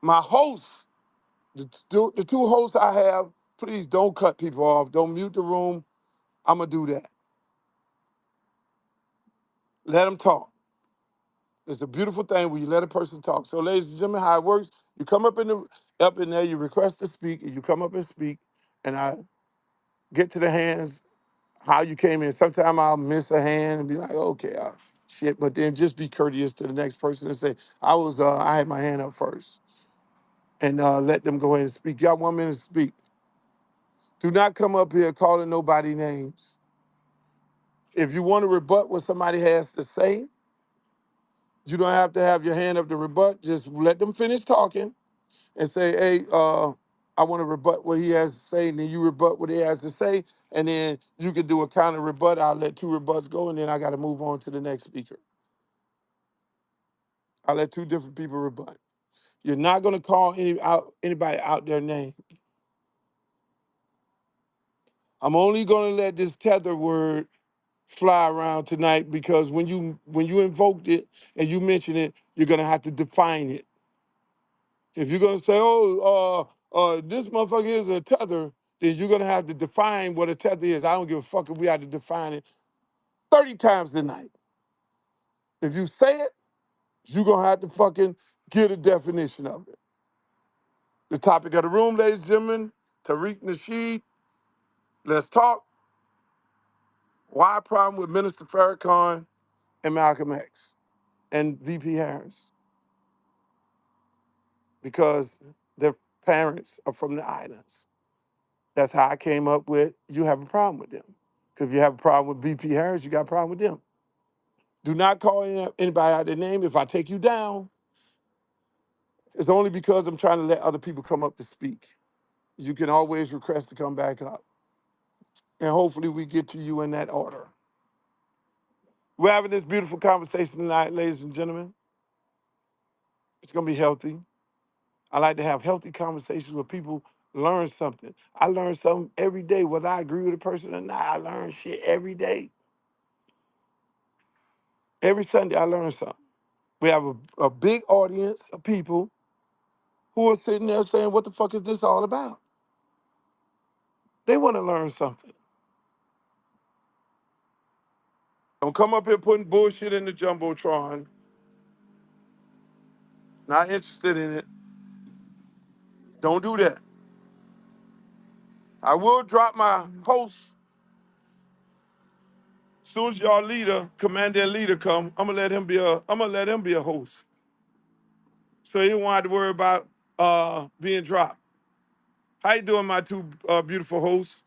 My hosts, the two hosts I have, please don't cut people off. Don't mute the room. I'm going to do that. Let them talk. It's a beautiful thing when you let a person talk. So, ladies and gentlemen, how it works, you come up in there, you request to speak, and you come up and speak, and I get to the hands how you came in. Sometimes I'll miss a hand and be like, okay, shit, but then just be courteous to the next person and say, I had my hand up first, and let them go ahead and speak. You got 1 minute to speak. Do not come up here calling nobody names. If you want to rebut what somebody has to say, you don't have to have your hand up to rebut. Just let them finish talking and say, hey, I want to rebut what he has to say, and then you rebut what he has to say, and then you can do a counter rebut. I'll let 2 rebuts go, and then I got to move on to the next speaker. I'll let 2 different people rebut. You're not going to call anybody out their name. I'm only going to let this tether word fly around tonight because when you invoked it and you mention it, you're going to have to define it. If you're going to say, this motherfucker is a tether, then you're going to have to define what a tether is. I don't give a fuck if we have to define it 30 times tonight. If you say it, you're going to have to fucking get a definition of it. The topic of the room, ladies and gentlemen, Tariq Nasheed, let's talk. Why problem with Minister Farrakhan and Malcolm X and VP Harris? Because their parents are from the islands. That's how I came up with you have a problem with them. Because if you have a problem with VP Harris, you got a problem with them. Do not call anybody out their name. If I take you down, it's only because I'm trying to let other people come up to speak. You can always request to come back up. And hopefully we get to you in that order. We're having this beautiful conversation tonight, ladies and gentlemen. It's going to be healthy. I like to have healthy conversations where people learn something. I learn something every day, whether I agree with a person or not. I learn shit every day. Every Sunday, I learn something. We have a big audience of people who are sitting there saying, what the fuck is this all about? They want to learn something. Don't come up here putting bullshit in the Jumbotron. Not interested in it. Don't do that. I will drop my host as soon as y'all leader, commander and leader come. I'm gonna let him be a host. So he won't have to worry about being dropped. How you doing, my 2 beautiful hosts?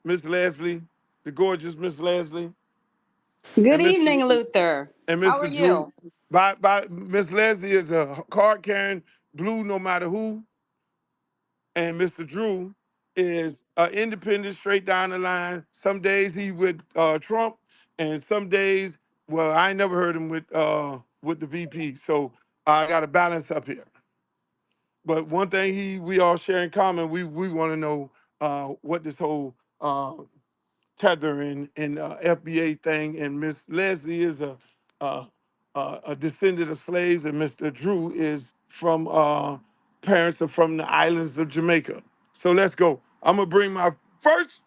Miss Leslie, the gorgeous Miss Leslie, Good and Mr. evening, Luther. and How are Mr. Drew. you? By Miss Leslie is a card carrying blue no matter who, and Mr. Drew is independent, straight down the line. Some days he with Trump, and some days, well, I ain't never heard him with the VP. So I got a balance up here. But one thing we all share in common, we want to know what this whole tethering and FBA thing. And Miss Leslie is uh, a descendant of slaves, and Mr. Drew is from parents are from the islands of Jamaica. So let's go. I'm gonna bring my first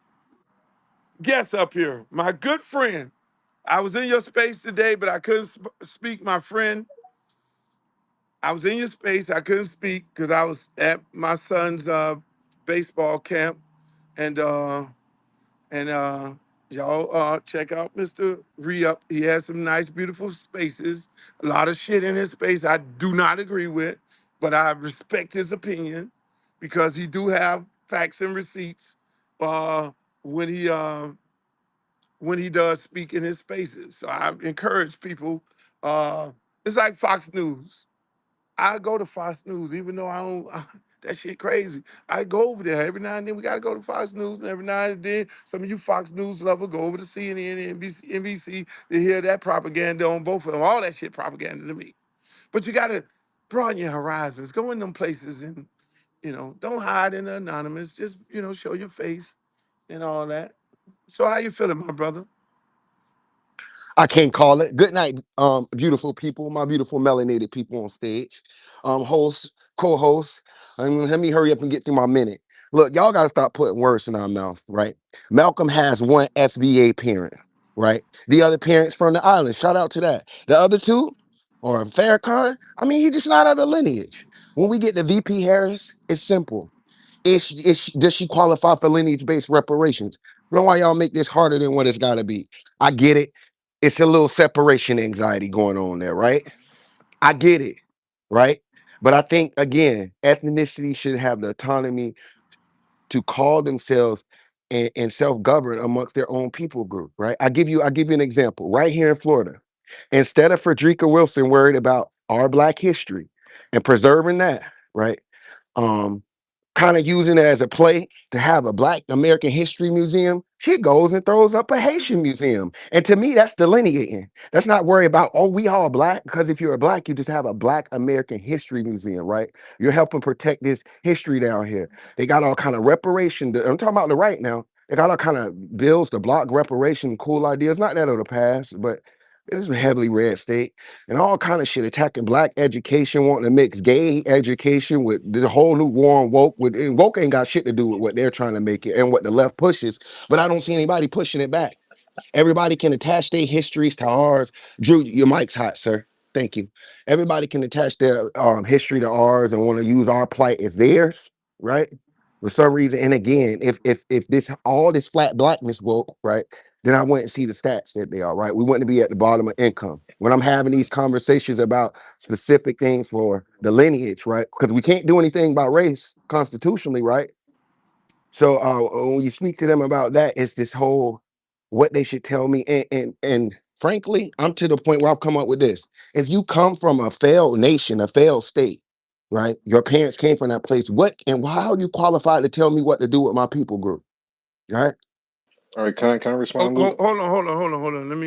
guest up here, my good friend. I was in your space today, but I couldn't speak, my friend. I was in your space. I couldn't speak because I was at my son's baseball camp, and and y'all check out Mr. Re-Up. He has some nice, beautiful spaces. A lot of shit in his space I do not agree with, but I respect his opinion because he do have facts and receipts uh, when he uh, when he does speak in his spaces. So I encourage people. It's like Fox News. I go to Fox News, even though I don't. That shit crazy. I go over there every now and then. We gotta go to Fox News, and every now and then, some of you Fox News lovers go over to CNN and NBC to hear that propaganda on both of them. All that shit propaganda to me. But you gotta broaden your horizons. Go in them places and don't hide in the anonymous. Just show your face and all that. So how you feeling, my brother? I can't call it. Good night, beautiful people, my beautiful melanated people on stage. Host, co-host. Let me hurry up and get through my minute. Look, y'all gotta stop putting words in our mouth, right? Malcolm has one FBA parent, right? The other parents from the island. Shout out to that. The other two, or Farrakhan, I mean, he just not out of lineage. When we get to VP Harris, it's simple. Does she qualify for lineage-based reparations? I don't know why y'all make this harder than what it's gotta be. I get it. It's a little separation anxiety going on there, right? I get it, right? But I think again, ethnicity should have the autonomy to call themselves and self-govern amongst their own people group, right? I give you an example. Right here in Florida, instead of Frederica Wilson worried about our Black history and preserving that, right? um, Kind of using it as a play to have a Black American History Museum, she goes and throws up a Haitian museum. And to me, that's delineating. That's not worry about, oh, we all Black, because if you're a Black, you just have a Black American History Museum, right? You're helping protect this history down here. They got all kind of reparation. I'm talking about the right now. They got all kind of bills to block reparation, cool ideas. Not that of the past, but it's a heavily red state and all kind of shit attacking Black education, wanting to mix gay education with the whole new war on woke. With and woke ain't got shit to do with what they're trying to make it and what the left pushes. But I don't see anybody pushing it back. Everybody can attach their histories to ours. Drew, your mic's hot, sir. Thank you. Everybody can attach their history to ours and want to use our plight as theirs, right? For some reason, and again, if this all this flat blackness woke, right, then I wouldn't see the stats that they are, right? We wouldn't be at the bottom of income. When I'm having these conversations about specific things for the lineage, right? Because we can't do anything about race constitutionally, right? So when you speak to them about that, it's this whole what they should tell me. And frankly, I'm to the point where I've come up with this. If you come from a failed nation, a failed state, right? Your parents came from that place. What and how are you qualified to tell me what to do with my people group? Right? All right, can I Hold, respond, hold, Luke? hold on, hold on, hold on, hold on. Let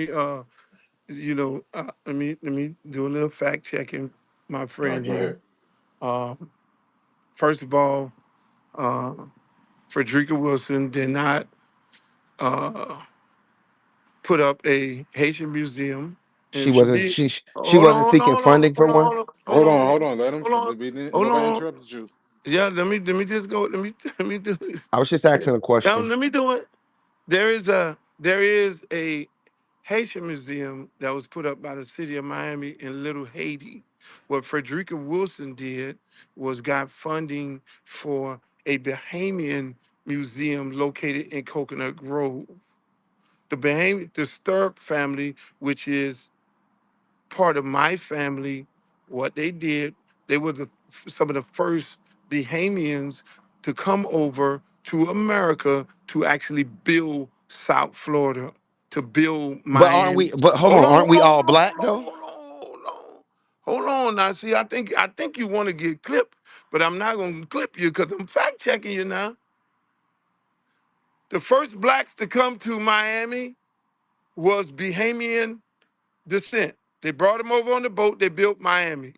me let me do a little fact checking, my All right, friend go here. ahead. Uh, First of all, uh, Frederica Wilson did not uh, put up a Haitian museum, and She if she wasn't did, she hold wasn't on, hold seeking on, hold on, funding for hold one. on, hold Hold on, on, hold hold on, on. Let him. hold on, hold Nobody on. interrupted you. Yeah, let me just go. Let me do this. I was just asking a Now question. let me do it. There is a Haitian museum that was put up by the city of Miami in Little Haiti. What Frederica Wilson did was got funding for a Bahamian museum located in Coconut Grove. The Stirp family, which is part of my family, what they did, they were some of the first Bahamians to come over to America to actually build South Florida, to build But aren't Miami. we? But hold Hold on, on, aren't hold we on, all hold on, Black hold on, though? hold on, hold on. Hold on. Now, see, I think you want to get clipped, but I'm not gonna clip you because I'm fact checking you now. The first blacks to come to Miami was Bahamian descent. They brought them over on the boat. They built Miami.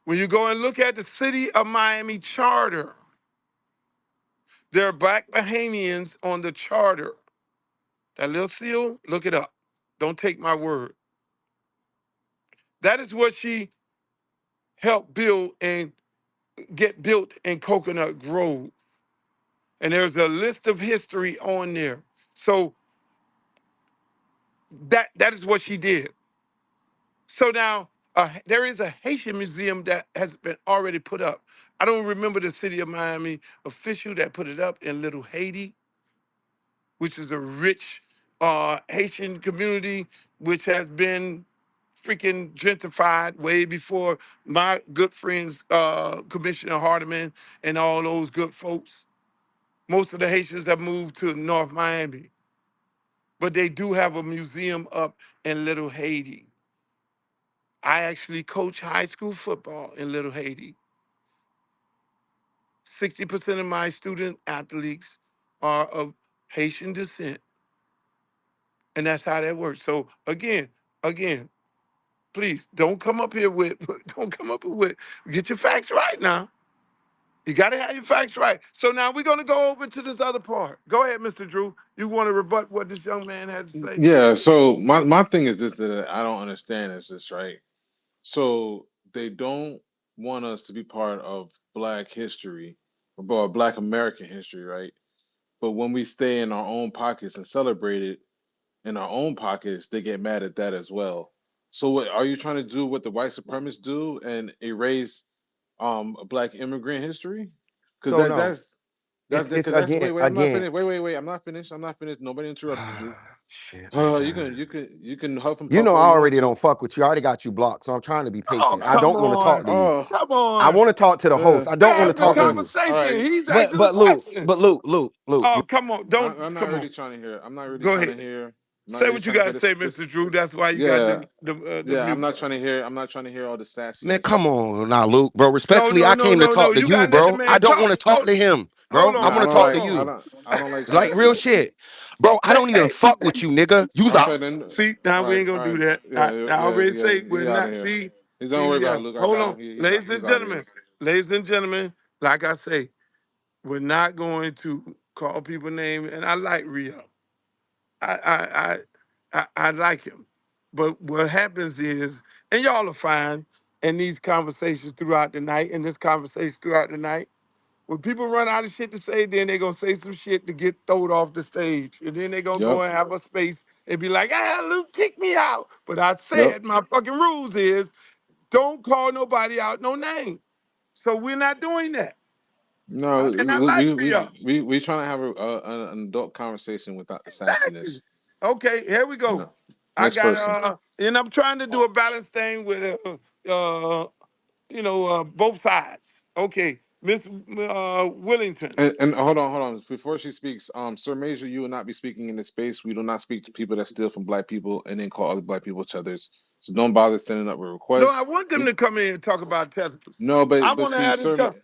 When you go and look at the city of Miami charter, there are black Bahamians on the charter. That little seal, look it up. Don't take my word. That is what she helped build and get built in Coconut Grove. And there's a list of history on there. So that is what she did. So now there is a Haitian museum that has been already put up. I don't remember the city of Miami official that put it up in Little Haiti, which is a rich Haitian community, which has been freaking gentrified way before my good friends, Commissioner Hardeman and all those good folks. Most of the Haitians have moved to North Miami, but they do have a museum up in Little Haiti. I actually coach high school football in Little Haiti. 60% of my student athletes are of Haitian descent, and that's how that works. So again, please don't come up here with, don't come up here with, get your facts right now. You got to have your facts right. So now we're going to go over to this other part. Go ahead, Mr. Drew. You want to rebut what this young man had to say? Yeah, so my thing is this that I don't understand is this, right? So they don't want us to be part of Black history or Black American history, right? But when we stay in our own pockets and celebrate it in our own pockets, they get mad at that as well. So what are you trying to do what the white supremacists do and erase Black immigrant history? Because So no, that's it's because that's again, wait, I'm not again. finished. Wait, I'm not finished. Nobody interrupt you, Drew. Shit, my God. You can huff and You puff know, all I you want already to. don't fuck with you. I already got you blocked, so I'm trying to be Oh, patient. I come don't want to talk on. to you. Oh, Come I on. want to talk to the uh, host. I We're don't want to having a talk to okay, you. all conversation. right. He's But asking the but Luke, question. but Luke, Oh, come on. Don't. I'm not Come on. really trying to hear. I'm not really Go trying ahead. to hear. I'm not Say really what you trying to got hear to say, this. Mr. Drew. That's why you got Yeah, the yeah. mute button. I'm not trying to hear all the man, sassiness. come on now, Luke, bro. No, Respectfully, no, I no, came to no, no. talk to You you, got to let the bro. I man don't want talk. to talk to him, Hold bro. I on. want to Hold talk to on. you. I don't like Like real sassiness. shit. Bro, I Hey, don't even hey, fuck with you, nigga. You's a Okay, then. see, now we ain't All gonna do right. that. Yeah, I already yeah. say we're He out of not. here. See, He's don't see, worry about yeah. it, Luke. I Hold got on, him. ladies He's and out of here. gentlemen, ladies and gentlemen. Like I say, we're not going to call people names, and I like Rio. I like him, but what happens is, and y'all are fine in these conversations throughout the night, in this conversation throughout the night. When people run out of shit to say, then they're gonna say some shit to get thrown off the stage. And then they're gonna go Yep. and have a space and be like, ah, Luke, kick me out. But I Yep. said my fucking rules is don't call nobody out no name. So we're not doing that. No, And I like Rio. we trying to have an adult conversation without the Exactly. sassiness. Okay, here we go. No. I Next got person. and I'm trying to do a balance thing with both sides. Okay, Miss Willington. And hold on. Before she speaks, Sir Major, you will not be speaking in this space. We do not speak to people that steal from black people and then call other black people each others. So don't bother sending up a No, I request. want them We to come in and talk about tethers. no, I but want to see, have this stuff.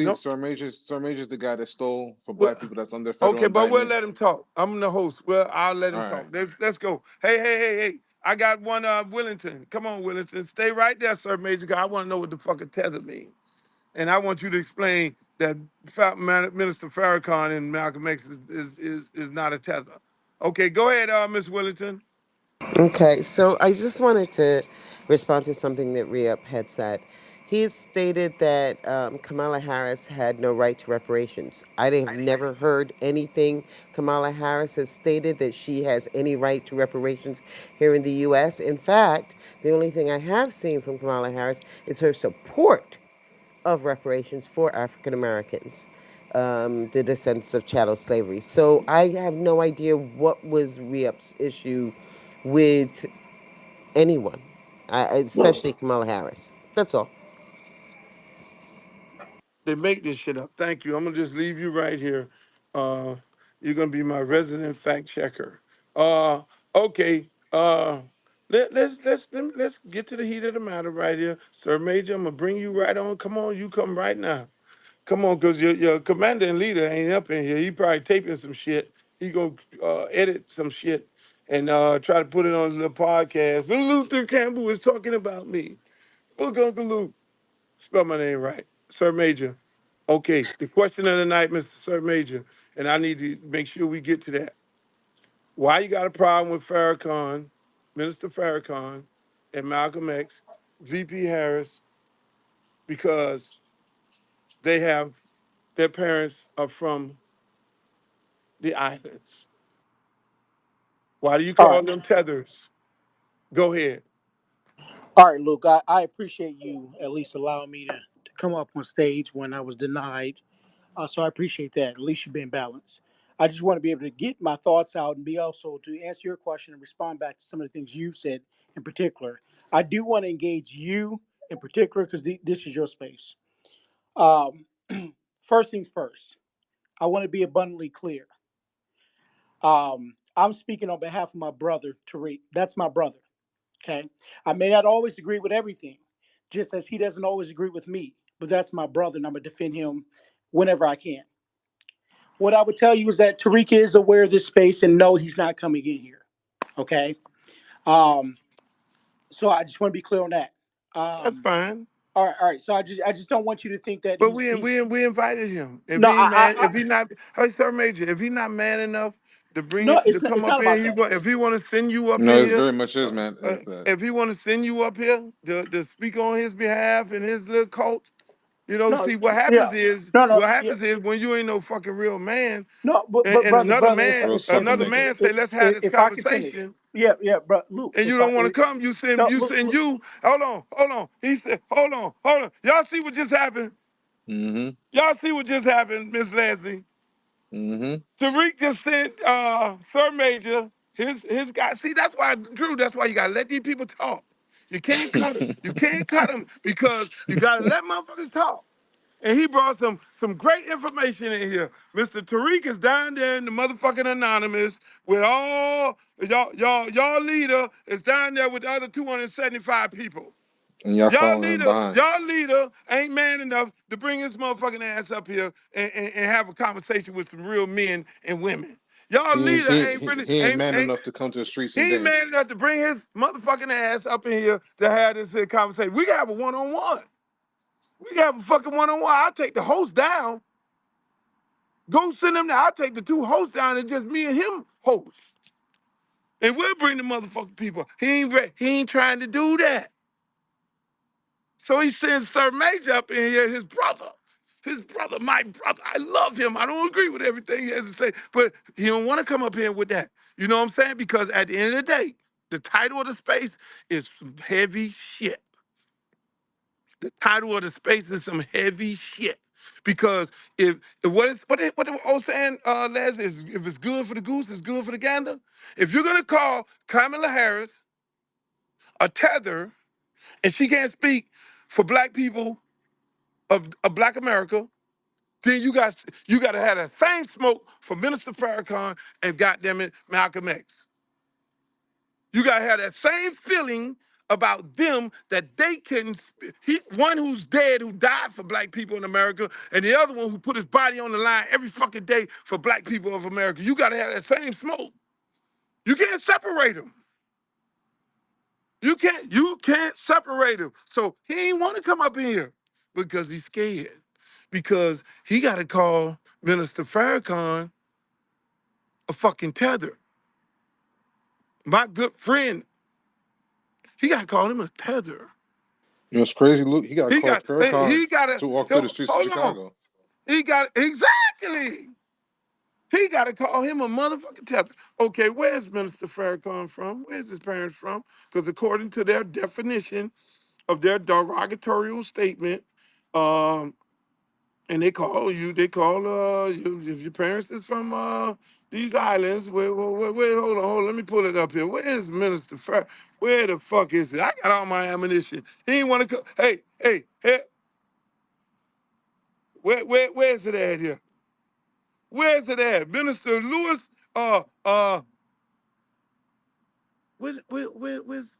No, Sir Major's the guy that stole from well, black people that's under federal okay, but we'll indictment. let him talk. I'm the host. Well, I'll let All him right. talk. Let's go. Hey. I got one Willington. Come on, Willington. Stay right there, sir, Major. 'Cause I want to know what the fuck a tether means. And I want you to explain that Minister Farrakhan in Malcolm X is not a tether. Okay, go ahead, Miss Willington. Okay, so I just wanted to respond to something that Riep had said. He stated that Kamala Harris had no right to reparations. I have never heard anything Kamala Harris has stated that she has any right to reparations here in the U.S. In fact, the only thing I have seen from Kamala Harris is her support of reparations for African Americans, the descendants of chattel slavery. So I have no idea what was Riep's issue with anyone, especially Kamala Harris. That's all. They make this shit up. Thank you. I'm gonna just leave you right here. Uh, you're gonna be my resident fact checker. Okay. Let's get to the heat of the matter right here, Sir Major. I'm gonna bring you right on. Come on, you come right now. Come on, cause your commander and leader ain't up in here. He probably taping some shit. He gonna edit some shit and try to put it on the podcast. Luther Campbell is talking about me. Look, Uncle Luke. Spell my name right. Sir Major. Okay, the question of the night, Mr. Sir Major, and I need to make sure we get to that. Why you got a problem with Farrakhan, Minister Farrakhan, and Malcolm X, VP Harris, because they have their parents are from the islands. Why do you All call right. them tethers? Go ahead. All right, Luke, I appreciate you at least allowing me to come up on stage when I was denied. So I appreciate that. At least you've been balanced. I just want to be able to get my thoughts out and be also to answer your question and respond back to some of the things you said in particular. I do want to engage you in particular because this is your space. Um, First things first, I want to be abundantly clear. I'm speaking on behalf of my brother, Tariq. That's my brother. Okay. I may not always agree with everything, just as he doesn't always agree with me, but that's my brother and I'm going to defend him whenever I can. What I would tell you is that Tariq is aware of this space and no, he's not coming in here. Okay. Um, so I just want to be clear on that. That's Um, fine. All right. So I just don't want you to think that But he's. we invited him. If No, he ain't man, if he not, hey, sir, major, if he not man enough to bring no, it to it's come up not here, about that. if he want to send you up No, in it here, very much is, uh, man. Is that if he want to send you up here to speak on his behalf and his little cult, No, see yeah, no, what yeah, happens is when you ain't no fucking real man, no, but and brother, if real sucker another nigga? man say let's have this if I can finish, conversation, yeah, yeah, bro, Luke, and you if I don't want to come, no, you Luke, send you. Hold on. He said, hold on. Y'all see what just happened? Mm-hmm. Y'all see what just happened, Miss Leslie? Mm-hmm. Tariq just sent Sir Major his guy. See, that's why Drew. That's why you gotta let these people talk. You can't cut them. You can't cut them because you gotta let motherfuckers talk. And he brought some great information in here. Mr. Tariq is down there in the motherfucking anonymous with all y'all leader is down there with the other 275 people. And y'all following him behind. Y'all leader ain't man enough to bring his motherfucking ass up here and have a conversation with some real men and women. Y'all leader ain't really He ain't man enough to come to the streets he and ain't man dance. enough to bring his motherfucking ass up in here to have this conversation. We can have a one-on-one. We can have a fucking one-on-one. I'll take the host down. Go send him there. I'll take the two hosts down and just me and him host. And we'll bring the motherfucking people. He ain't trying to do that. So he sends Sir Major up in here, his brother. His brother, my brother. I love him. I don't agree with everything he has to say, but he don't want to come up here with that. You know what I'm saying? Because at the end of the day, the title of the space is some heavy shit. The title of the space is some heavy shit. Because if what the old saying, Les, is if it's good for the goose, it's good for the gander. If you're gonna call Kamala Harris a tether and she can't speak for black people of Black America, then you got to have that same smoke for Minister Farrakhan and goddamn it Malcolm X. You got to have that same feeling about them that they can. One who's dead who died for black people in America, and the other one who put his body on the line every fucking day for black people of America. You got to have that same smoke. You can't separate them. You can't separate him. So he ain't want to come up in here because he's scared. Because he got to call Minister Farrakhan a fucking tether. My good friend, he got to call him a tether. You know, it's crazy, Luke. He got called Farrakhan He got to, to walk through the streets of hold on. Chicago. Exactly. He got to call him a motherfucking tether. Okay, where's Minister Farrakhan from? Where's his parents from? Because according to their definition of their derogatory statement, um, and they call you, if your parents is from these islands. Wait, hold on, let me pull it up here. Where is Minister Farrakhan? Where the fuck is it? I got all my ammunition. He ain't want to come. Hey, where's it at here? Where's it at? Minister Lewis,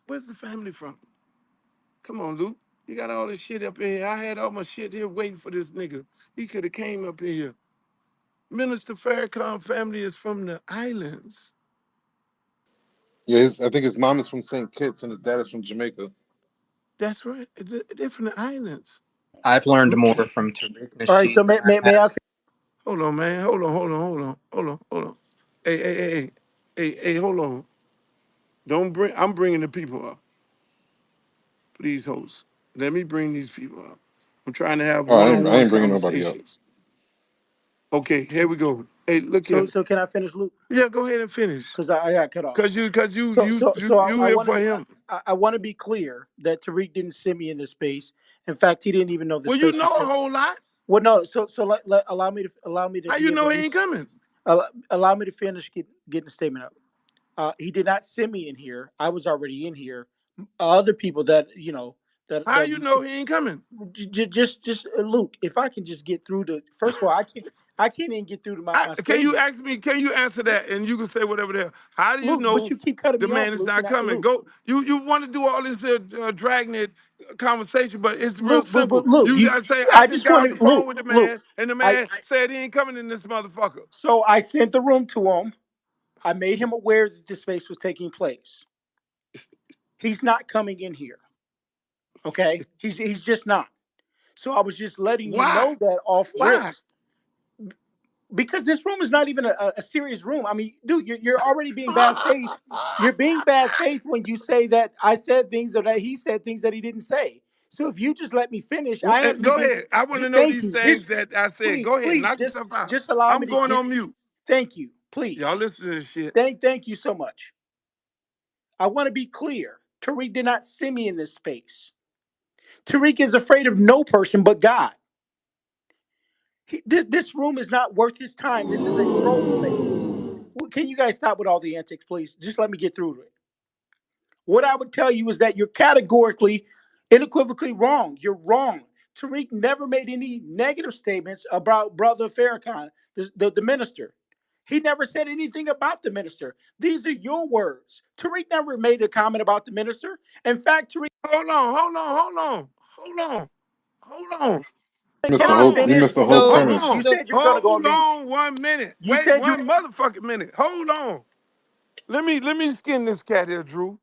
where's the family from? Come on, Luke. You got all this shit up in here. I had all my shit here waiting for this nigga. He could have came up in here. Minister Farrakhan family is from the islands. Yeah, I think his mom is from St. Kitts and his dad is from Jamaica. That's right. They're from the islands. I've learned more from Tariq all right. Nasheed So than I may I? have. Hold on, man. Hold on. Hey, hold on. Don't bring. I'm bringing the people up. Please, host. Let me bring these people up. I'm trying to have Oh, I one-on-one ain't bringing nobody up. conversations. Okay, here we go. Hey, look So here. so can I finish, Luke? Yeah, go ahead and finish. Because I got cut off. You I here want to for be him. I want to be clear that Tariq didn't send me in this space. In fact, he didn't even know the Well, you space was know a taking. whole lot. Well, no. Allow me to How be you able to know at he ain't least coming? allow me to finish getting the statement up. He did not send me in here. I was already in here. Other people that How that you we know he ain't coming? just Luke, if I can just get through to first of all, I can't even get through to my Can you statement. ask me? Can you answer that? And you can say whatever the hell. How do you Luke, but know you keep cutting the me off, man is Luke. not And coming? Luke, Go. You want to do all this dragnet conversation, but it's real Luke, simple. Luke, You you. gotta say I I just just got off wanted the phone Luke, with the Luke. man, and the I man said he ain't coming in this motherfucker. so I sent the room to him. I made him aware that this space was taking place. He's not coming in here. Okay, he's just not. So I was just letting you Why? know that off Why? rips, because this room is not even a serious room. I mean, dude, you're already being bad faith. You're being bad faith when you say that I said things or that he said things that he didn't say. So if you just let me finish, I am you Go being. ahead. I want to know Thank these you. Just things that I said. please, Go ahead. please, Knock yourself out. just allow me I'm to going get. on mute. Thank you, Y'all please. listen to this shit. Thank you so much. I want to be clear. Tariq did not send me in this space. Tariq is afraid of no person but God. This room is not worth his time. This is a troll space. Can you guys stop with all the antics, please? Just let me get through to it. What I would tell you is that you're categorically, unequivocally wrong. You're wrong. Tariq never made any negative statements about Brother Farrakhan, the minister. He never said anything about the minister. These are your words. Tariq never made a comment about the minister. In fact, Tariq, Hold on. Hold on. Hold on. Hold on. Hold on. Missed can the I Hold whole. on. You finish? missed the whole So, Hold You on. premise. so said you were going to go on Hold mute. on 1 minute. You Wait said you. one motherfucking minute. Hold on. Let me skin this cat here, Drew.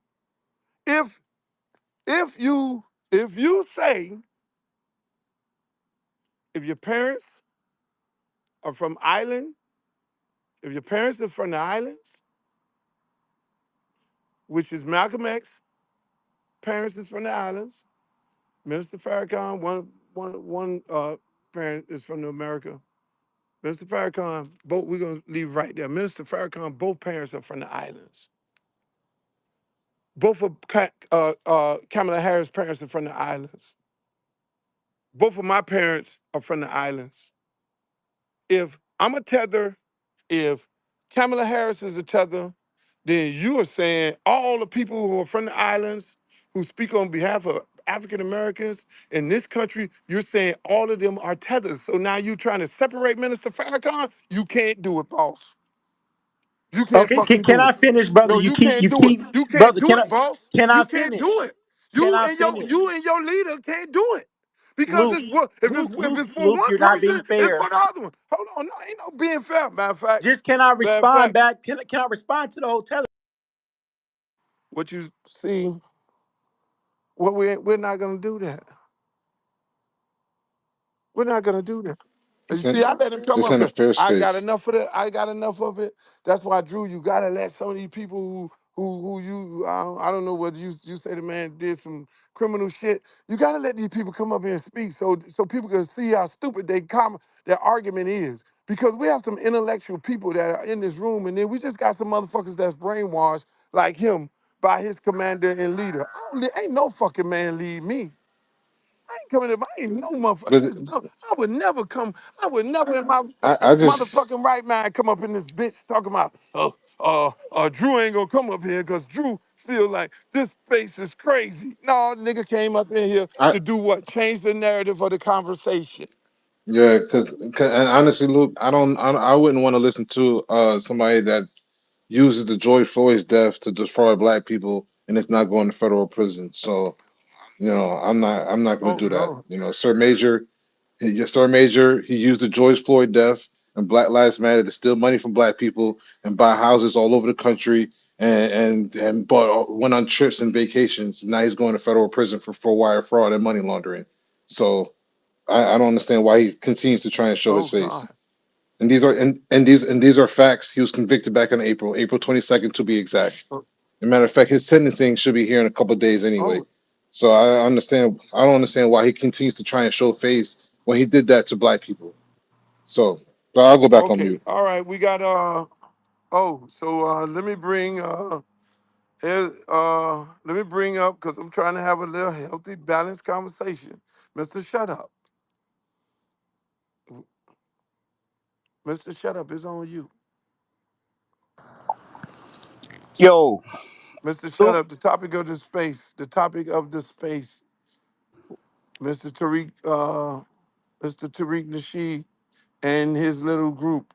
If if you say if your parents are from island, if your parents are from the islands, which is Malcolm X, parents is from the islands, Minister Farrakhan, one parent is from America. Minister Farrakhan, both we're gonna leave right there. Minister Farrakhan, both parents are from the islands. Both of Kamala Harris' parents are from the islands. Both of my parents are from the islands. If I'm a tether, if Kamala Harris is a tether, then you are saying all the people who are from the islands who speak on behalf of African Americans in this country, you're saying all of them are tethers. So now you're trying to separate Minister Farrakhan? You can't do it, boss. You can't Okay, fucking can do I it. finish, brother? No, You you keep can't you do it. keep You can't brother. do it, boss. Can I You can't do finish? it. Can I You finish? and your leader can't do it. Because Luke, if it's for Luke, one you're not being person, it's fair. for the other one. Hold on, no, ain't no being fair. Just can I Matter of respond fact, back? Can I respond to the hotel? what you see, what we're not gonna do that. We're not gonna do that. You This see, ain't. I let him come This up ain't a here. fair I got space. enough of it. I got enough of it. That's why, Drew, you gotta let some of these people who you I don't know whether you say the man did some criminal shit. You gotta let these people come up here and speak so people can see how stupid their argument is. Because we have some intellectual people that are in this room, and then we just got some motherfuckers that's brainwashed like him by his commander and leader. Ain't no fucking man lead me. I ain't coming to. I ain't no But motherfucker. I would never come. I would never in my I just. motherfucking right mind come up in this bitch talking about, Drew ain't gonna come up here because Drew feel like this space is crazy. No, nigga came up in here I to do what? Change the narrative of the conversation. Yeah, and honestly, Luke, I wouldn't want to listen to somebody that uses the George Floyd's death to destroy black people and it's not going to federal prison. So, I'm not going Oh to do that. Lord. Sir Major, he used the George Floyd death and Black Lives Matter to steal money from black people and buy houses all over the country and bought went on trips and vacations. Now he's going to federal prison for wire fraud and money laundering. So. I don't understand why he continues to try and show Oh his face. God. And these are facts. He was convicted back in April 22nd to be exact. As a matter of fact, his sentencing should be here in a couple of days anyway. Oh. So I don't understand why he continues to try and show face when he did that to black people. So, but I'll go back on Okay. mute. All right. We got let me bring let me bring up because I'm trying to have a little healthy, balanced conversation. Mr. Shut Up. Mr. Shut Up is on you. Yo, Mr. Shut Luke. Up, the topic of the space, Mr. Tariq Nasheed and his little group.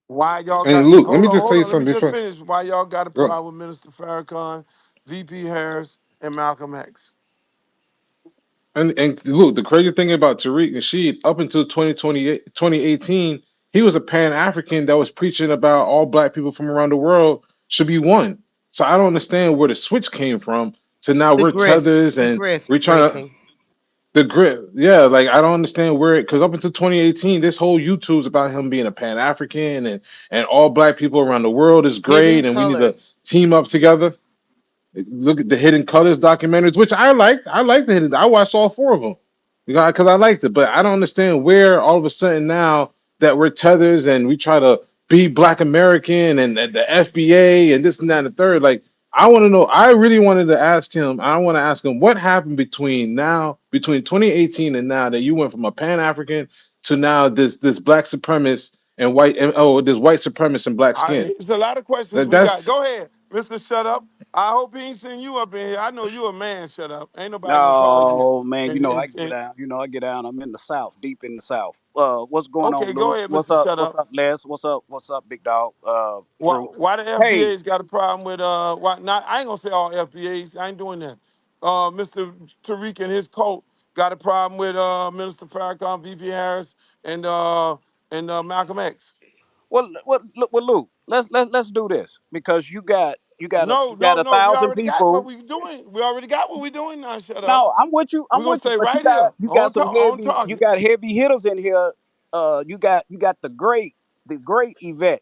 Why y'all And got Luke, let hold me on, just tell hold you on, let me something just before. finish. Why y'all gotta put Go. out with Minister Farrakhan, VP Harris, and Malcolm X? And look, the crazy thing about Tariq Nasheed, up until 2018, he was a Pan African that was preaching about all black people from around the world should be one. So I don't understand where the switch came from to now The we're grift, tethers the and grift we're trying to breaking. the grit. Yeah, like I don't understand where it because up until 2018, this whole YouTube's about him being a Pan African and all black people around the world is Hidden great and we need to colors. team up together. Look at the Hidden Colors documentaries, which I liked. I liked the Hidden. I watched all four of them, because I liked it. But I don't understand where all of a sudden now that we're tethers and we try to be Black American and the FBA and this and that and the third. Like I want to know. I really wanted to ask him. I want to ask him what happened between 2018 and now that you went from a Pan African to now this Black supremacist and white and this white supremacist and black skin. It's a lot of questions we got. That's Go ahead, Mister Shut Up. I hope he ain't sending you up in here. I know you a man. Shut up. Ain't nobody gonna call you. No, man, And, I and, get and down. I get down. I'm in the South, deep in the South. What's going okay, on, go Luke? ahead, What's Mister up? Shut What's Up. up, Les? What's up, big dog? Why, True. why the Hey, FBA's got a problem with why not? I ain't gonna say all FBA's. I ain't doing that. Mr. Tariq and his cult got a problem with Minister Farrakhan, VP Harris, and Malcolm X. Luke, let's do this because No, you got no, a no. We thousand already got what people. we doing. We already got what we doing. Now shut up. No, I'm with you. We're I'm gonna with you. stay But right here you got on some on heavy. You target. got heavy hitters in here. You got the great Yvette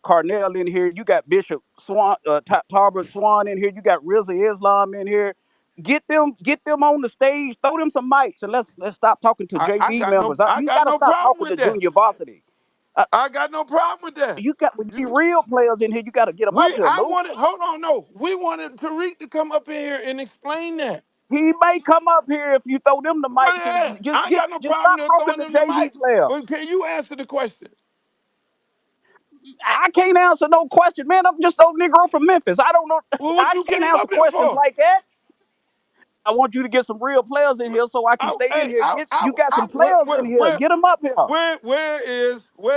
Carnell in here. You got Bishop Swan, Tarbert Swan in here. You got Rizza Islam in here. Get them on the stage. Throw them some mics, and let's stop talking to JV members. I You got got to no stop problem talking with to that. junior varsity. Uh, I got no problem with that. when you need You real players in here, you got to get them up here, I Luke. wanted hold on, no. We wanted Tariq to come up in here and explain that. He may come up here if you throw them the What mics, and is? I ain't got no just problem stop with talking throwing to them the JV mic. players. But can you answer the question? I can't answer no question, man. I'm just old Negro from Memphis. I don't know. Well, what I you can't came answer up here questions for? like that. I want you to get some real players in here so I can stay in Hey, here. You got some players in here. Get them up here.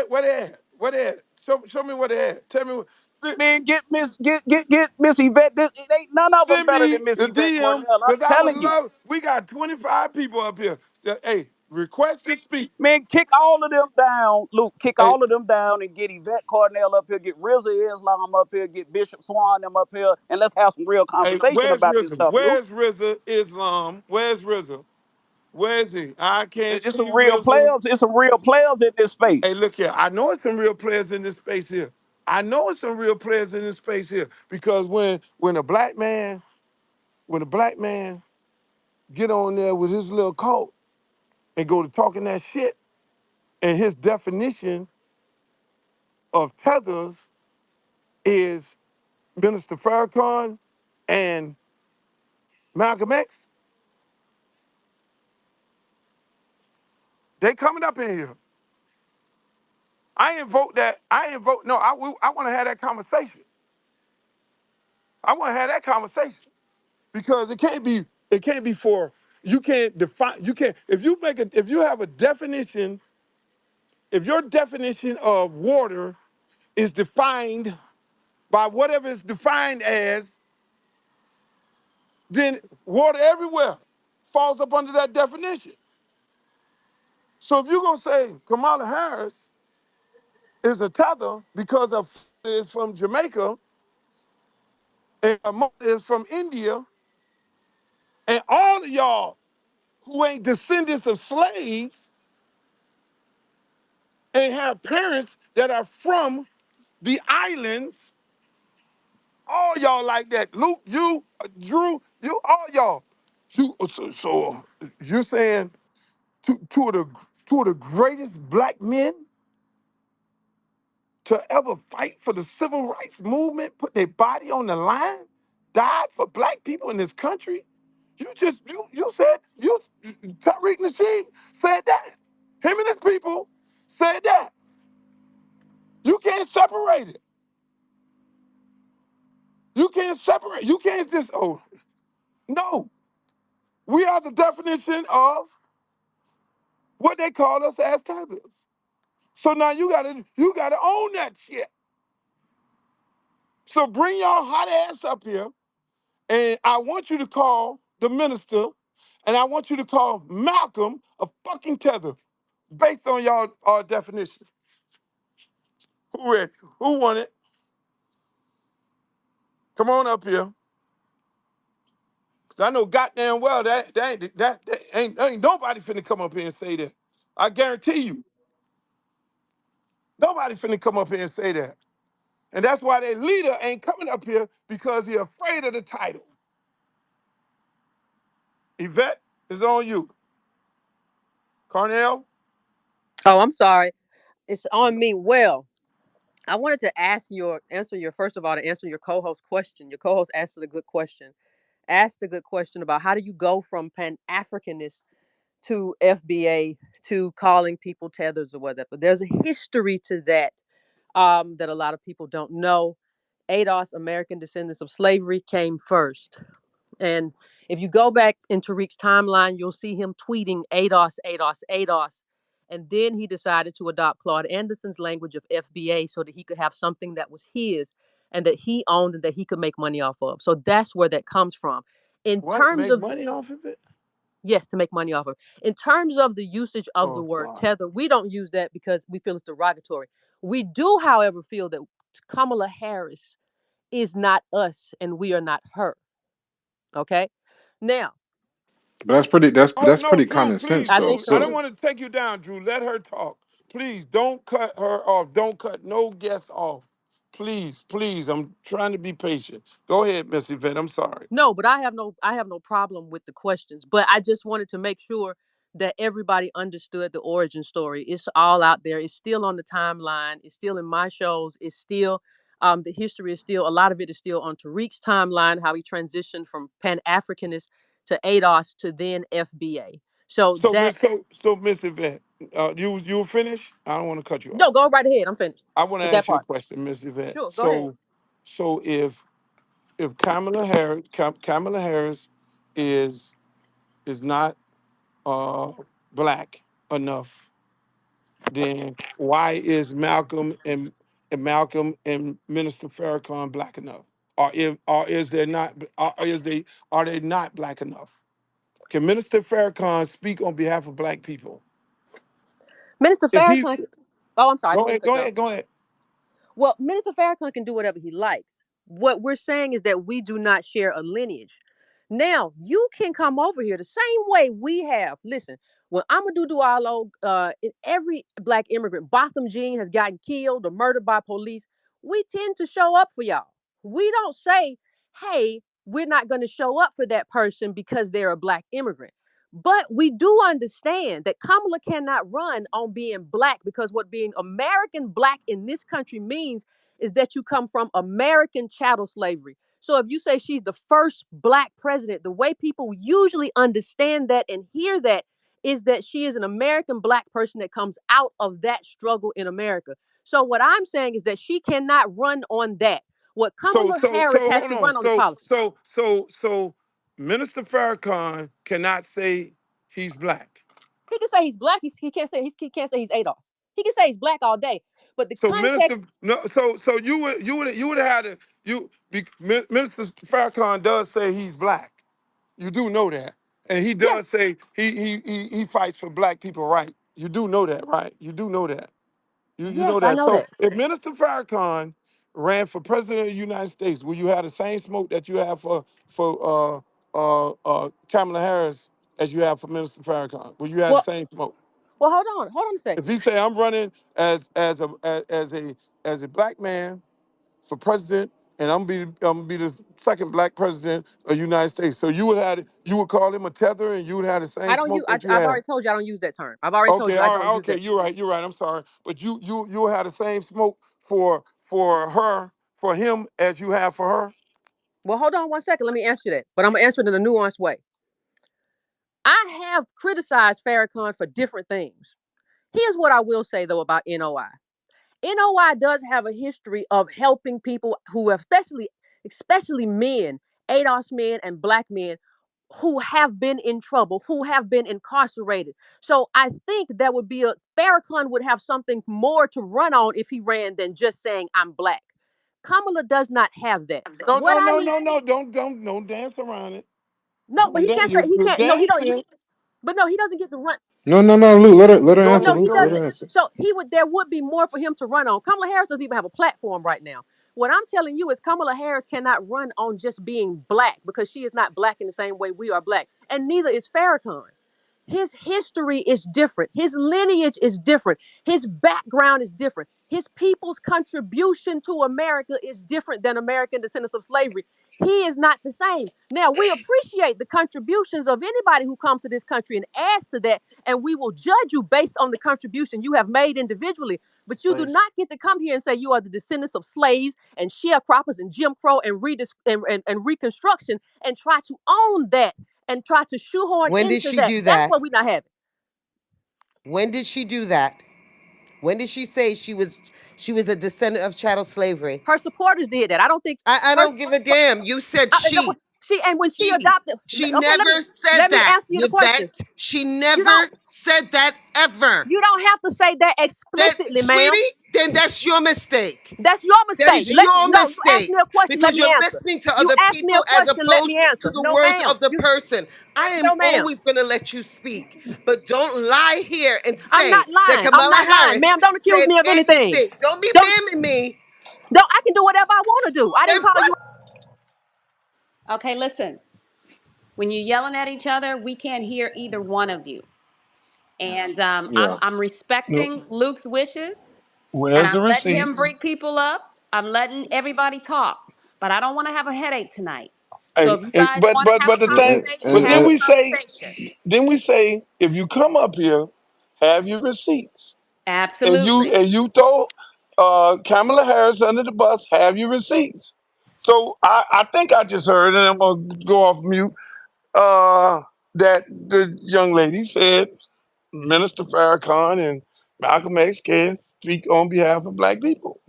where they at? Where they at? Show me where they at. Tell me. Send, Man, get Miss Yvette. It ain't none of them send better me than Miss the Yvette DM Cornell. I'm because I would telling you. love. We got 25 people up here. Hey, request to speak. Man, kick all of them down. Luke, kick Hey, all of them down and get Yvette Cornell up here, get Rizza Islam up here, get Bishop Swan them up here, and let's have some real hey, conversation where's about this RZA? stuff, Luke. Where's RZA Islam? Where's RZA? Where's he? I can't It's see some real RZA. players. It's some real players in this Hey, space. look here. I know it's some real players in this space here. I know it's some real players in this space here because when a black man get on there with his little coat and go to talking that shit, and his definition of tethers is Minister Farrakhan and Malcolm X, they coming up in here. I ain't vote that. I ain't vote. No, I want to have that conversation. I want to have that conversation because it can't be for you can't define you can't if you have a definition if your definition of water is defined by whatever it's defined as, then water everywhere falls up under that definition. So if you're gonna say Kamala Harris is a tether because her father is from Jamaica and her mother is from India, and all of y'all who ain't descendants of slaves and have parents that are from the islands, all y'all like that. Luke, you, Drew, you, all y'all. So you're saying two of the greatest black men to ever fight for the civil rights movement, put their body on the line, died for black people in this country? You said Tariq Nasheed said that. Him and his people said that. You can't separate it. You can't separate. You can't just no. We are the definition of what they call us as tethers. So now you gotta own that shit. So bring y'all hot ass up here, and I want you to call the minister, and I want you to call Malcolm a fucking tether, based on y'all definition. Who ready? Who want it? Come on up here. I know goddamn well that ain't nobody finna come up here and say that. I guarantee you, nobody finna come up here and say that. And that's why their leader ain't coming up here because he afraid of the title. Yvette is on you. Cornell, Oh, I'm sorry. It's on me. Well, I wanted to answer your first of all to answer your co-host question. Your co-host asked a good question. Asked a good question about how do you go from Pan Africanist to FBA to calling people tethers or whatever. But there's a history to that that a lot of people don't know. ADOS, American Descendants of Slavery, came first. And if you go back in Tariq's timeline, you'll see him tweeting ADOS, ADOS, ADOS. And then he decided to adopt Claude Anderson's language of FBA so that he could have something that was his and that he owned and that he could make money off of. So that's where that comes from. In what? terms Make of, money off of it? yes, to make money off of. In terms of the usage of the Oh word God. tether, we don't use that because we feel it's derogatory. We do, however, feel that Kamala Harris is not us and we are not her. Okay. Now, But that's pretty. Oh That's no, pretty Drew, common please, sense I though. think Drew. so I don't So too. want to take you down, Drew. Let her talk. Please don't cut her off. Don't cut no guests off. Please, please. I'm trying to be patient. Go ahead, Miss Yvette. I'm sorry. No, but I have no problem with the questions, but I just wanted to make sure that everybody understood the origin story. It's all out there. It's still on the timeline. It's still in my shows. It's still the history is still a lot of it is still on Tariq's timeline, how he transitioned from Pan Africanist to ADOS to then FBA. So So that Miss Yvette, you finish? I don't want to cut you off. no, go right ahead. I'm finished I want to with that ask you a part. question, Miss Yvette. Sure, go ahead. So if Kamala Harris is is not black enough, then why is Malcolm and Minister Farrakhan black enough? Or is there not are they not black enough? Can Minister Farrakhan speak on behalf of black people? Minister If he Farrakhan. Oh, I'm sorry. I go didn't mean to ahead, cut go you off. ahead, go ahead. Well, Minister Farrakhan can do whatever he likes. What we're saying is that we do not share a lineage. Now, you can come over here the same way we have. Listen, when Amadou Diallo, every black immigrant, Botham Jean has gotten killed or murdered by police, we tend to show up for y'all. We don't say, hey, we're not going to show up for that person because they're a black immigrant. But we do understand that Kamala cannot run on being black because what being American black in this country means is that you come from American chattel slavery. So if you say she's the first black president, the way people usually understand that and hear that is that she is an American black person that comes out of that struggle in America. So what I'm saying is that she cannot run on that. What Kamala Harris has Hold to on. run on is policy. So Minister Farrakhan cannot say he's black. He can say he's black. He can't say he's ADOS. He can say he's black all day. But the So Minister, context, no, so you would have had to Minister Farrakhan does say he's black. You do know that, and he yes, does say he fights for black people, right? You do know that, right? You do know that. You know yes, I that. know So that. if Minister Farrakhan ran for president of the United States, will you have the same smoke that you have for Kamala Harris as you have for Minister Farrakhan? Will you have the Well, same smoke? well, hold on a If second. he say I'm running as a black man for president, and I'm gonna be the second black president of the United States, so you would call him a tether, and you would have the I same don't use. smoke that you I've have. already told you I don't use that term. I've already told Okay, you I all don't right, use okay, that. you're right, you're right. I'm sorry, but you had the same smoke for him as you have for her. Well, hold on one second. Let me answer that. But I'm gonna answer it in a nuanced way. I have criticized Farrakhan for different things. Here's what I will say though about NOI. NOI does have a history of helping people who have, especially men, ADOS men and black men who have been in trouble, who have been incarcerated. So I think that would be a Farrakhan would have something more to run on if he ran than just saying I'm black. Kamala does not have that. No, What no, I no, need, no, no. Don't dance around it. no, but Don't he dance. can't say he You're can't. No, he don't. dancing. But no, he doesn't get to run. no, no, no, Lou, let her Go answer, No, ahead, he Lou. go Let ahead. doesn't. her answer. So he would. There would be more for him to run on. Kamala Harris doesn't even have a platform right now. What I'm telling you is Kamala Harris cannot run on just being black because she is not black in the same way we are black. And neither is Farrakhan. His history is different. His lineage is different. His background is different. His people's contribution to America is different than American descendants of slavery. He is not the same. Now, we appreciate the contributions of anybody who comes to this country and adds to that, and we will judge you based on the contribution you have made individually. But you do Slaves. not get to come here and say you are the descendants of slaves and sharecroppers and Jim Crow and, and Reconstruction and try to own that and try to shoehorn When did into she that. do That's that? what we're not having. When did she do that? When did she say she was a descendant of chattel slavery? Her supporters did that. I don't think I her. don't give a damn. You said No, she. she and when she She. adopted. She Okay, never said let me that, answer you the question. Yvette. She You never don't said that ever. you don't have to say that Then, explicitly, ma'am. sweetie, then that's your mistake. That's your That mistake. is your No, you ask mistake me a question, let because me you're answer. listening to You other ask me a people as question, let opposed me to answer. the No, words ma'am. of the person. I am No, ma'am. always going to let you speak, but don't lie here and I'm say not that lying. I'm Kamala not lying, Harris ma'am. Don't accuse said me of anything. anything. Don't be Don't mamming me. don't. I can do whatever I want to do. I didn't Then call you. fuck. Okay, listen. When you're yelling at each other, we can't hear either one of you. And Yeah. I'm No. respecting Luke's wishes, and Where's the I'm letting him receipts? bring people up. I'm letting everybody talk, but I don't want to have a headache tonight. So Hey, if you and, guys but want to but have but a the thing, conversation, but have then a we and say, conversation. if you come up here, have your receipts. Absolutely. And you throw Kamala Harris under the bus, have your receipts. So I think I just heard, and I'm gonna go off mute. That the young lady said Minister Farrakhan and Malcolm X can speak on behalf of black people.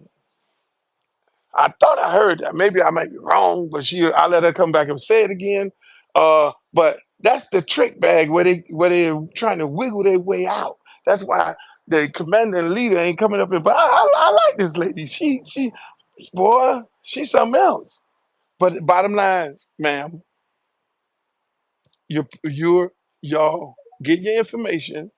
I thought I heard that. Maybe I might be wrong, but I let her come back and say it again. But that's the trick bag where they're trying to wiggle their way out. That's why the commander and leader ain't coming up here. But I like this lady. Boy, she's something else. But bottom line, ma'am, y'all get your information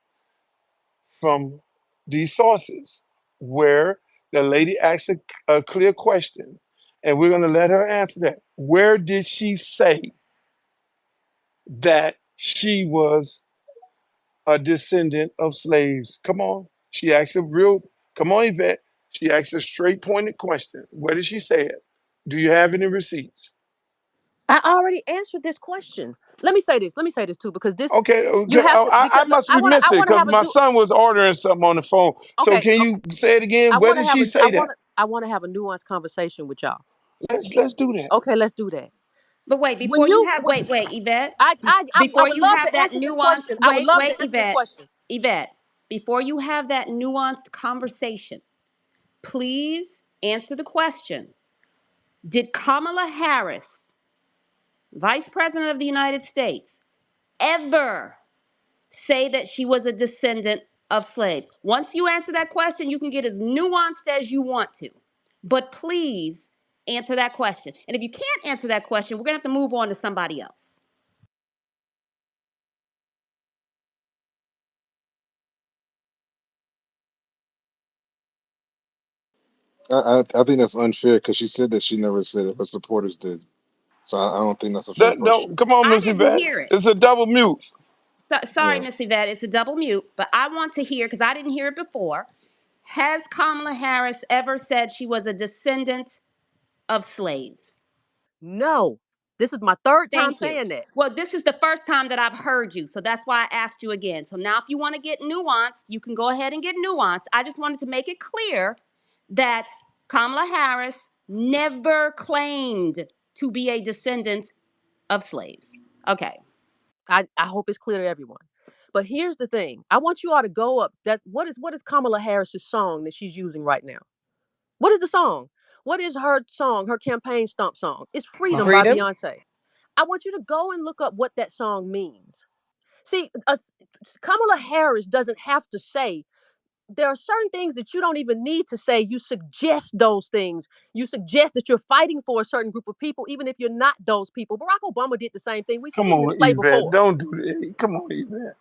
from these sources where the lady asks a clear question, and we're going to let her answer that. Where did she say that she was a descendant of slaves? Come on. She asked a real, come on, Yvette. She asked a straight pointed question. Where did she say it? Do you have any receipts? I already answered this question. Let me say this. Let me say this too, because this Okay, you okay. have to I because look, must be I missing want to because have a my new. son was ordering something on the phone. So Okay, can okay. you say it again? I Where want to did have she a. I say want that? to. I want to have a nuanced conversation with y'all. Let's do that. Okay, let's do that. But wait, When before you you, have wait, Yvette. I Before would you love have to that answer this nuanced question. I would wait, love to wait, answer this question. Yvette, before you have that nuanced conversation, please answer the question. Did Kamala Harris, Vice President of the United States, ever say that she was a descendant of slaves? Once you answer that question, you can get as nuanced as you want to. But please answer that question. And if you can't answer that question, we're going to have to move on to somebody else. I think that's unfair because she said that she never said it. Her supporters did. So I don't think that's a fair That don't question. come on, I Miss didn't Yvette. hear it. It's a double mute. Sorry, Yeah. Miss Yvette, it's a double mute, but I want to hear, because I didn't hear it before. Has Kamala Harris ever said she was a descendant of slaves? No, this is my third time Thank you. saying that. Well, this is the first time that I've heard you, so that's why I asked you again. So now, if you want to get nuanced, you can go ahead and get nuanced. I just wanted to make it clear that Kamala Harris never claimed to be a descendant of slaves. Okay. I hope it's clear to everyone. But here's the thing. I want you all to go up. What is Kamala Harris's song that she's using right now? What is the song? What is her song, her campaign stomp song? It's Freedom by Freedom. Beyonce. I want you to go and look up what that song means. See, Kamala Harris doesn't have to say, there are certain things that you don't even need to say. You suggest those things. You suggest that you're fighting for a certain group of people, even if you're not those people. Barack Obama did the same thing. We've Come seen this on, play Yvette. before. Don't do that. Come on, Yvette.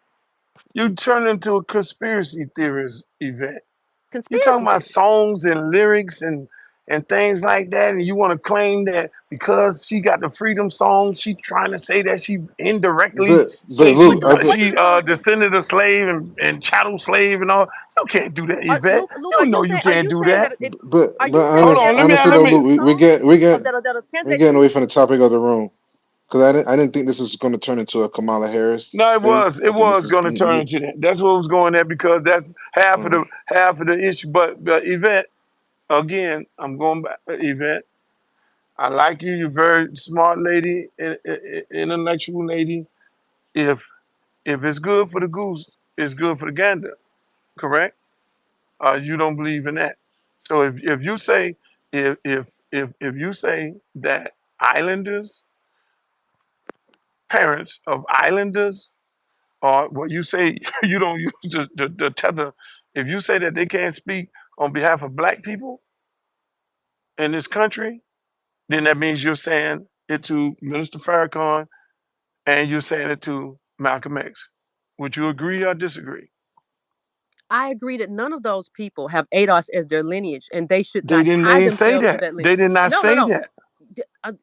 You turn into a conspiracy theorist, Yvette. You talking Conspiracy about theory. songs and lyrics and and things like that, and you want to claim that because she got the freedom song, she trying to say that she indirectly but say What Luke, do what do she the songs mean? descended of slave and chattel slave and all. You can't do that, Yvette. Luke, You know you are can't you do saying that. that it are but you saying Hold that honest, on, there let me honestly let though, me. Luke, we get that are getting away candidates? from the topic of the room because I didn't think this was going to turn into a Kamala Harris No, space. it I think this was is going to turn into that. That's what was going there because that's uh, half of the issue. But Yvette, again, I'm going back. Yvette, I like you. You're a very smart lady, intellectual lady. If it's good for the goose, it's good for the gander. Correct? You don't believe in that. So if you say if you say that islanders, parents of islanders, or what you say you don't use the tether. If you say that they can't speak on behalf of black people in this country, then that means you're saying it to Minister Farrakhan and you're saying it to Malcolm X. Would you agree or disagree? I agree that none of those people have ADOS as their lineage, and they should They not didn't. They tie didn't say themselves to that. that lineage. They did not No, no, say no. that. D- uh,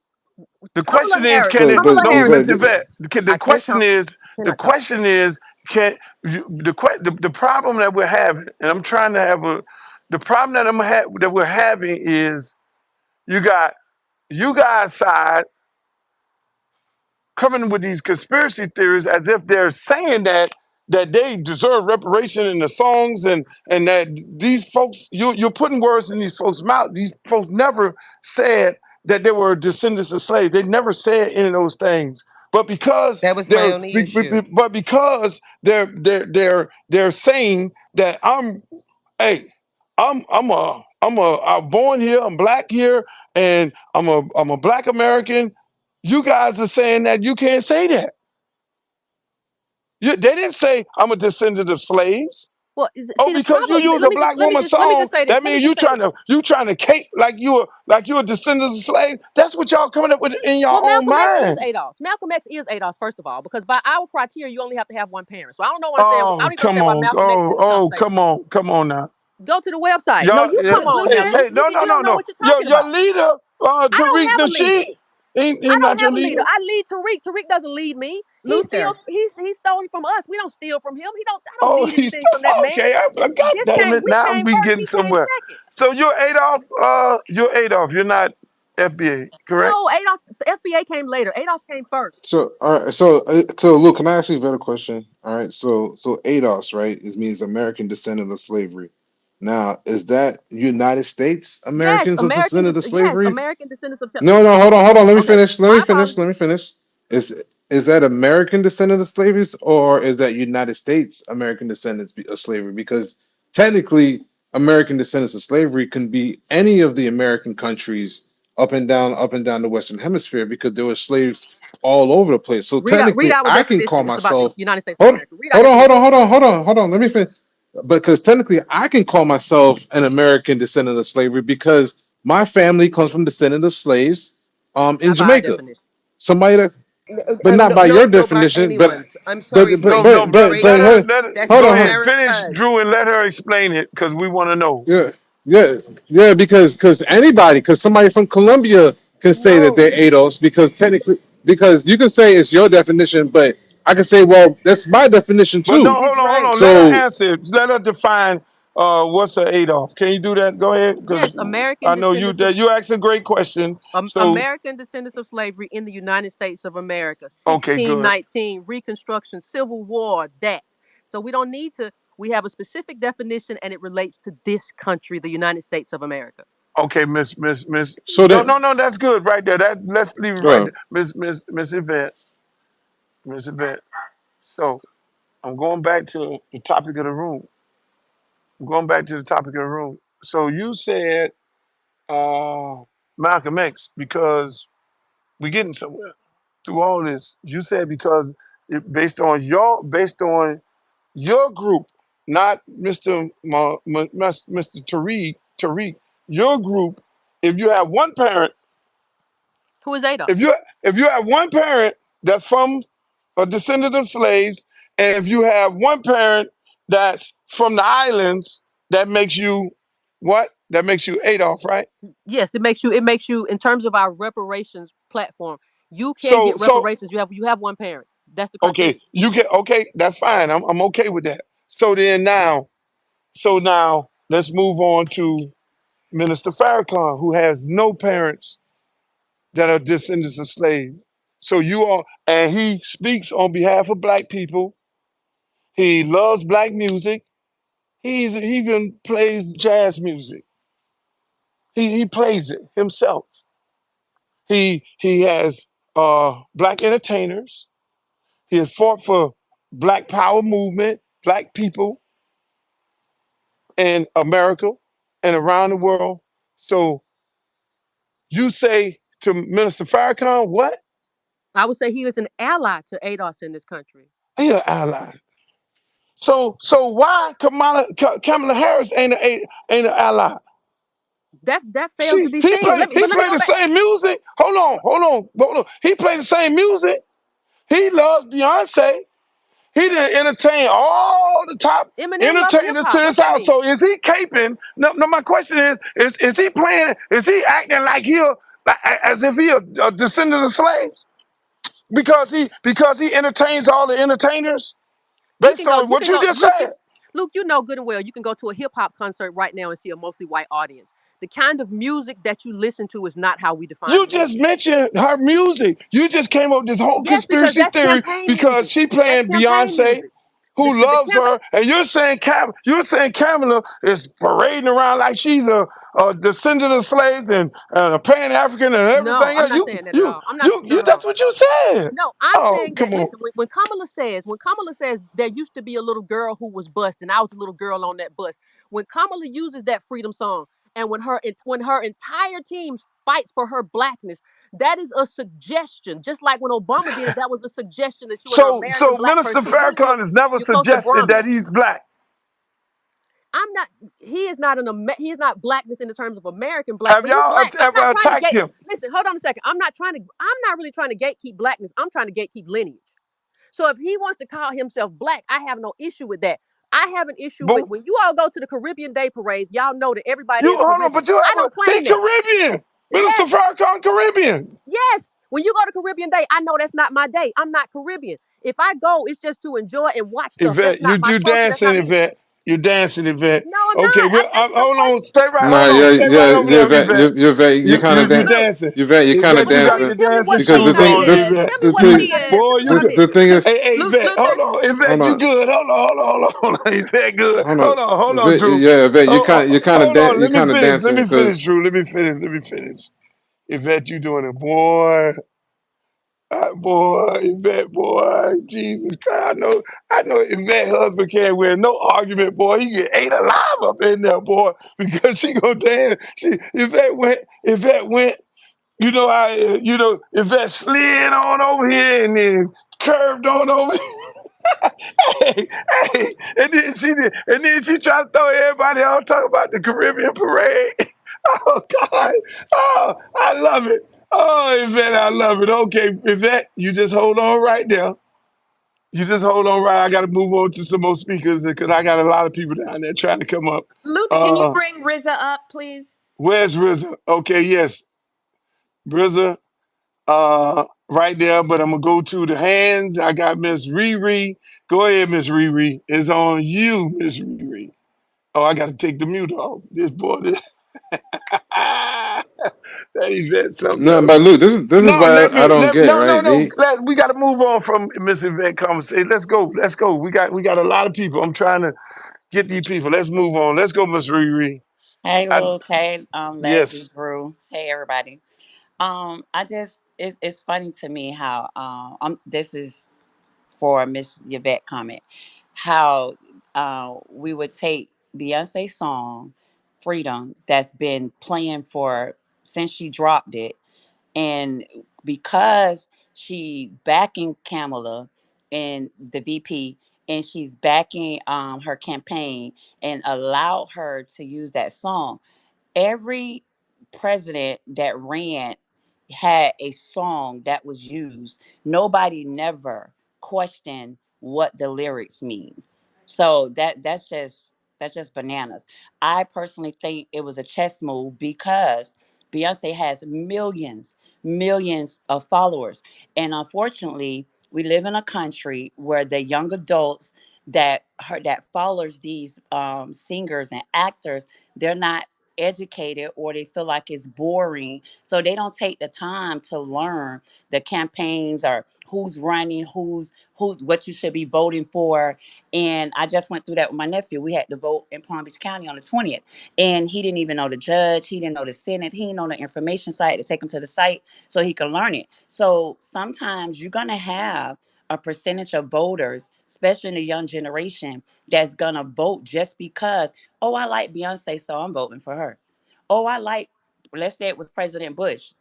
The question is, can it? but Kamala No, Harris. Miss Yvette, Yvette. The I can't question talk. is, the Cannot talk. question is, can the problem that we're having, and I'm trying to have a, the problem that we're having is you got you guys side coming with these conspiracy theories as if they're saying that they deserve reparation in the songs and that these folks you're putting words in these folks' mouth. These folks never said that they were descendants of slaves. They never said any of those things. But because That was my they're only issue. but because they're saying that hey, I'm born here, I'm black here, and I'm a black American. You guys are saying that you can't say that. They didn't say I'm a descendant of slaves. Well, Oh, see the because you problem. use a black woman Let me song, just say this. that Let me means just say this. you trying to cape like you a descendant of slave. That's what y'all coming up with in your Well, own Malcolm X is mind. ADOS. Malcolm X is ADOS, first of all, because by our criteria, you only have to have one parent. So I don't know. Understand? I Oh, don't even come understand why on. Malcolm X in this conversation. Come on now. Go to the website. No, Y'all, you come on now, Lieutenant, Luke. hey, Luke, you don't know no. what you're talking Your about. leader, I don't Tariq have a leader. Nasheed, he I not don't your have a leader. leader. I lead Tariq. Tariq doesn't lead me. He Luther, steals. He's stolen from us. We don't steal from him. He don't. I don't Oh, need he's anything from that man. okay. God This damn came. it! We Now came we first. getting He came somewhere. second. So you're Adolf. You're Adolf. You're not FBA, correct? No, ADOS. The FBA came later. ADOS came first. so all right, so Luke, can I ask you a better question? All right, so ADOS, right? It means American descendant of slavery. Now, is that United States Yes, Americans of descendant of slavery? American descendants of. No, hold on. Let me Okay, finish. my apologies. Let me finish. Is that American descendant of slavery, or is that United States American descendants of slavery? Because technically, American descendants of slavery can be any of the American countries up and down the Western Hemisphere, because there were slaves all over the place. So Read technically, our I can call definition. It's about the myself. United States of Hold, America. Read our definition. hold on. Let me finish. Because technically, I can call myself an American descendant of slavery because my family comes from descendant of slaves in Not by our Jamaica. definition. Somebody that, but not by your No, by definition. anyone's. I'm sorry, No, Brandon. brother. But hey, That's That's hold Go on, ahead. huh? Finish, America's. Drew, and let her explain it because we want to know. Yeah, yeah, because anybody, because somebody from Colombia can say that No. they're ADOS, because technically, because you can say it's your definition, but I can say, well, that's my definition But no, too. He's hold right. on. Let her So answer. Let her define what's a Adolf. Can you do that? Go ahead, because Yes, American I know descendants of you asked a great question. So American descendants of slavery in the United States of America, okay, good. 1619, Reconstruction, Civil War, that. So we don't need to, we have a specific definition and it relates to this country, the United States of America. Okay, Miss. so that No. That's good right there. That let's leave it right uh, there, Miss Yvette, Miss Yvette. So I'm going back to the topic of the room. I'm going back to the topic of the room. So you said uh, Malcolm X because we're getting somewhere through all this. You said because based on your group, not Mr. Tariq, your group. If you have one parent, Who is Adolf? if you if you have one parent that's from a descendant of slaves, and if you have one parent that's from the islands, that makes you what? That makes you Adolf, right? Yes, it makes you in terms of our reparations platform. You can So get so reparations. You have one parent. That's the okay, criteria. you get okay. That's fine. I'm okay with that. So then now, so now let's move on to Minister Farrakhan, who has no parents that are descendants of slaves. So you are, and he speaks on behalf of black people. He loves black music. He even plays jazz music. He plays it himself. He has black entertainers. He has fought for black power movement, black people in America and around the world. So you say to Minister Farrakhan, what? I would say he is an ally to ADOS in this country. He an ally. So why Kamala Harris ain't an ally? That failed to be seen. He Let me play go the back. same music. Hold on. He play the same music. He loves Beyonce. He didn't entertain all the top Eminem loves hip entertainers to hop. What his that house. mean? So is he caping? No, no. My question is he playing? Is he acting like as if he a descendant of slaves? Because he entertains all the entertainers You based can go. on You what can you go. just Luke. said. Luke, you know good and well. You can go to a hip hop concert right now and see a mostly white audience. The kind of music that you listen to is not how we define You music. just mentioned her music. You just came up with this whole Yes, because conspiracy that's theory campaign because music. she That's playing campaign Beyonce, music. The who the loves camp. her, and you're saying Kamala is parading around like she's a descendant of slaves and a Pan African and No, everything I'm else. not saying that at all. I'm not. No, no, no. That's what you said. No, I'm Oh, saying that. come on. Listen, when Kamala says there used to be a little girl who was bused, and I was a little girl on that bus. When Kamala uses that freedom song, and when her entire team fights for her blackness, that is a suggestion. Just like when Obama did it, that was a suggestion that you and an American So black Minister person should really Farrakhan has never you're close to suggested that Brahmins. he's black. I'm not. He is not blackness in the terms of American black, Have but he's y'all black. I'm not ever trying to attacked gate. him? Listen, hold on a second. I'm not really trying to gatekeep blackness. I'm trying to gatekeep lineage. So if he wants to call himself black, I have no issue with that. I have an issue with But when you all go to the Caribbean Day parades. Y'all know that everybody you there's hold on, Caribbean. but you I have don't he claim that. Caribbean. Minister Yes, Farrakhan Caribbean. yes. When you go to Caribbean Day, I know that's not my day. I'm not Caribbean. If I go, it's just to enjoy and watch stuff. That's Yvette, not my you culture. That's dancing, not me. Yvette. You dancing, Yvette. No, I'm Okay, not. well, Of hold course, on, stay right, Nah, hold on, yeah, stay right yeah, over yeah, there, Vet, Yvette. you're Vet, you kind of You dance, Luke, dancing, Vet, you kind of Yvette. but You tell got me, your dancing tell me what dancing because scene the shoes I thing, on, did. the Yvette. Tell me the what thing, scene I Lucian, did. Tell me what I the did. thing is, Hey, Yvette, Luke, Yvette, hold you on, good? Hold on, Yvette, good. hold on, Hold on, Vet, Drew. yeah, Vet, you kind of Hold on, you kind of let dancing me finish, because Drew. Let me finish. Yvette, you doing it, boy. Boy, Yvette, boy, Jesus Christ, I know Yvette husband can't win no argument, boy. He get ate alive up in there, boy, because she go dance. Yvette went, Yvette slid on over here and then curved on over. Hey, hey, and then she tried to throw everybody out talking about the Caribbean parade. Oh God, oh, I love it. Oh, Yvette, I love it. Okay, Yvette, you just hold on right there. You just hold on right. I got to move on to some more speakers because I got a lot of people down there trying to come up. Luke, can you Uh, bring Riza up, please? where's RZA? Okay, yes, RZA, right there. But I'm gonna go to the hands. I got Miss Riri. Go ahead, Miss Riri. It's on you, Miss Riri. Oh, I got to take the mute off. This boy, that Yvette something no, but else. Luke, this is No, what I don't get, no, no, right? no. We got to move on from Miss Yvette conversation. Let's go. We got a lot of people. I'm trying to get these people. Let's move on. Let's go, Miss Riri. Hey I, Luke, hey Leslie, yes. Drew, hey everybody. I just it's funny to me how this is for Miss Yvette comment, how we would take Beyonce song Freedom that's been playing for since she dropped it, and because she backing Kamala and the VP, and she's backing her campaign and allowed her to use that song. Every president that ran had a song that was used. Nobody never questioned what the lyrics mean. So that's just That's just bananas. I personally think it was a chess move because Beyonce has millions, millions of followers. And unfortunately, we live in a country where the young adults that follows these singers and actors, they're not educated, or they feel like it's boring, so they don't take the time to learn the campaigns, or who's running, who what you should be voting for. And I just went through that with my nephew. We had to vote in Palm Beach County on the 20th. And he didn't even know the judge. He didn't know the Senate. He didn't know the information site to take him to the site so he could learn it. So sometimes you're going to have a percentage of voters, especially in the young generation, that's going to vote just because, oh, I like Beyonce, so I'm voting for her. Oh, I like, let's say it was President Bush.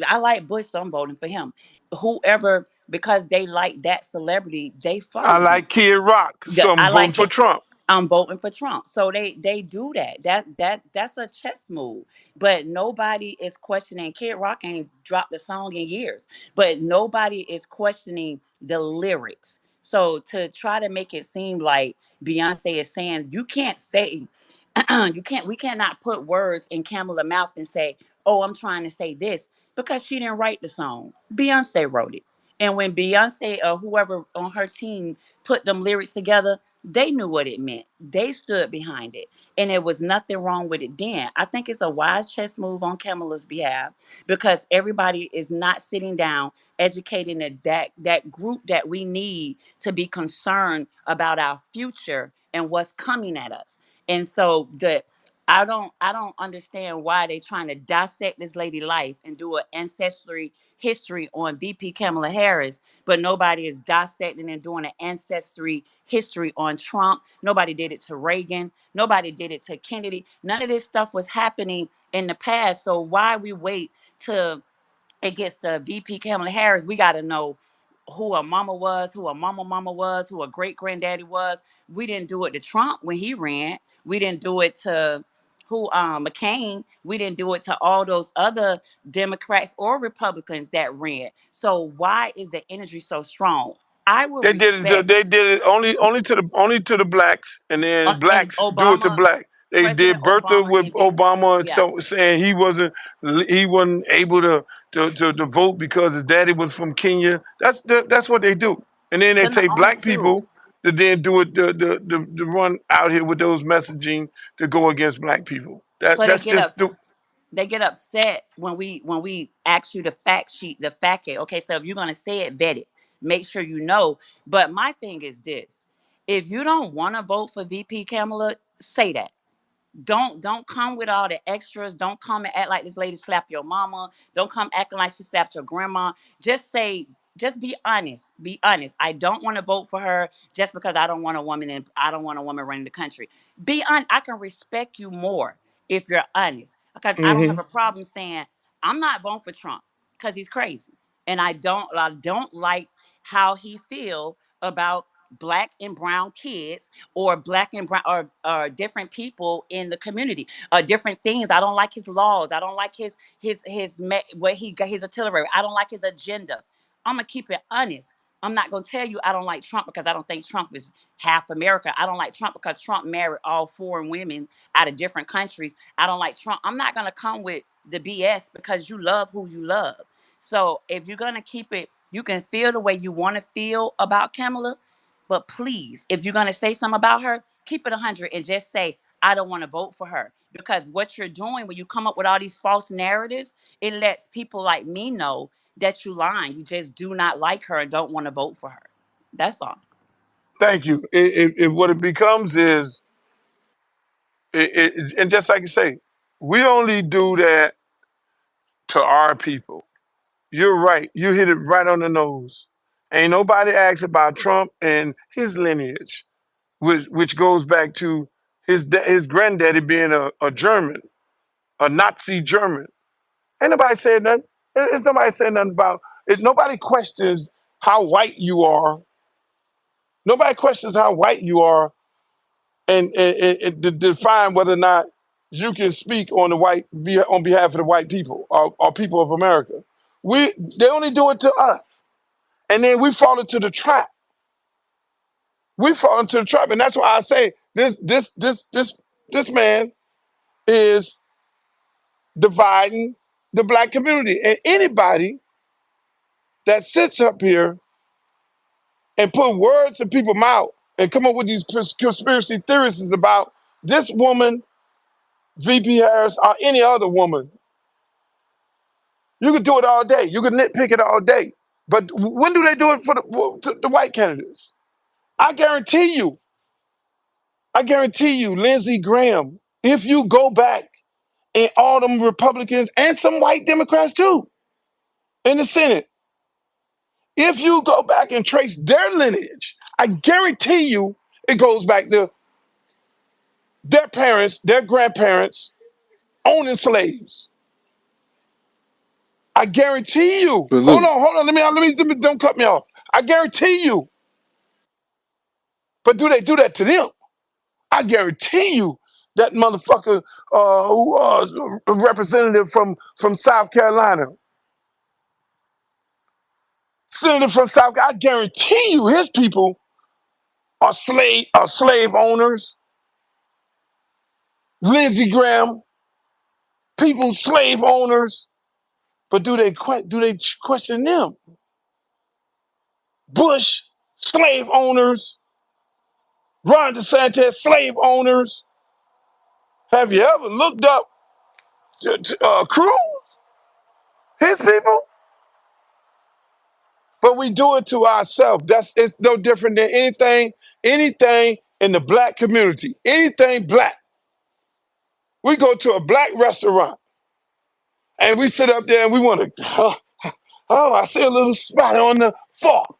I like Bush, so I'm voting for him. Whoever, because they like that celebrity, they I follow them. like Kid Rock, so I I'm voting like for it. Trump. I'm voting for Trump. So they do that. That's a chess move. But nobody is questioning. Kid Rock ain't dropped a song in years. But nobody is questioning the lyrics. So to try to make it seem like Beyonce is saying, you can't say you can't we cannot put words in Kamala mouth and say, oh, I'm trying to say this, because she didn't write the song. Beyonce wrote it. And when Beyonce or whoever on her team put them lyrics together, they knew what it meant. They stood behind it. And there was nothing wrong with it then. I think it's a wise chess move on Kamala's behalf, because everybody is not sitting down educating that group that we need to be concerned about our future and what's coming at us. And so I don't understand why they trying to dissect this lady life and do an ancestry history on VP Kamala Harris, but nobody is dissecting and doing an ancestry history on Trump. Nobody did it to Reagan. Nobody did it to Kennedy. None of this stuff was happening in the past. So why we wait to it gets to VP Kamala Harris? We got to know who a mama was, who a mama was, who a great granddaddy was. We didn't do it to Trump when he ran. We didn't do it to who McCain. We didn't do it to all those other Democrats or Republicans that ran. So why is the energy so strong? I would respect They did it only to the blacks, and then and blacks do it to Obama, black. They President did Bertha Obama, with and then Obama, and yeah, so saying he wasn't able to vote because his daddy was from Kenya. That's what they do. And then they them the take only black two. people to then do it the run out here with those messaging to go against black people. So That's just they get upset when we ask you the fact sheet, the fact it. Okay, so if you're gonna say it, vet it. Make sure you know. But my thing is this: if you don't want to vote for VP Kamala, say that. Don't come with all the extras. Don't come and act like this lady slapped your mama. Don't come acting like she slapped your grandma. Just say, just be honest. Be honest. I don't want to vote for her just because I don't want a woman, and I don't want a woman running the country. Be honest. I can respect you more if you're honest, because I don't have hmm a problem saying I'm not voting for Trump because he's crazy, and I don't like how he feel about black and brown kids, or black and brown, or different people in the community, different things. I don't like his laws. I don't like what he got, his artillery. I don't like his agenda. I'm gonna keep it honest. I'm not gonna tell you I don't like Trump because I don't think Trump is half America. I don't like Trump because Trump married all foreign women out of different countries. I don't like Trump. I'm not gonna come with the BS because you love who you love. So if you're gonna keep it, you can feel the way you want to feel about Kamala, but please, if you're going to say something about her, keep it 100 and just say, I don't want to vote for her. Because what you're doing when you come up with all these false narratives, it lets people like me know that you lying. You just do not like her and don't want to vote for her. That's all. Thank you. What it becomes is, and just like you say, we only do that to our people. You're right. You hit it right on the nose. Ain't nobody asks about Trump and his lineage, which goes back to his granddaddy being a German, a Nazi German. Ain't nobody said nothing. It's nobody said nothing about it. Nobody questions how white you are. Nobody questions how white you are, and to define whether or not you can speak on behalf of the white people, or people of America. They only do it to us, and then we fall into the trap. We fall into the trap, and that's why I say This this this this this man is dividing the black community. And anybody that sits up here and put words in people's mouth and come up with these conspiracy theories about this woman, VP Harris, or any other woman, you could do it all day. You could nitpick it all day. But when do they do it for the white candidates? I guarantee you, Lindsey Graham, if you go back and all them Republicans and some white Democrats too in the Senate, if you go back and trace their lineage, I guarantee you it goes back to their parents, their grandparents owning slaves. I guarantee you. But look, Hold on. Let me don't cut me off. I guarantee you. But do they do that to them? I guarantee you that motherfucker who a representative from South Carolina, senator from South, I guarantee you his people are slave owners. Lindsey Graham, people slave owners. But do they question them? Bush, slave owners. Ron DeSantis, slave owners. Have you ever looked up Cruz, his people? But we do it to ourselves. It's no different than anything in the black community. Anything black. We go to a black restaurant and we sit up there and we want to, I see a little spot on the fork.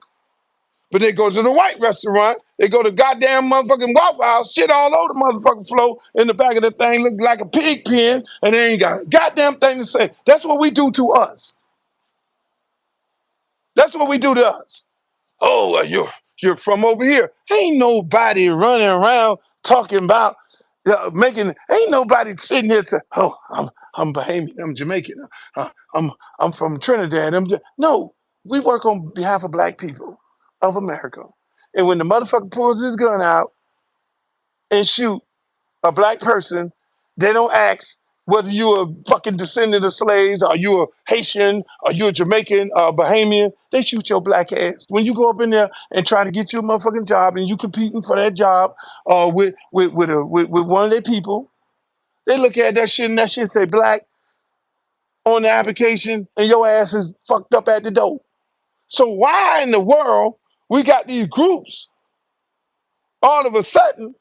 But they go to the white restaurant, they go to goddamn motherfucking Waffle House, shit all over the motherfucking floor in the back of the thing, look like a pig pen, and they ain't got a goddamn thing to say. That's what we do to us. That's what we do to us. Oh, you're from over here. Ain't nobody running around talking about Ain't nobody sitting here saying, "Oh, I'm Bahamian, I'm Jamaican, I'm from Trinidad." No, we work on behalf of black people of America. And when the motherfucker pulls his gun out and shoot a black person, they don't ask whether you're a fucking descendant of slaves, or you a Haitian, or you a Jamaican, or Bahamian. They shoot your black ass. When you go up in there and try to get you a motherfucking job, and you competing for that job with one of their people, they look at that shit and that shit say black on the application, and your ass is fucked up at the door. So why in the world we got these groups all of a sudden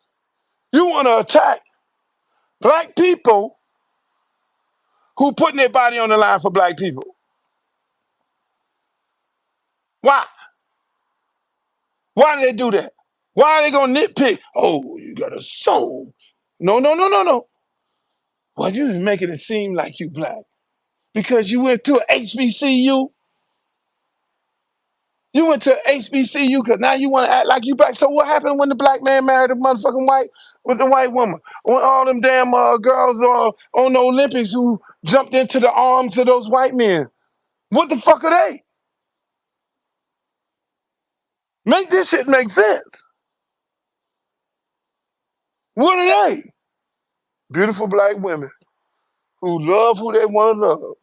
you want to attack black people who putting their body on the line for black people? Why? Why do they do that? Why are they gonna nitpick? Oh, you got a soul. No. Well, you making it seem like you black because you went to a HBCU. You went to HBCU because now you want to act like you black. So what happened when the black man married a motherfucking white with the white woman? When all them damn girls on the Olympics who jumped into the arms of those white men? What the fuck are they? Make this shit make sense. What are they? Beautiful black women who love who they want to love.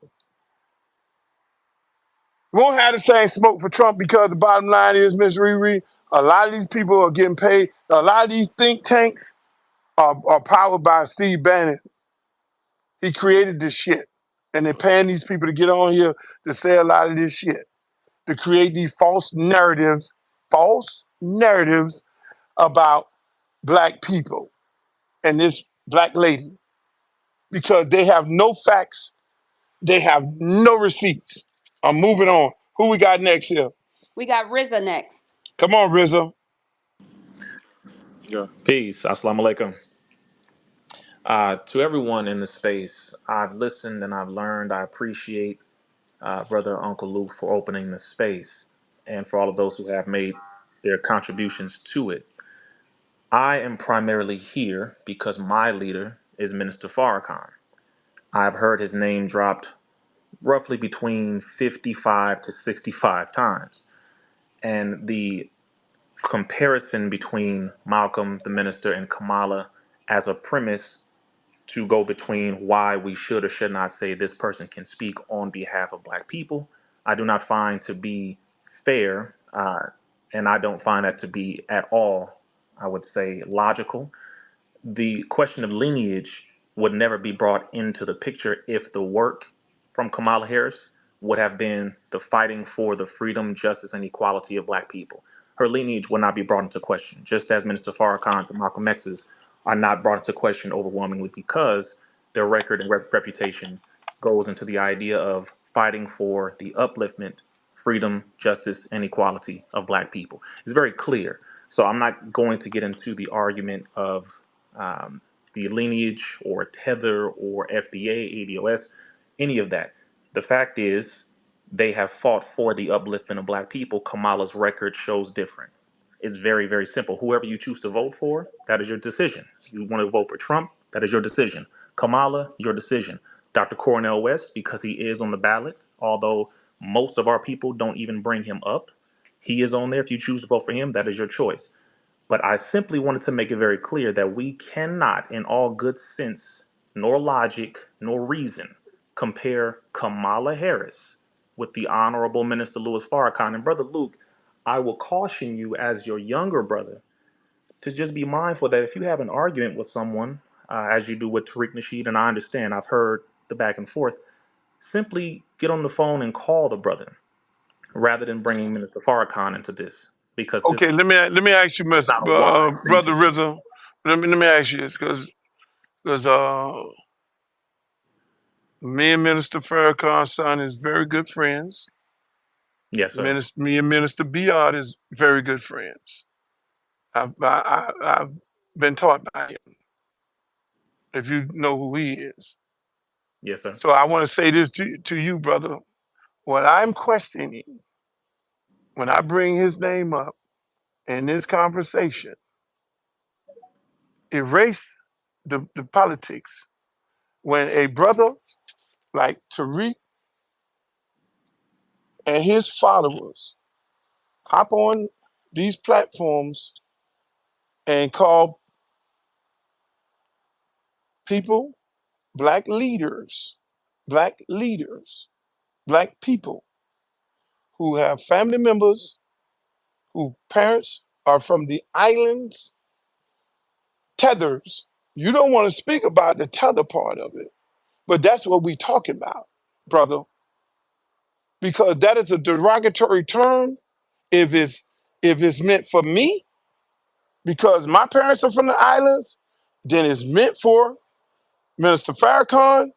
We won't have the same smoke for Trump because the bottom line is, Miss Riri, a lot of these people are getting paid. A lot of these think tanks are powered by Steve Bannon. He created this shit. And they're paying these people to get on here to say a lot of this shit, to create these false narratives about black people and this black lady because they have no facts, they have no receipts. I'm moving on. Who we got next here? We got Riza next. Come on, Rizzo. yeah. Peace. Assalamu alaikum. To everyone in the space, I've listened and I've learned. I appreciate Brother Uncle Luke for opening the space and for all of those who have made their contributions to it. I am primarily here because my leader is Minister Farrakhan. I've heard his name dropped roughly between 55 to 65 times. And the comparison between Malcolm, the minister, and Kamala as a premise to go between why we should or should not say this person can speak on behalf of Black people, I do not find to be fair, and I don't find that to be at all, I would say, logical. The question of lineage would never be brought into the picture if the work from Kamala Harris would have been the fighting for the freedom, justice, and equality of Black people. Her lineage would not be brought into question, just as Minister Farrakhan's and Malcolm X's are not brought into question overwhelmingly because their record and reputation goes into the idea of fighting for the upliftment, freedom, justice, and equality of Black people. It's very clear. So I'm not going to get into the argument of the lineage or tether or FBA, ADOS, any of that. The fact is, they have fought for the upliftment of Black people. Kamala's record shows different. It's very, very simple. Whoever you choose to vote for, that is your decision. You want to vote for Trump, that is your decision. Kamala, your decision. Dr. Cornel West, because he is on the ballot, although most of our people don't even bring him up, he is on there. If you choose to vote for him, that is your choice. But I simply wanted to make it very clear that we cannot, in all good sense, nor logic, nor reason, compare Kamala Harris with the Honorable Minister Louis Farrakhan. And Brother Luke, I will caution you as your younger brother to just be mindful that if you have an argument with someone, as you do with Tariq Nasheed, and I understand, I've heard the back and forth, simply get on the phone and call the brother rather than bringing Minister Farrakhan into this, because this Okay, is let me ask you, it's Miss, not a wise thing to brother do. Rizzo. Let me ask you this, because me and Minister Farrakhan's son is very good friends. Yes, sir. Me and Minister Biard is very good friends. I've been taught by him. If you know who he is, Yes, sir. so I want to say this to you, brother. What I'm questioning when I bring his name up in this conversation, erase the politics. When a brother like Tariq and his followers hop on these platforms and call people black leaders, black leaders, black people who have family members whose parents are from the islands, tethers. You don't want to speak about the tether part of it, but that's what we talking about, brother, because that is a derogatory term if it's meant for me, because my parents are from the islands, then it's meant for Minister Farrakhan,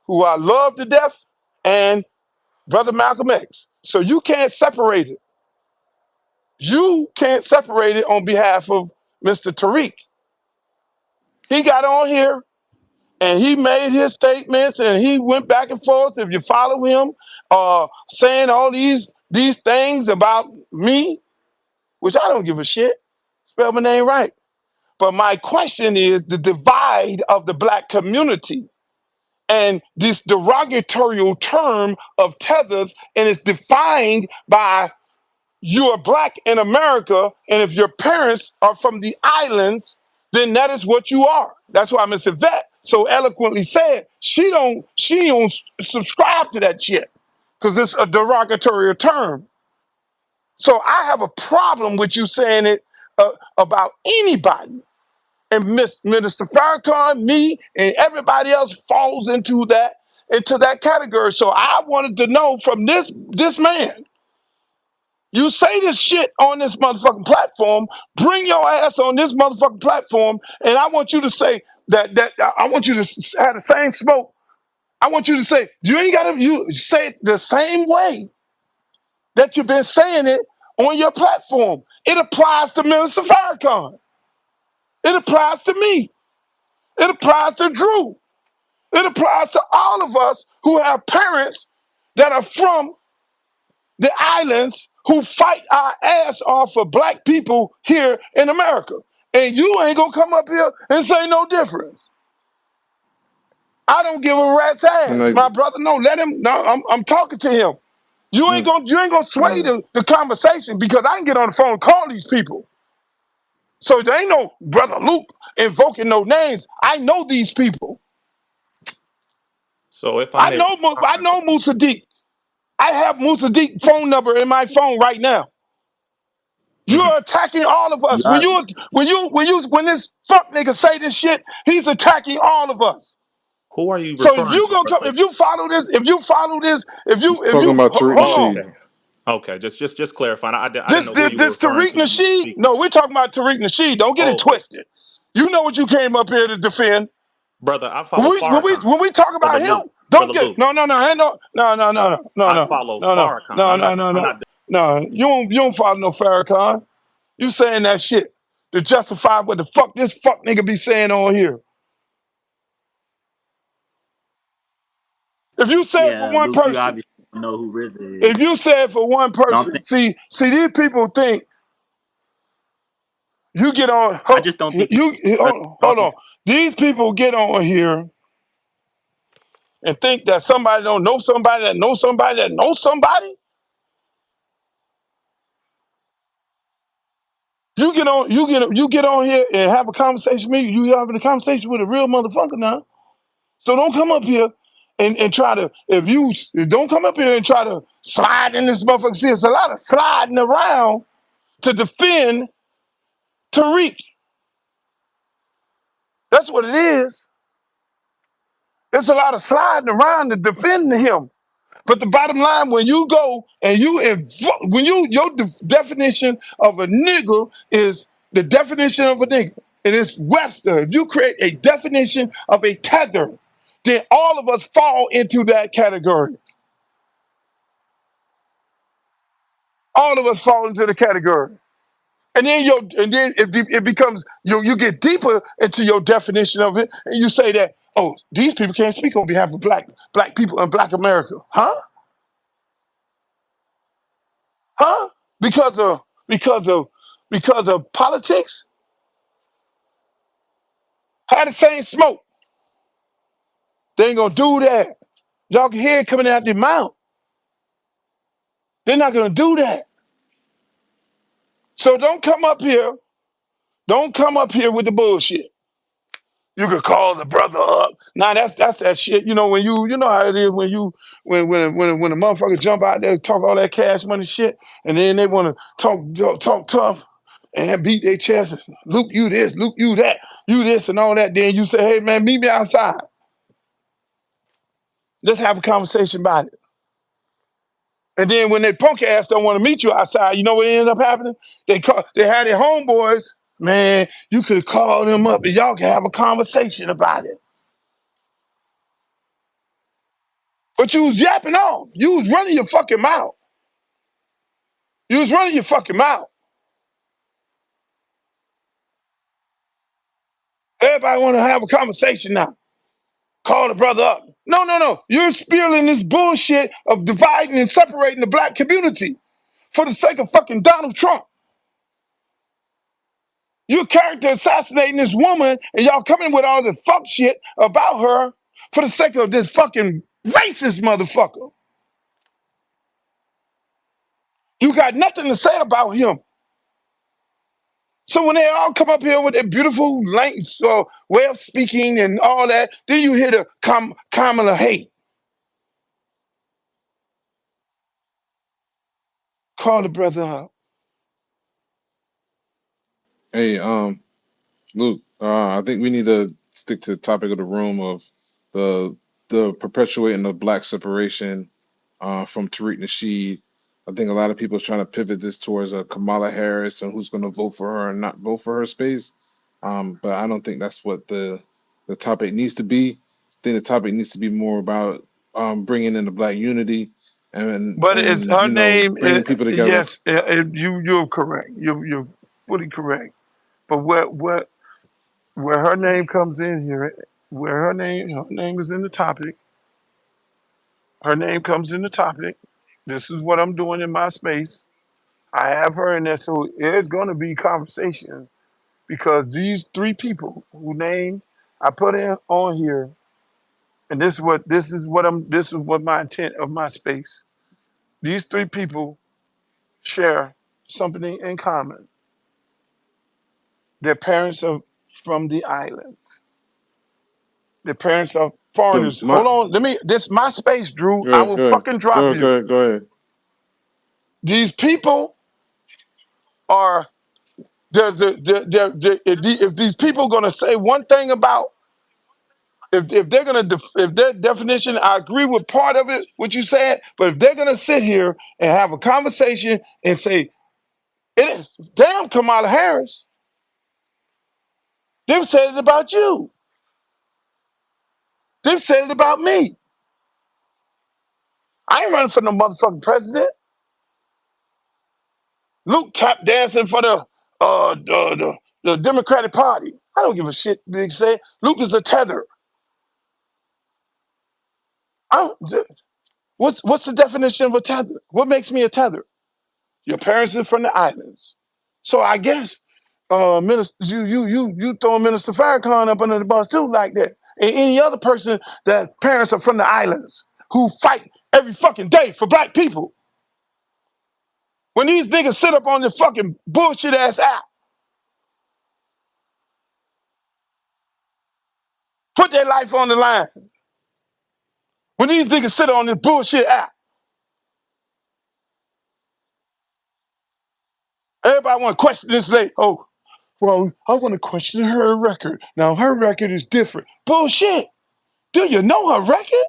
who I love to death, and Brother Malcolm X. So you can't separate it. You can't separate it on behalf of Mr. Tariq. He got on here and he made his statements and he went back and forth. If you follow him, saying all these things about me, which I don't give a shit. Spell my name right. But my question is the divide of the black community and this derogatory term of tethers, and it's defined by you are black in America, and if your parents are from the islands, then that is what you are. That's why Miss Yvette so eloquently said she don't subscribe to that shit because it's a derogatory term. So I have a problem with you saying it about anybody. And Minister Farrakhan, me, and everybody else falls into that category. So I wanted to know from this man. You say this shit on this motherfucking platform. Bring your ass on this motherfucking platform, and I want you to say that I want you to have the same smoke. I want you to say you ain't gotta you say it the same way that you've been saying it on your platform. It applies to Minister Farrakhan. It applies to me. It applies to Drew. It applies to all of us who have parents that are from the islands who fight our ass off for black people here in America. And you ain't gonna come up here and say no difference. I don't give a rat's And ass. like, My brother, no, let him, no, I'm talking to him. Mm, You ain't gonna sway right. the conversation because I can get on the phone and call these people. So there ain't no brother Luke invoking no names. I know these people. So if I may I respond, know Musa Deep. I have Musa Deep phone number in my phone right now. mhm. You're attacking all of You us. are When this fuck nigga say this shit, he's attacking all of us. Who are you So if referring you to, gonna come, brother? He's talking about Tariq hold Oh, on, Nasheed. okay. Okay, just clarifying. I didn't know who you were this referring Tariq to when you were Nasheed. speaking. No, we're talking about Tariq Nasheed. Don't get Oh, it okay, twisted. You know what you came up here to defend. brother, I follow Farrakhan. When we talk Brother about him, Luke, don't brother get Luke, ain't I follow no Farrakhan. I'm not. no. You don't follow no Farrakhan. You saying that shit to justify what the fuck this fuck nigga be saying on here. If you say it for yeah, one Luke. You person, obviously don't know who RZA if is. you say it for one No, I'm person, saying see these people think you get on. I just don't think RZA Hold talking on. to. These people get on here and think that somebody don't know somebody that knows somebody that knows somebody. You get on here and have a conversation with me. You having a conversation with a real motherfucker now. So don't come up here and try to don't come up here and try to slide in this motherfucker. See, it's a lot of sliding around to defend Tariq. That's what it is. It's a lot of sliding around to defend him. But the bottom line, when you go and definition of a nigga is the definition of a nigga, and it's Webster. If you create a definition of a tether, then all of us fall into that category. All of us fall into the category. It becomes you get deeper into your definition of it, and you say that, oh, these people can't speak on behalf of black people and black America. Huh? Huh? Because of because of because of politics? Had the same smoke. They ain't gonna do that. Y'all can hear it coming out their mouth. They're not gonna do that. So don't come up here. Don't come up here with the bullshit. You could call the brother up. Nah, that's that shit. You know when you know how it is when when a motherfucker jump out there talk all that cash money shit, and then they want to talk tough and beat their chest. Luke, you this, Luke, you that, you this, and all that. Then you say, hey man, meet me outside. Let's have a conversation about it. And then when they punk ass don't want to meet you outside, you know what ended up happening? They had their homeboys. Man, you could call them up and y'all can have a conversation about it. But you was yapping off. You was running your fucking mouth. You was running your fucking mouth. Everybody want to have a conversation now. Call the brother up. No. You're spewing this bullshit of dividing and separating the black community for the sake of fucking Donald Trump. You're character assassinating this woman and y'all coming with all this fuck shit about her for the sake of this fucking racist motherfucker. You got nothing to say about him. So when they all come up here with their beautiful way of speaking and all that, then you hear the Kamala hate. Call the brother out. Hey, Luke, I think we need to stick to the topic of the room of the perpetuating of black separation from Tariq Nasheed. I think a lot of people are trying to pivot this towards a Kamala Harris and who's going to vote for her and not vote for her space. But I don't think that's what the topic needs to be. I think the topic needs to be more about bringing in the black unity But it's and her name. bringing people together. Yes, you're correct. You're fully correct. But where her name comes in here, where her name is in the topic. Her name comes in the topic. This is what I'm doing in my space. I have her in there, so there's going to be conversation because these three people who name I put in on here, and this is what my intent of my space. These three people share something in common. Their parents are from the islands. Their parents are So foreigners. my Hold on, this my space, Drew. go I ahead, will go ahead, fucking drop you. go ahead. These people are, if these people gonna say one thing about, if they're gonna, if their definition, I agree with part of it, what you said, but if they're gonna sit here and have a conversation and say, it, damn Kamala Harris, they've said it about you. They've said it about me. I ain't running for no motherfucking president. Luke tap dancing for the Democratic Party. I don't give a shit. They say Luke is a tether. I don't, what's the definition of a tether? What makes me a tether? Your parents are from the islands, so I guess Minister, you throwing Minister Farrakhan up under the bus too, like that, and any other person that parents are from the islands who fight every fucking day for black people. When these niggas sit up on this fucking bullshit ass app, put their life on the line. When these niggas sit on this bullshit app, everybody want to question this lady. Oh, well, I want to question her record. Now her record is different. Bullshit. Do you know her record?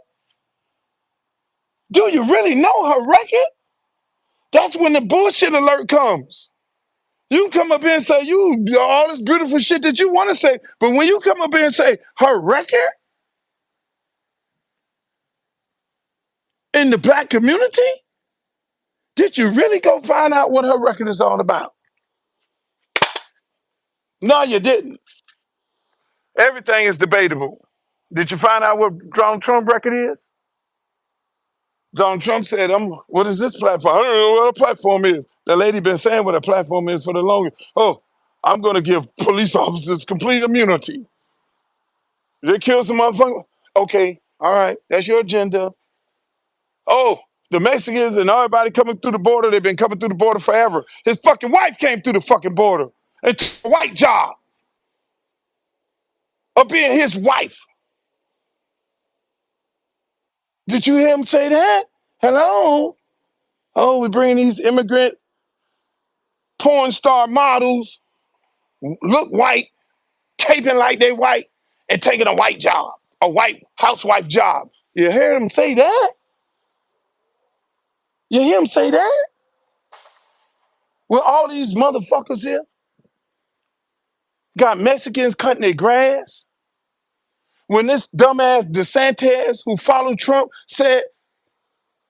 Do you really know her record? That's when the bullshit alert comes. You can come up here and say you all this beautiful shit that you want to say, but when you come up here and say her record in the black community, did you really go find out what her record is all about? No, you didn't. Everything is debatable. Did you find out what Donald Trump record is? Donald Trump said, what is this platform? I don't know what a platform is. The lady been saying what a platform is for the longest. Oh, I'm going to give police officers complete immunity. They kill some motherfucker. Okay, all right, that's your agenda. Oh, the Mexicans and everybody coming through the border, they've been coming through the border forever. His fucking wife came through the fucking border and took a white job of being his wife. Did you hear him say that? Hello? Oh, we bring these immigrant porn star models, look white, taping like they white, and taking a white job, a white housewife job. You hear him say that? You hear him say that? With all these motherfuckers here, got Mexicans cutting their grass. When this dumbass DeSantis, who followed Trump, said,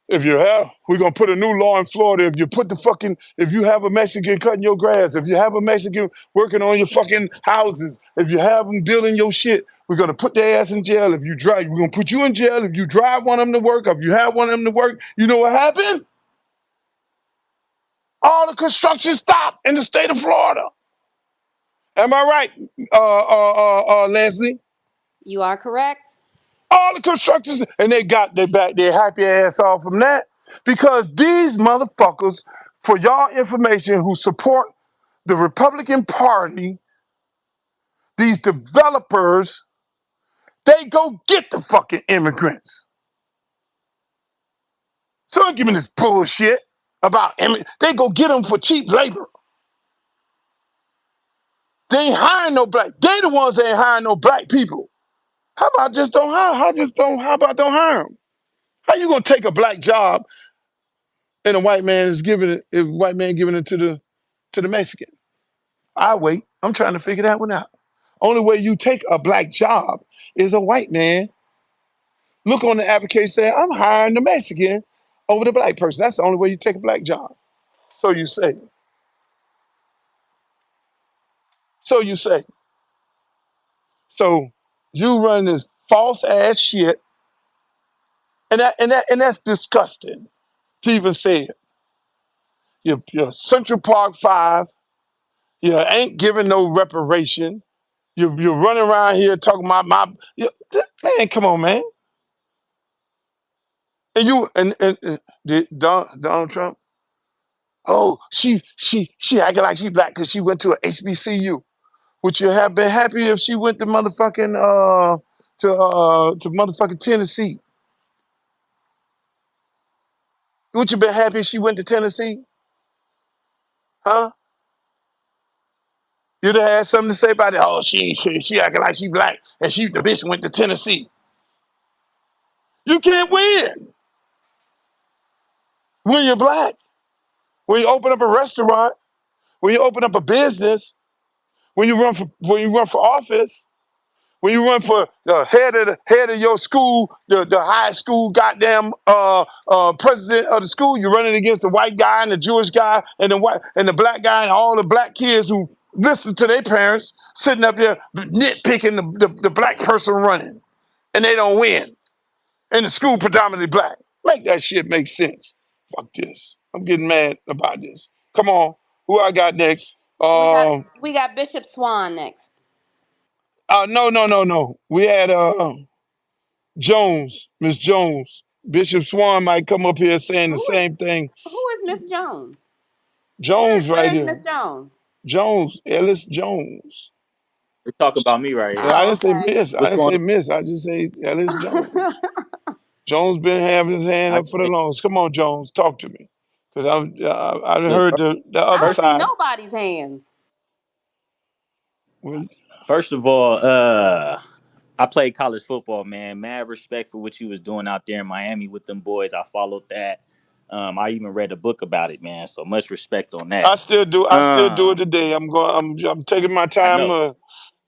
we're gonna put a new law in Florida. If you have a Mexican cutting your grass, if you have a Mexican working on your fucking houses, if you have them building your shit, we're gonna put their ass in jail. If you drive, we're gonna put you in jail. If you drive one of them to work, if you have one of them to work, you know what happened? All the construction stopped in the state of Florida. Am I right, Leslie? You are correct. All the constructors, and they got their back their happy ass off from that because these motherfuckers, for y'all information, who support the Republican Party, these developers, they go get the fucking immigrants. So don't give me this bullshit about immigrants. They go get them for cheap labor. They ain't hiring no black. They the ones that ain't hiring no black people. How about just don't hire? How about don't hire them? How you gonna take a black job and a white man is giving it, if white man giving it to the Mexican? I wait. I'm trying to figure that one out. Only way you take a black job is a white man look on the application say, I'm hiring the Mexican over the black person. That's the only way you take a black job. So you say. So you say. So you run this false ass shit, and that's disgusting to even say it. You're Central Park 5, you ain't giving no reparation. You're running around here talking about man, come on, man. And Did Donald Trump? Oh, she acting like she black because she went to a HBCU. Would you have been happy if she went to motherfucking to motherfucking Tennessee? Would you been happy if she went to Tennessee? Huh? You'd have had something to say about it. Oh, she acting like she black and she the bitch went to Tennessee. You can't win when you're black. When you open up a restaurant, when you open up a business, when you run for office, when you run for the head of your school, the high school goddamn president of the school, you're running against the white guy and the Jewish guy and the white and the black guy and all the black kids who listen to their parents sitting up there nitpicking the black person running and they don't win. And the school predominantly black. Make that shit make sense. Fuck this. I'm getting mad about this. Come on. Who I got next? We got we got Bishop Swan next. No. We had Jones, Miss Jones. Bishop Swan might come up here saying the Who is same thing. who is Miss Jones? Jones right Where's here. Miss Jones? Jones, Ellis Jones. We're talking about me right here. I Oh, didn't say okay. miss. I What's didn't going say on? miss. I just say Ellis Jones. Jones been having his hand I up for the can't. longest. Come on, Jones, talk to me. Because I Look, heard the I other don't first, see side. nobody's hands. Well, first of all, I played college football, man. Mad respect for what you was doing out there in Miami with them boys. I followed that. I even read a book about it, man. So much respect on that. I still do. I still do it Um, today. I'm going. I'm taking my I time know.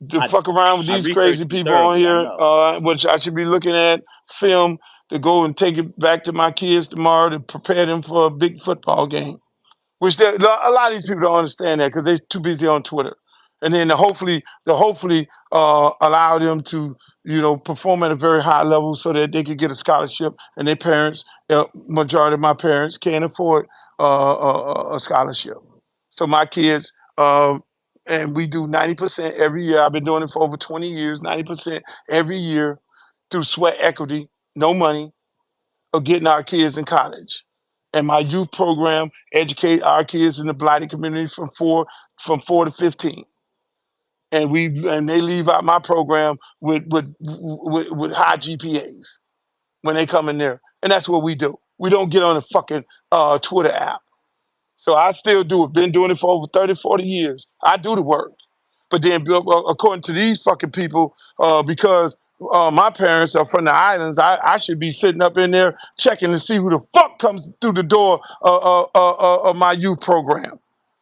to I fuck around with I these crazy researched you people on thoroughly. I here, know. which I should be looking at film to go and take it back to my kids tomorrow to prepare them for a big football game. Which a lot of these people don't understand that because they're too busy on Twitter. And then to hopefully allow them to perform at a very high level so that they could get a scholarship. And their parents, majority of my parents, can't afford a scholarship. So my kids, and we do 90% every year. I've been doing it for over 20 years. 90% every year through sweat equity, no money, of getting our kids in college. And my youth program educate our kids in the blighted community from four to 15. And they leave out my program with high GPAs when they come in there. And that's what we do. We don't get on the fucking Twitter app. So I still do it. Been doing it for over 30, 40 years. I do the work. But then, according to these fucking people, because my parents are from the islands, I should be sitting up in there checking to see who the fuck comes through the door of my youth program.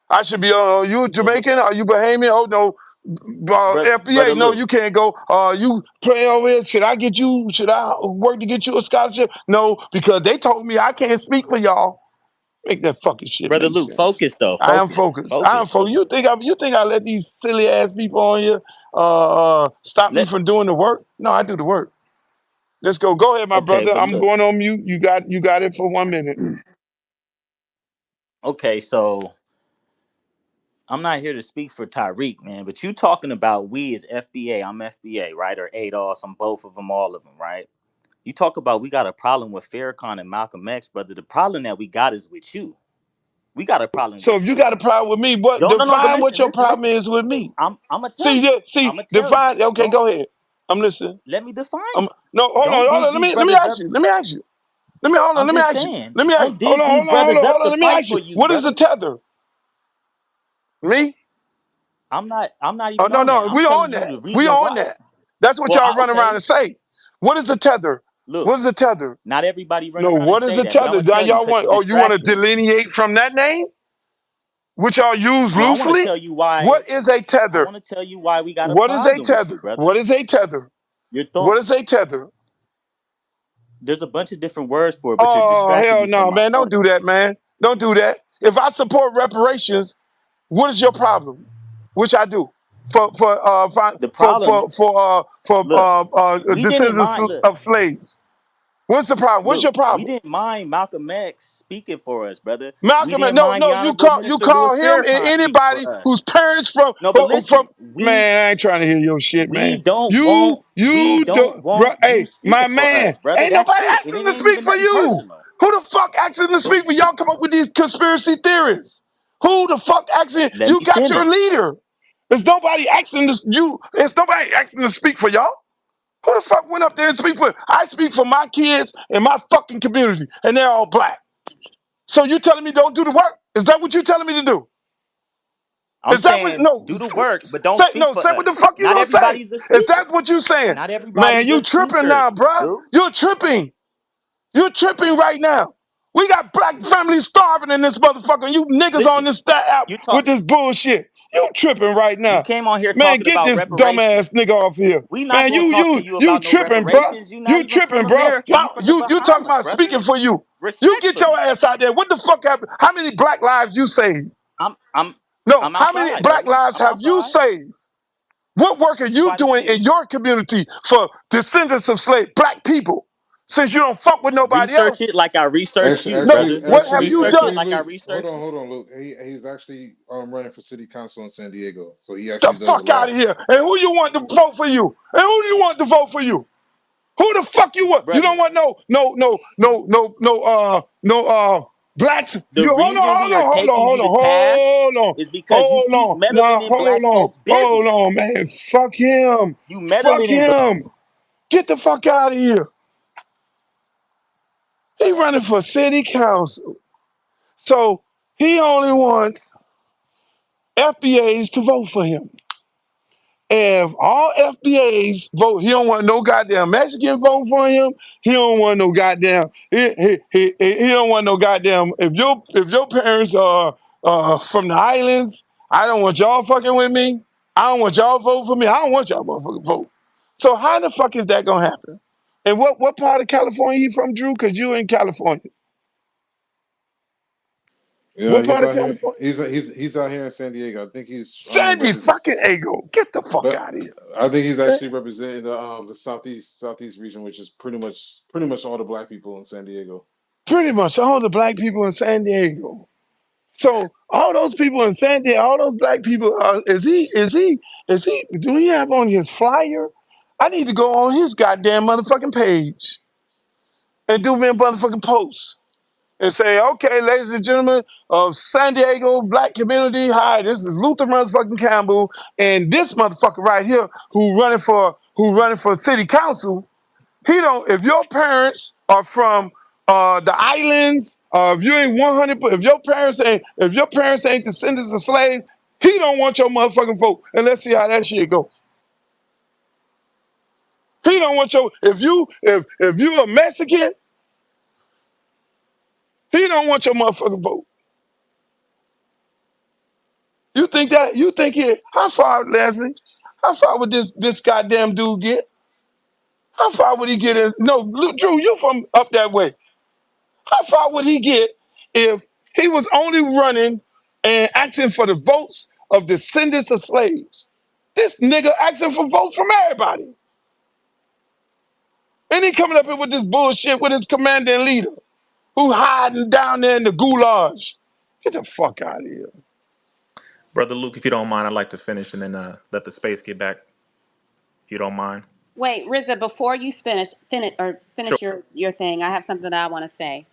I should be, you Well, look, Jamaican? Are you Bahamian? Oh, no. brother FBA, no, Luke, you can't go. You play over here. Should I work to get you a scholarship? No, because they told me I can't speak for y'all. Make that fucking shit brother make Luke, sense. focus though. I am Focus, focused. I am focus, focused. brother. You think I let these silly ass people on here stop me Let from doing the work? No, I do the work. Let's go. Go ahead, my Okay, brother. but I'm look. going on mute. You got it for 1 minute. Okay, so I'm not here to speak for Tariq, man, but you talking about we as FBA. I'm FBA, right? Or ADOS. I'm both of them, all of them, right? You talk about we got a problem with Farrakhan and Malcolm X, brother. The problem that we got is with you. We got a problem So if with you you. got a problem with me, what No, but define what listen, your listen, problem listen. is with me? I'm gonna tell See you. that? See I'm gonna tell you. define. Okay, Don't go ahead. I'm listening. let me define it. No, hold on, Don't hold dig on. Let these me brothers ask up. you. Let me ask you. Let me hold on. I'm Let me just ask you. saying. Let me ask. Don't Hold dig on, these hold on, hold brothers on, up hold to on. Let me fight ask for you. you, What is the brother. tether? Me? I'm not Oh even no, on that. no, I'm we telling on you that. the We reason on why. that. That's what Well, y'all run around okay. and say. What is the tether? Look, What is the tether? not everybody run No, around and what is say the that, but I'm tether? gonna Now tell you y'all because want? you're Oh, you want to distracted. delineate from that name, which y'all use No, I want to loosely? tell you why. What is a I tether? want to tell you why we got a What is a problem with you, tether? brother. What is a tether? You're throwing. What is a tether? There's a bunch of different words for it, but you're Oh distracting hell me from no, my man! Don't point. do that, man. Don't do that. If I support reparations, what is your problem? Which I do The problem, for look, we didn't descendants mind. Look, of slaves. What's the problem? What's look, your we problem? didn't mind Malcolm X speaking for us, brother. We Malcolm, didn't no, mind the no, Honorable you Minister call Louis him and Farrakhan speaking anybody for us. whose parents from No, but from listen, man, I ain't trying to hear your shit, we man. don't You want we you don't do bro, want you hey, speaking my for man, us, brother. ain't That's nobody it, and asking it to ain't speak even for nothing you. personal. Who the fuck asking to Go. speak when y'all come up with these conspiracy theories? Who the fuck asking? Let You me got your finish. leader. There's nobody asking this. You. There's nobody asking to speak for y'all. Who the fuck went up there and speak for? I speak for my kids and my fucking community, and they're all black. So you telling me don't do the work? Is that what you telling me to do? I'm Is that what? saying No. do the work, but don't Say speak no. for Say what the us. fuck you Not gonna say? everybody's a Is that speaker. what you saying? Not Man, everybody's a you tripping speaker, now, bruh. dude. You're tripping. You're tripping right now. We got black families starving in this motherfucker. You niggas on Listen, this stat app you with talk. this bullshit. You tripping right You now. came on here Man, talking get about this reparations. dumbass nigga off here. We not Man, gonna you talk to you you you about no tripping, bruh. reparations. You not You even tripping, from bruh. America. You Now from the you talking Bahamas, about brother. speaking for you. You get your Respectfully. ass out there. What the fuck happened? How many black lives you saved? I'm I'm No, I'm how many outside, black brother. lives I'm have you outside. saved? What work are you Quite a doing few. in your community for descendants of slave black people? Since you don't fuck with nobody Research else. it like I researched Actually, you, no, actually, brother. what have actually, you Research it actually, done? like I Luke, researched you. hold on, Luke. He's actually running for city council in San Diego, so he The actually does a fuck out lot. of here. And who you want to vote for you? And who do you want to vote for you? Who the fuck you want? You don't Brother, want no blacks. the You reason we are taking you to task is because you hold keep on. meddling Now in black folks' hold business. on, man. Fuck him. You Fuck meddling in him. Get the fuck out of here. He running for city council. So he only wants FBAs to vote for him. If all FBAs vote, he don't want no goddamn Mexican vote for him. He don't want no goddamn. He don't want no goddamn. If your parents are from the islands, I don't want y'all fucking with me. I don't want y'all vote for me. I don't want y'all motherfucking vote. So how the fuck is that gonna happen? And what part of California you from, Drew? Cause you in California. Yeah, What he's part of out here. California? He's out here in San Diego. I think he's Sandy represent, fucking Ego. Get the fuck but out of here. I think he's Eh, actually representing the southeast region, which is pretty much all the black people in San Diego. Pretty much all the black people in San Diego. So all those people in San Diego, all those black people, is he, do he have on his flyer? I need to go on his goddamn motherfucking page and do me a motherfucking post and say, okay, ladies and gentlemen of San Diego black community, hi, this is Luther motherfucking Campbell, and this motherfucker right here who running for city council. He don't. If your parents are from the islands, if you ain't 100, if your parents ain't descendants of slaves, he don't want your motherfucking vote. And let's see how that shit goes. He don't want your. If you a Mexican, he don't want your motherfucking vote. You think that? You think it? How far, Leslie? How far would this goddamn dude get? How far would he get in? No, Drew, you from up that way. How far would he get if he was only running and asking for the votes of descendants of slaves? This nigga asking for votes from everybody. And he coming up here with this bullshit with his commander and leader who hiding down there in the goulash. Get the fuck out of here. Brother Luke, if you don't mind, I'd like to finish and then let the space get back, if you don't mind. Wait, Riza, before you Sure. finish your thing, I have something that I want to say.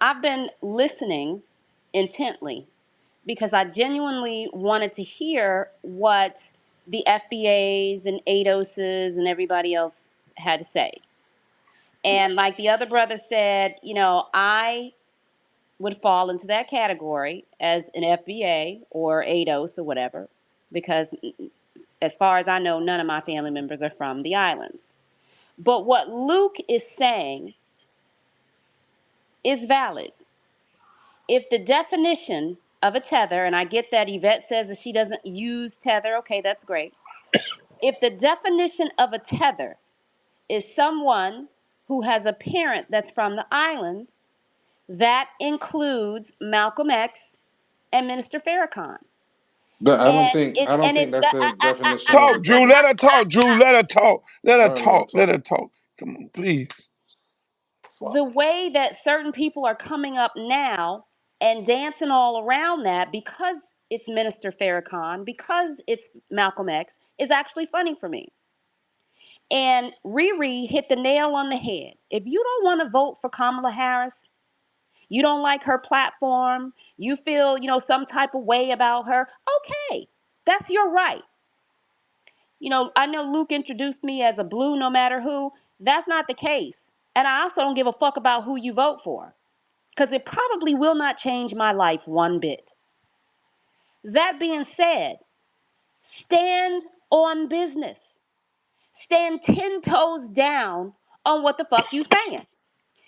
I've been listening intently because I genuinely wanted to hear what the FBAs and ADOSs and everybody else had to say. And like the other brother said, I would fall into that category as an FBA or ADOS or whatever, because as far as I know, none of my family members are from the islands. But what Luke is saying is valid. If the definition of a tether, and I get that Yvette says that she doesn't use tether, okay, that's great. If the definition of a tether is someone who has a parent that's from the island, that includes Malcolm X and Minister Farrakhan. But I don't And think it I don't and think it's that's that the definition of a Talk, Drew. tether. Let her talk, Drew. Let her talk. Let her All right, let her talk. Let talk. her talk. Come on, please. Fuck. the way that certain people are coming up now and dancing all around that because it's Minister Farrakhan, because it's Malcolm X, is actually funny for me. And Riri hit the nail on the head. If you don't want to vote for Kamala Harris, you don't like her platform, you feel, some type of way about her, okay, that's your right. I know Luke introduced me as a blue no matter who. That's not the case. And I also don't give a fuck about who you vote for because it probably will not change my life one bit. That being said, stand on business. Stand 10 toes down on what the fuck you saying.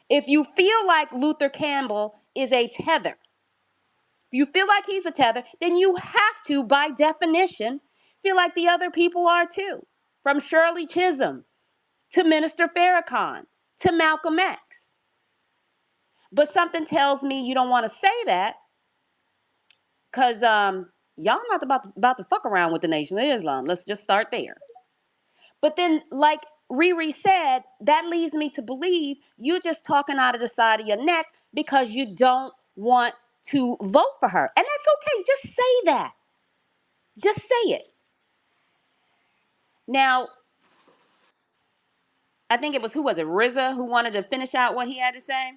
If you feel like Luther Campbell is a tether, if you feel like he's a tether, then you have to, by definition, feel like the other people are too. From Shirley Chisholm to Minister Farrakhan to Malcolm X. But something tells me you don't want to say that because y'all not about to fuck around with the Nation of Islam. Let's just start there. But then, like Riri said, that leads me to believe you just talking out of the side of your neck because you don't want to vote for her. And that's okay. Just say that. Just say it. Now, I think it was, who was it, RZA, who wanted to finish out what he had to say?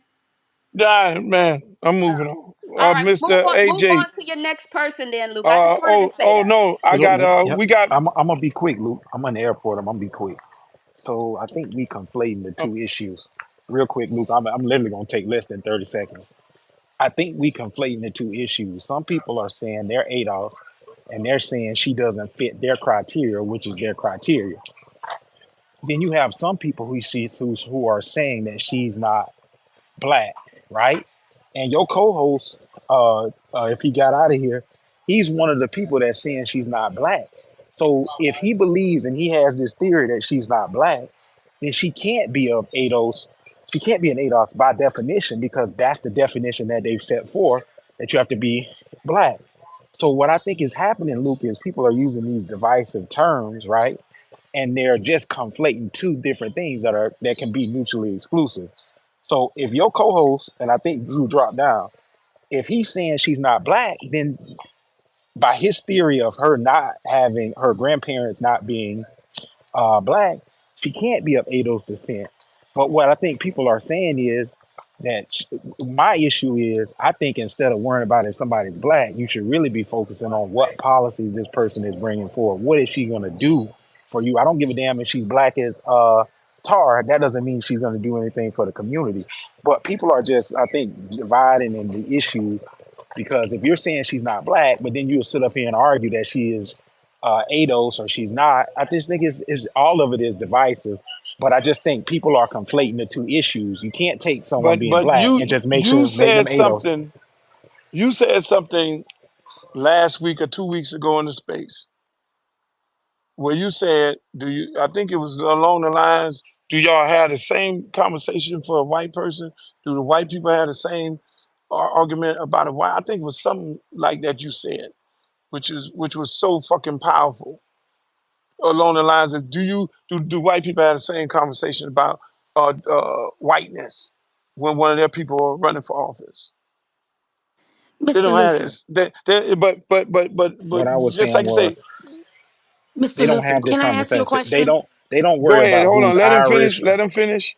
Nah, man, I'm moving on. All right, Mr. move AJ. on to your next person then, Luke. I just wanted to say Oh that. no, I So look, got yep, we got I'm gonna be quick, Luke. I'm in the airport. I'm gonna be quick. So I think we conflating the two issues. Real quick, Luke. I'm literally gonna take less than 30 seconds. I think we conflating the two issues. Some people are saying they're ADOS, and they're saying she doesn't fit their criteria, which is their criteria. Then you have some people who are saying that she's not black, right? And your co-host, if he got out of here, he's one of the people that's saying she's not black. So if he believes and he has this theory that she's not black, then she can't be of ADOS. She can't be an ADOS by definition because that's the definition that they've set forth that you have to be black. So what I think is happening, Luke, is people are using these divisive terms, right? And they're just conflating two different things that can be mutually exclusive. So if your co-host, and I think Drew dropped down, if he's saying she's not black, then by his theory of her not having her grandparents not being black, she can't be of Ado's descent. But what I think people are saying is that my issue is I think instead of worrying about if somebody's black, you should really be focusing on what policies this person is bringing forward. What is she going to do for you? I don't give a damn if she's black as tar. That doesn't mean she's going to do anything for the community. But people are just, I think, dividing in the issues because if you're saying she's not black, but then you'll sit up here and argue that she is ADOS or she's not. I just think it's all of it is divisive. But I just think people are conflating the two issues. You can't take someone being but black and just make them ADOS. you said something last week or 2 weeks ago in the space where you said, do you, I think it was along the lines, do y'all have the same conversation for a white person? Do the white people have the same argument about a white? I think it was something like that you said, which was so fucking powerful. Along the lines of, do white people have the same conversation about whiteness when one of their people are running for office? They Mr. don't have Luther. this. But What I was just saying like you say, was Mr. they don't Luther, have this can I ask you a conversation. question? They don't go worry ahead. about Hold who's on. Let him finish. Irish. Let him finish.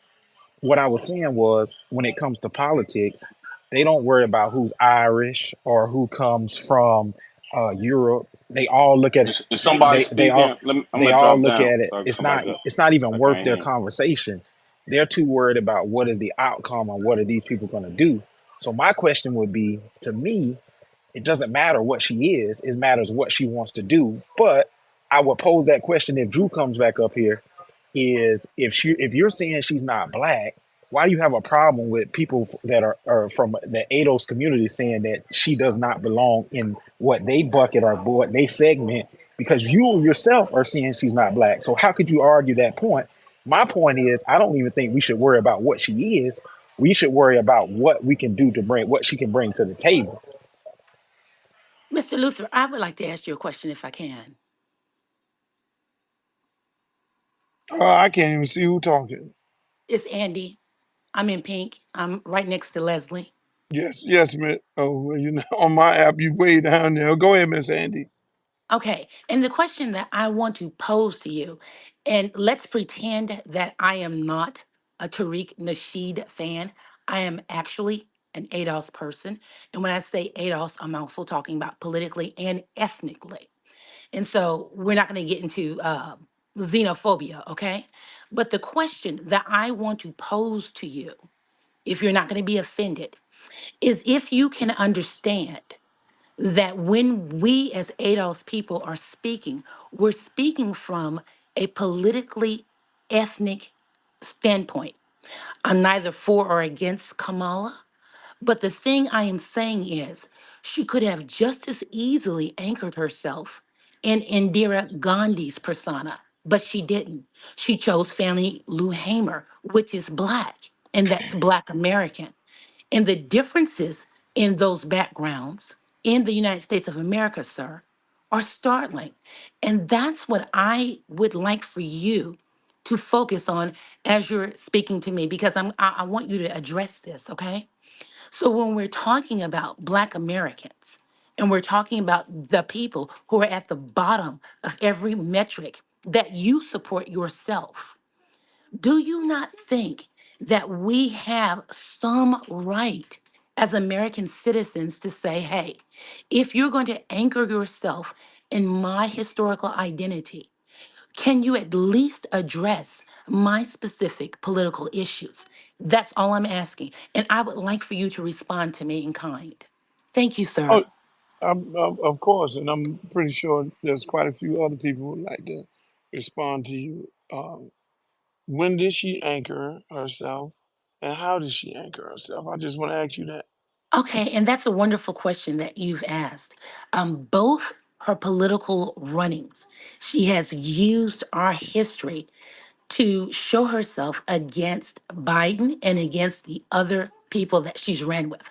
What I was saying was when it comes to politics, they don't worry about who's Irish or who comes from Europe. They all look at Is somebody they all speaking? I'm they gonna all drop look down at it. so I can come back up. It's not even I worth can't their hear. conversation. They're too worried about what is the outcome and what are these people going to do. So my question would be to me, it doesn't matter what she is, it matters what she wants to do. But I would pose that question if Drew comes back up here is if you're saying she's not black, why do you have a problem with people that are from the ADOS community saying that she does not belong in what they bucket or what they segment? Because you yourself are saying she's not black. So how could you argue that point? My point is, I don't even think we should worry about what she is. We should worry about what we can do to bring what she can bring to the table. Mr. Luther, I would like to ask you a question if I can. I can't even see who talking. It's Andy. I'm in pink. I'm right next to Leslie. Yes, Miss. Oh, well, on my app, you way down there. Go ahead, Miss Andy. Okay. And the question that I want to pose to you, and let's pretend that I am not a Tariq Nasheed fan. I am actually an ADOS person. And when I say ADOS, I'm also talking about politically and ethnically. And so we're not going to get into xenophobia, okay? But the question that I want to pose to you, if you're not going to be offended, is if you can understand that when we as ADOS people are speaking, we're speaking from a politically ethnic standpoint. I'm neither for or against Kamala, but the thing I am saying is she could have just as easily anchored herself in Indira Gandhi's persona, but she didn't. She chose Fannie Lou Hamer, which is Black, and that's Black American. And the differences in those backgrounds in the United States of America, sir, are startling. And that's what I would like for you to focus on as you're speaking to me, because I want you to address this, okay? So when we're talking about Black Americans and we're talking about the people who are at the bottom of every metric that you support yourself, do you not think that we have some right as American citizens to say, hey, if you're going to anchor yourself in my historical identity, can you at least address my specific political issues? That's all I'm asking. And I would like for you to respond to me in kind. Thank you, sir. Oh, of course, and I'm pretty sure there's quite a few other people who would like to respond to you. When did she anchor herself, and how did she anchor herself? I just want to ask you that. Okay, and that's a wonderful question that you've asked. Both her political runnings, she has used our history to show herself against Biden and against the other people that she's ran with.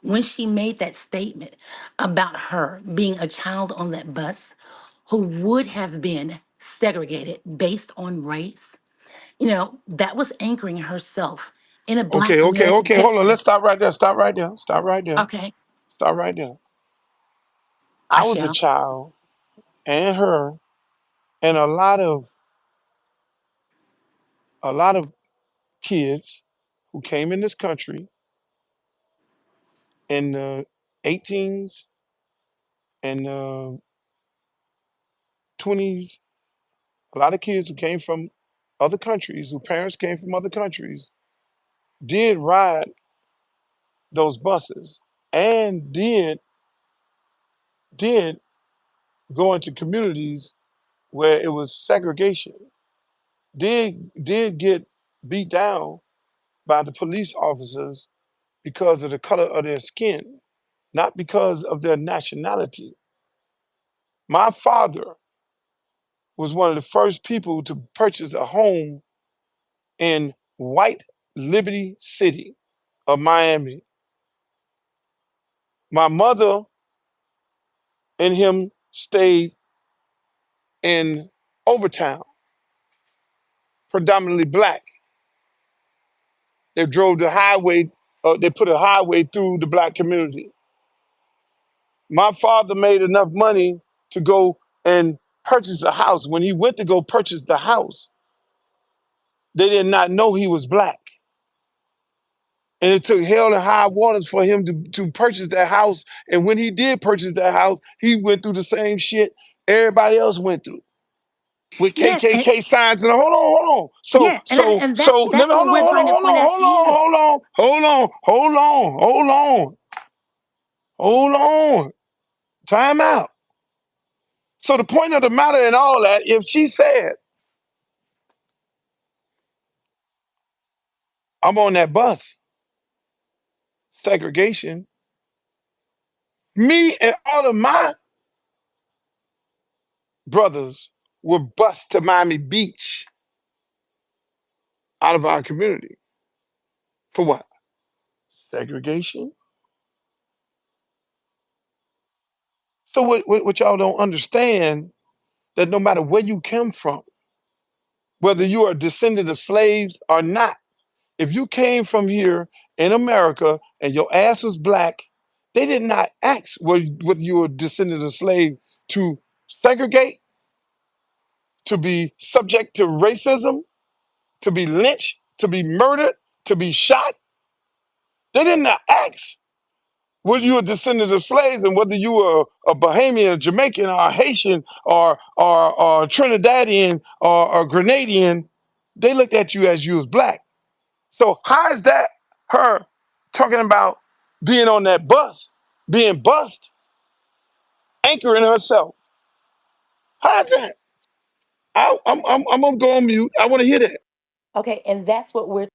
When she made that statement about her being a child on that bus who would have been segregated based on race, that was anchoring herself in a Okay, Black okay, American okay. Hold on. history. Let's stop right there. Stop right there. Stop right there. Okay, Stop right there. I I was a shall. child, and her, and a lot of kids who came in this country in the 18s and 20s. A lot of kids who came from other countries, whose parents came from other countries, did ride those buses and did go into communities where it was segregation. Did get beat down by the police officers because of the color of their skin, not because of their nationality. My father was one of the first people to purchase a home in white Liberty City of Miami. My mother and him stayed in Overtown, predominantly black. They drove the highway, they put a highway through the black community. My father made enough money to go and purchase a house. When he went to go purchase the house, they did not know he was black. And it took hell and high waters for him to purchase that house. And when he did purchase that house, he went through the same shit everybody else went through with Yes, and KKK signs. And hold on. So yeah, so and so let that's me what we're trying to point out to you. hold on. Time out. So the point of the matter in all that, if she said, I'm on that bus, segregation, me and all of my brothers were bused to Miami Beach out of our community. For what? Segregation. So what y'all don't understand that no matter where you come from, whether you are a descendant of slaves or not, if you came from here in America and your ass was black, they did not ask whether you were a descendant of slave to segregate, to be subject to racism, to be lynched, to be murdered, to be shot. They didn't ask whether you were a descendant of slaves and whether you were a Bahamian, Jamaican, or Haitian, or Trinidadian, or Grenadian. They looked at you as you was black. So how is that her talking about being on that bus, being bussed, anchoring herself? How is that? I'm gonna go on mute. I want to hear that. Okay, and that's what we're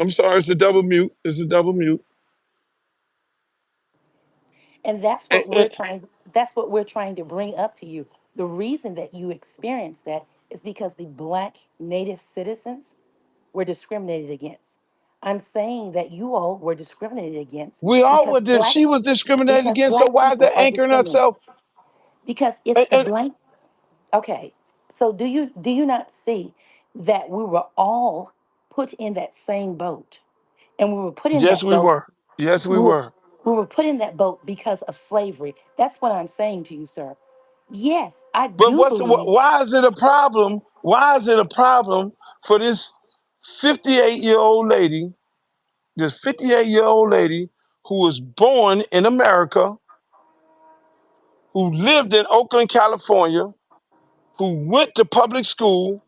I'm sorry, it's a double mute. It's a double mute. and And, and that's what we're trying to bring up to you. The reason that you experienced that is because the black native citizens were discriminated against. I'm saying that you all were discriminated against we all because were. She was discriminated against. So black why is people that are anchoring herself? discriminated. Because it's And, the and blank. Okay. So do you not see that we were all put in that same boat? And we were put in yes, that we boat. were. Yes, we We were, were. we were put in that boat because of slavery. That's what I'm saying to you, sir. Yes, I But do believe. why is it a problem? Why is it a problem for this 58-year-old lady, this 58-year-old lady who was born in America, who lived in Oakland, California, who went to public school,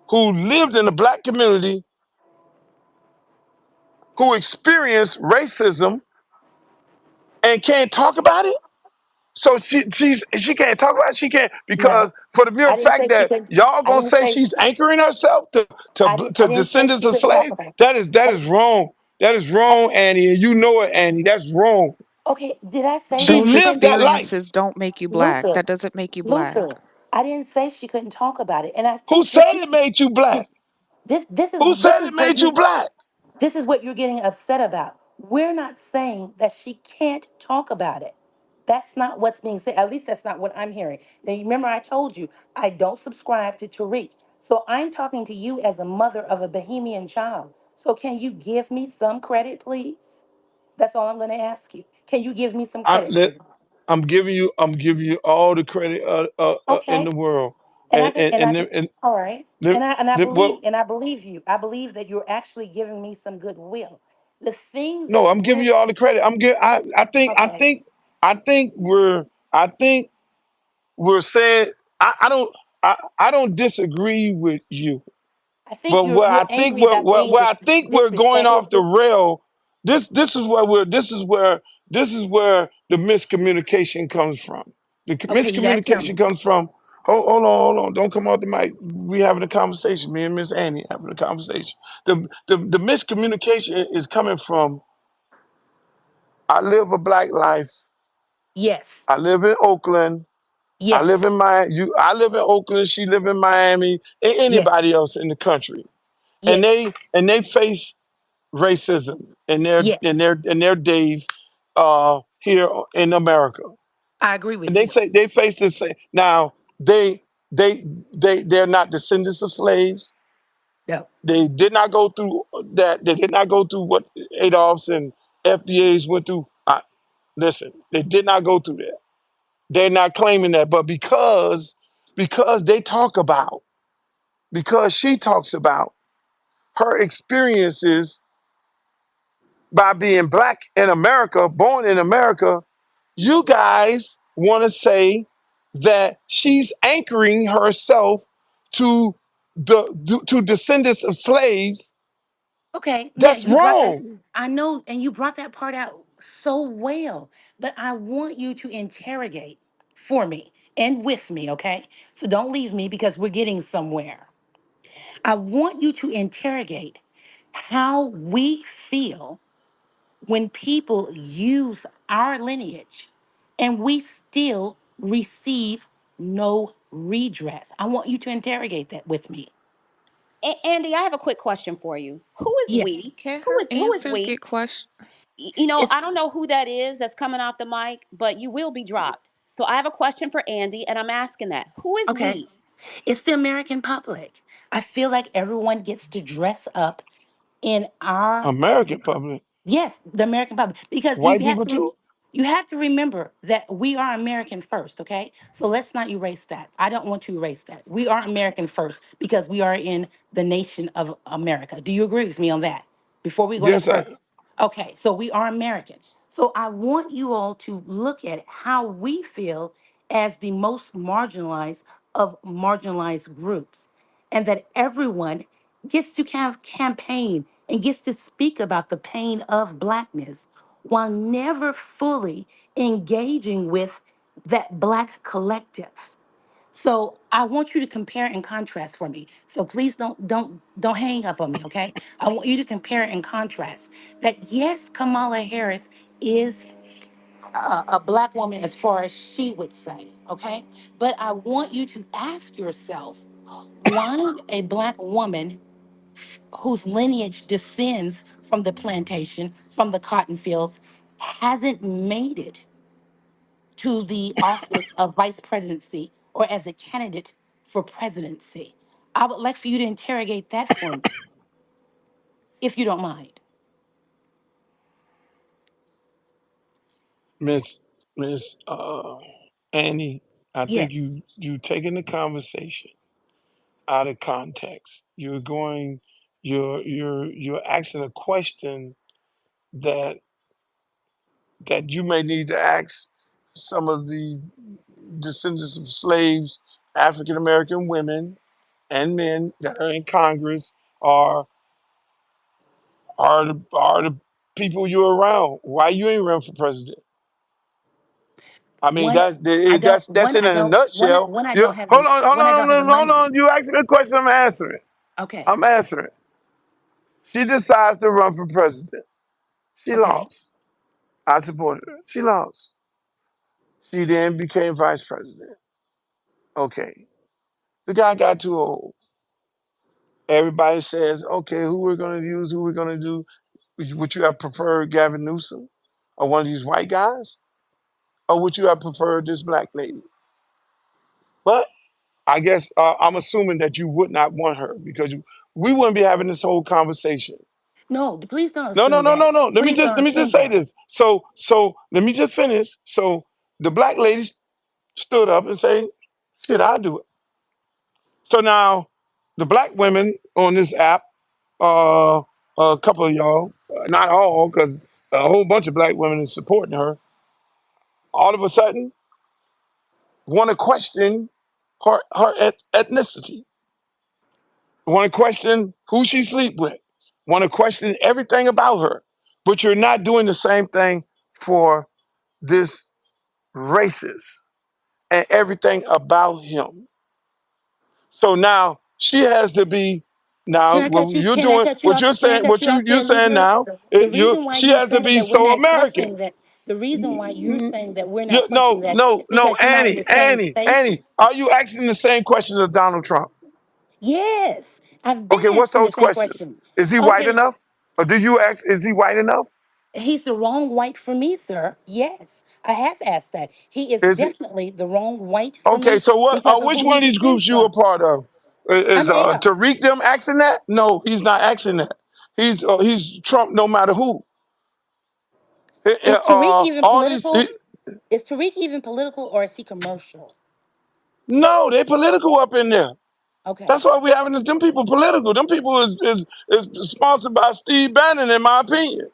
who lived in the black community, who experienced racism and can't talk about it? So she can't talk about it. She can't because No, for the mere I didn't fact say she that couldn't. y'all I gonna didn't say say. she's anchoring herself I to didn't say descendants she of couldn't talk slaves, about it. that I, is wrong. That is I, wrong, Annie, and you know it, Annie. That's wrong. okay, did I say She that Those she couldn't lived that talk? life. experiences don't make you black. Luther, That doesn't make you black. Luther. I didn't say she couldn't talk about it, and I Who think said it made you black? this this is Who this said is it what made you you black? this is what you're getting upset about. We're not saying that she can't talk about it. That's not what's being said. At least that's not what I'm hearing. Now, you remember I told you I don't subscribe to Tariq. So I'm talking to you as a mother of a Bahamian child. So can you give me some credit, please? That's all I'm going to ask you. Can you give me some I, credit, let, please? I'm giving you all the credit in Okay. the world, And I and can, and I can, and all right. then, And well, I believe you. I believe that you're actually giving me some goodwill. The thing no, that I'm giving we're you all the credit. okay. I think I think we're saying I don't I don't disagree with you, I think but you're angry about being where I think we're going disrespected. off the rail. This is where this is where the miscommunication comes from. The Okay, you gotta tell me. miscommunication comes from. Hold on! Don't come off the mic. We having a conversation. Me and Miss Annie having a conversation. The miscommunication is coming from. I live a black life. Yes. I live in Oakland. I live in Yes. I live in Oakland. She live in Miami. And anybody Yes. else in the country, Yes. and they face racism Yes. in their days here in America. I agree And with they you. say they face the same. Now they they're not descendants of slaves. No. They did not go through that. They did not go through what Adolph's and FBA's went through. Listen, they did not go through that. They're not claiming that, but because they talk about because she talks about her experiences by being black in America, born in America, you guys want to say that she's anchoring herself to to descendants of slaves. Okay. Now That's you brought that. wrong. I know, and you brought that part out so well. But I want you to interrogate for me and with me, okay? So don't leave me because we're getting somewhere. I want you to interrogate how we feel when people use our lineage and we still receive no redress. I want you to interrogate that with me. Andy, I have a quick question for you. Who is Yes. we? Can Who her is answer we? get question? You know, It's I don't know who that is that's coming off the mic, but you will be dropped. So I have a question for Andy, and I'm asking that. Who is okay. we? It's the American public. I feel like everyone gets to dress up in our American public. Yes, the American public. Because White people too? you have to remember that we are American first, okay? So let's not erase that. I don't want to erase that. We are American first because we are in the nation of America. Do you agree with me on that? Before we go any Yes, I. further. Okay, so we are American. So I want you all to look at how we feel as the most marginalized of marginalized groups, and that everyone gets to kind of campaign and gets to speak about the pain of blackness while never fully engaging with that black collective. So I want you to compare and contrast for me. So please don't hang up on me, okay? I want you to compare and contrast that yes, Kamala Harris is a black woman as far as she would say, okay? But I want you to ask yourself, why a black woman whose lineage descends from the plantation, from the cotton fields, hasn't made it to the office of vice presidency or as a candidate for presidency? I would like for you to interrogate that for me, if you don't mind. Miss Annie, I think Yes. you taking the conversation out of context. You're asking a question that you may need to ask some of the descendants of slaves, African American women and men that are in Congress, are the people you're around. Why you ain't run for president? I mean, One, I don't. that's One, in I a don't. nutshell. One, I You don't have hold the. on, hold One, I don't on, have the hold money. on. You asking a question, I'm answering. Okay. I'm answering. She decides to run for president. She Okay. lost. I supported her. She lost. She then became vice president. Okay. The guy got too old. Everybody says, okay, who we're going to use, who we're going to do. Would you have preferred Gavin Newsom or one of these white guys? Or would you have preferred this black lady? But I guess I'm assuming that you would not want her because we wouldn't be having this whole conversation. No, please don't No, no, assume no, that. no, no. Please Let don't me just assume say that. this. So let me just finish. So the black lady stood up and said, "Shit, I'll do it." So now the black women on this app, a couple of y'all, not all, because a whole bunch of black women is supporting her. All of a sudden, want to question her ethnicity, want to question who she sleep with, want to question everything about her. But you're not doing the same thing for this racist and everything about him. So now she has to be now Can I cut what you? you're Can I doing, cut you what off? you're Can I saying, cut what you off you're there, saying Negro? now, The reason why she you're has to saying be that we're so not American. questioning that, the reason why you're You, saying that we're not questioning no, that no, is no, because you're not in Annie, the same Annie, spaces. are you asking the same questions of Donald Trump? Yes, I've been Okay, what's asking the those same questions? question. Is he white Okay, enough? Or do you ask, is he white enough? he's the wrong white for me, sir. Yes, I have asked that. He is Is he? definitely the wrong white for Okay, me so what? because of Which who one he of these descends groups you a from. part of? Is I'm ADOS. Tariq them asking that? No, he's not asking that. He's Trump no matter who. Is Tariq even All these political? Is Tariq even political or is he commercial? no, they political up in there. Okay, That's why we having this. Them people political. Them people is sponsored by Steve Bannon, in my opinion.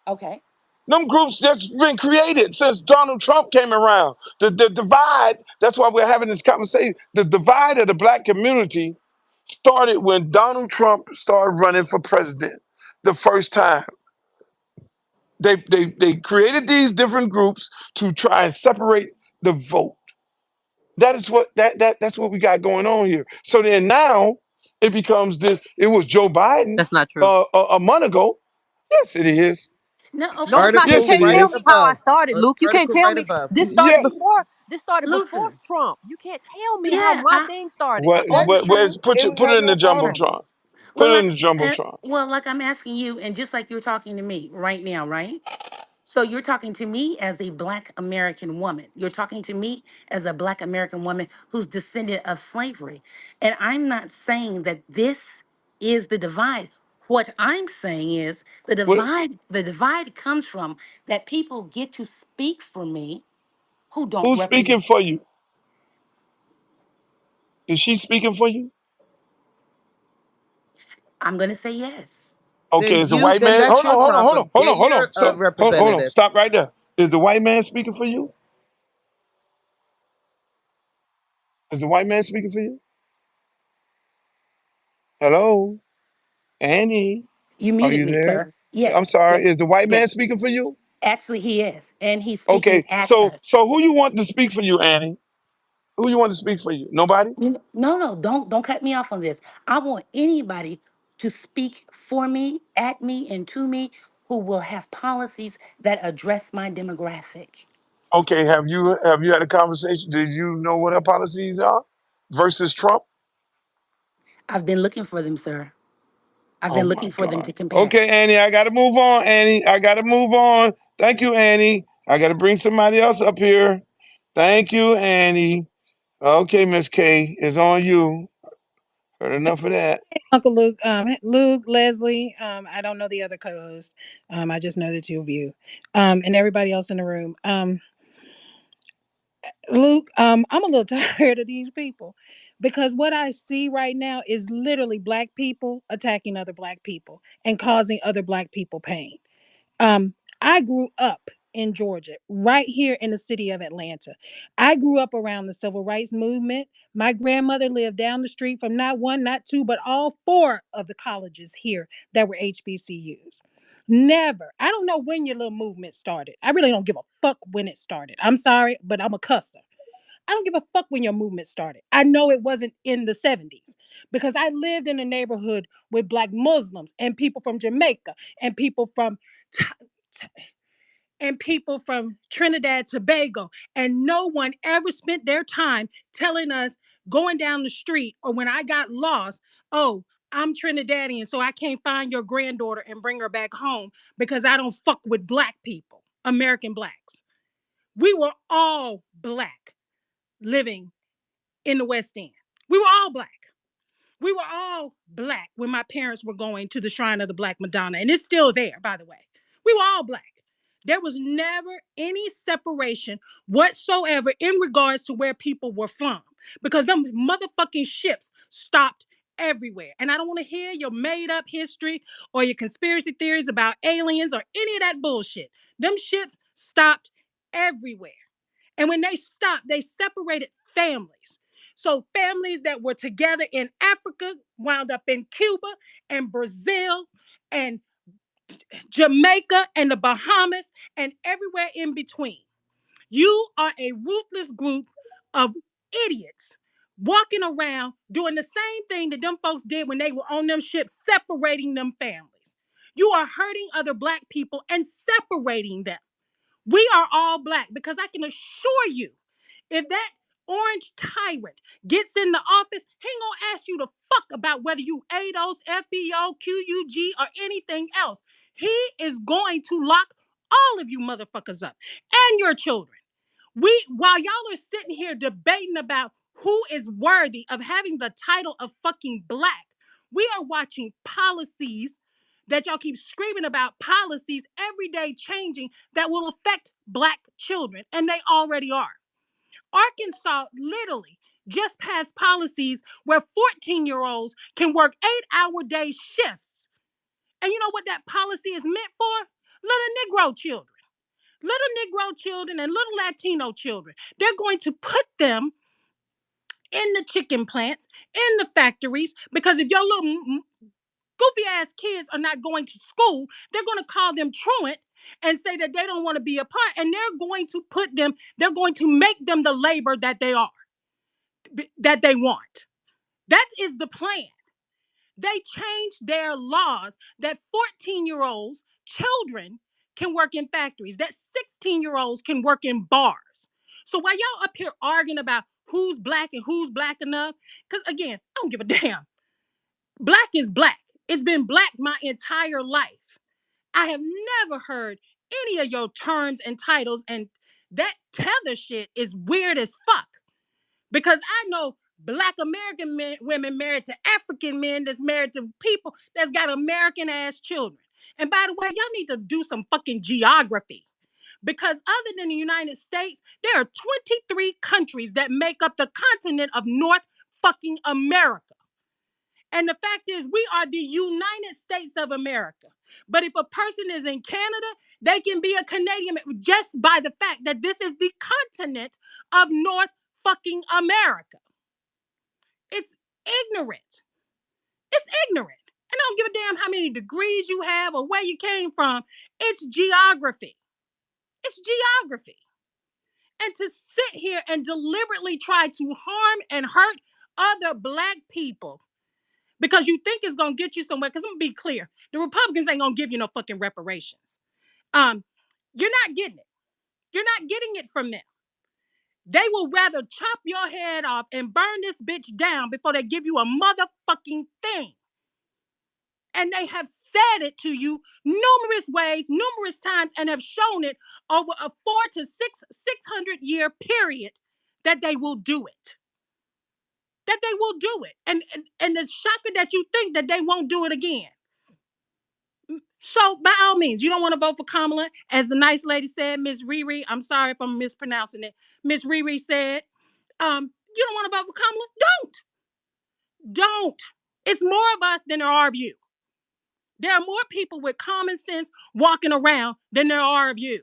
okay. Them groups that's been created since Donald Trump came around. The divide. That's why we're having this conversation. The divide of the black community started when Donald Trump started running for president the first time. They created these different groups to try and separate the vote. That is what that's what we got going on here. So then now it becomes this. It was Joe Biden That's not true. a month ago. Yes, it is. No, No, okay. it's not. You Yes, Article it can't right tell me is. how I above. started, Luke. You can't Article tell right me above. this started Yeah. before. This started before Luther. Trump. You can't tell me how Yeah, my thing started. What? that's What? That's Where's true. put it in the Okay. jumbotron? Put Well, it in like, the jumbotron. like I'm asking you, and just like you're talking to me right now, right? So you're talking to me as a Black American woman. You're talking to me as a Black American woman who's descendant of slavery, and I'm not saying that this is the divide. What I'm saying is What? the divide comes from that people get to speak for me who don't Who's speaking represent. for you? Is she speaking for you? I'm going to say yes. Okay, Then is the white then man? that's your problem. Get Hold your on. Stop. Hold on. representative. Stop right there. Is the white man speaking for you? Is the white man speaking for you? Hello, Annie. You Are muted you me, there? sir. I'm Yes, sorry. yes, Is the white man yes. speaking for you? Actually, he is, and he's speaking Okay. at So us. so who you want to speak for you, Annie? Who you want to speak for you? Nobody. No, no, don't cut me off on this. I want anybody to speak for me, at me, and to me who will have policies that address my demographic. Okay. Have you had a conversation? Did you know what her policies are versus Trump? I've been looking for them, sir. I've Oh been my looking for them God. to compare. Okay, Annie, I gotta move on, Annie. I gotta move on. Thank you, Annie. I gotta bring somebody else up here. Thank you, Annie. Okay, Miss K, it's on you. Heard enough of that. Uncle Luke, Luke, Leslie, I don't know the other co-hosts. I just know the two of you, and everybody else in the room. Luke, I'm a little tired of these people because what I see right now is literally black people attacking other black people and causing other black people pain. Um, I grew up in Georgia, right here in the city of Atlanta. I grew up around the civil rights movement. My grandmother lived down the street from not one, not two, but all four of the colleges here that were HBCUs. Never. I don't know when your little movement started. I really don't give a fuck when it started. I'm sorry, but I'm a cusser. I don't give a fuck when your movement started. I know it wasn't in the 70s because I lived in a neighborhood with black Muslims and people from Jamaica and people from and people from Trinidad, Tobago, and no one ever spent their time telling us going down the street or when I got lost, oh, I'm Trinidadian, so I can't find your granddaughter and bring her back home because I don't fuck with black people, American blacks. We were all black living in the West End. We were all black. We were all black when my parents were going to the Shrine of the Black Madonna, and it's still there, by the way. We were all black. There was never any separation whatsoever in regards to where people were from because them motherfucking ships stopped everywhere. And I don't want to hear your made up history or your conspiracy theories about aliens or any of that bullshit. Them ships stopped everywhere. And when they stopped, they separated families. So families that were together in Africa wound up in Cuba and Brazil and Jamaica and the Bahamas and everywhere in between. You are a ruthless group of idiots walking around doing the same thing that them folks did when they were on them ships, separating them families. You are hurting other black people and separating them. We are all black because I can assure you, if that orange tyrant gets in the office, he ain't gonna ask you to fuck about whether you ADOS, FBO, QUG, or anything else. He is going to lock all of you motherfuckers up and your children. While y'all are sitting here debating about who is worthy of having the title of fucking black, we are watching policies that y'all keep screaming about, policies every day changing that will affect black children, and they already are. Arkansas literally just passed policies where 14-year-olds can work 8-hour day shifts. And you know what that policy is meant for? Little Negro children. Little Negro children and little Latino children. They're going to put them in the chicken plants, in the factories, because if your little goofy ass kids are not going to school, they're going to call them truant and say that they don't want to be a part. And they're going to make them the labor that they are, that they want. That is the plan. They changed their laws that 14-year-olds, children, can work in factories, that 16-year-olds can work in bars. So while y'all up here arguing about who's black and who's black enough, because again, I don't give a damn. Black is black. It's been black my entire life. I have never heard any of your terms and titles, and that tether shit is weird as fuck because I know Black American men, women married to African men that's married to people that's got American ass children. And by the way, y'all need to do some fucking geography because other than the United States, there are 23 countries that make up the continent of North fucking America. And the fact is, we are the United States of America. But if a person is in Canada, they can be a Canadian just by the fact that this is the continent of North fucking America. It's ignorant. It's ignorant. And I don't give a damn how many degrees you have or where you came from. It's geography. It's geography. And to sit here and deliberately try to harm and hurt other black people because you think it's gonna get you somewhere. Because I'm gonna be clear, the Republicans ain't gonna give you no fucking reparations. Um, you're not getting it. You're not getting it from them. They will rather chop your head off and burn this bitch down before they give you a motherfucking thing. And they have said it to you numerous ways, numerous times, and have shown it over a 400 to 600 year period that they will do it. That they will do it. And it's shocking that you think that they won't do it again. So by all means, you don't want to vote for Kamala, as the nice lady said, Miss Riri. I'm sorry if I'm mispronouncing it. Miss Riri said, you don't want to vote for Kamala? Don't. It's more of us than there are of you. There are more people with common sense walking around than there are of you.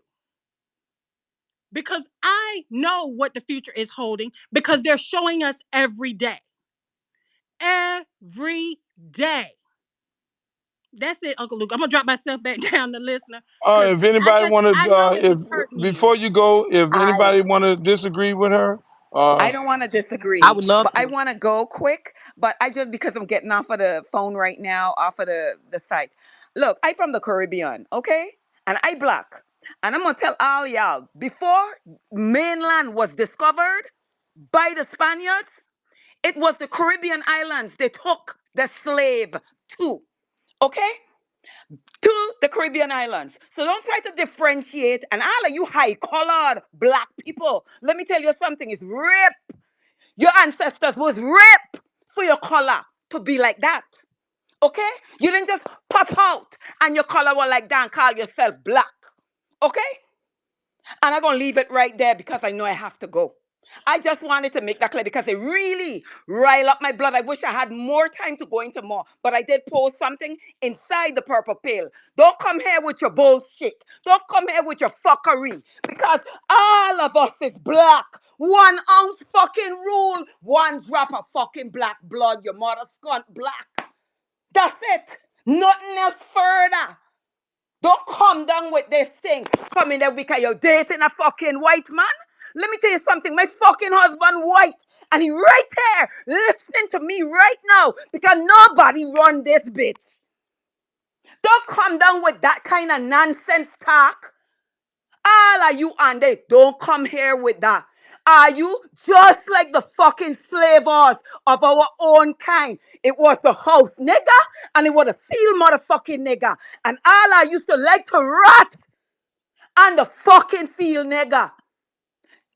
Because I know what the future is holding because they're showing us every day. Every day. That's it, Uncle Luke. I'm gonna drop myself back down to listener because If anybody I want know to, it if was hurting you. before you go, if I anybody want to disagree with her, I don't want to I disagree, would love but I to. want to go quick. But I just because I'm getting off of the phone right now, off of the site. Look, I from the Caribbean, okay, and I black, and I'm gonna tell all y'all before mainland was discovered by the Spaniards, it was the Caribbean islands they took the slave to, okay, to the Caribbean islands. So don't try to differentiate. And all of you high colored black people, let me tell you something: it's rape. Your ancestors was raped for your color to be like that. Okay? You didn't just pop out and your color was like that and call yourself black. Okay? And I'm going to leave it right there because I know I have to go. I just wanted to make that clear because it really rile up my blood. I wish I had more time to go into more, but I did post something inside the purple pill. Don't come here with your bullshit. Don't come here with your fuckery because all of us is black. 1 ounce fucking rule, 1 drop of fucking black blood. Your mother skunt black. That's it. Nothing else further. Don't come down with this thing. Come in there because you're dating a fucking white man. Let me tell you something. My fucking husband white. And he right there listening to me right now because nobody run this bitch. Don't come down with that kind of nonsense talk. All of you and they don't come here with that. Are you just like the fucking slavers of our own kind? It was the house nigger and it was the field motherfucking nigger. And all I used to like to rot on the fucking field nigger.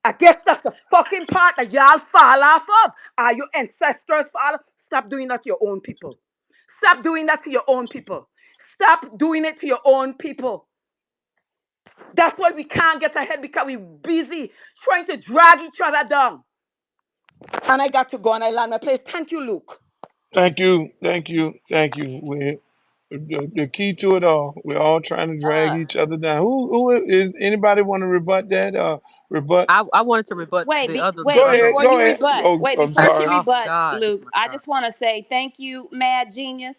I guess that's the fucking part that y'all fall off of. Are your ancestors fall? Stop doing that to your own people. Stop doing that to your own people. Stop doing it to your own people. That's why we can't get ahead because we're busy trying to drag each other down. And I got to go and I land my place. Thank you, Luke. thank you, thank you, thank you. The key to it all, we're all trying to drag Uh, each other down. Who is anybody want to rebut that? Rebut. I wanted to rebut the other the Go wait, other ahead, before go you ahead. rebut, Oh, wait, I'm before first you sorry. off, rebut, God, Luke, my I God. just want to say thank you, Mad Genius.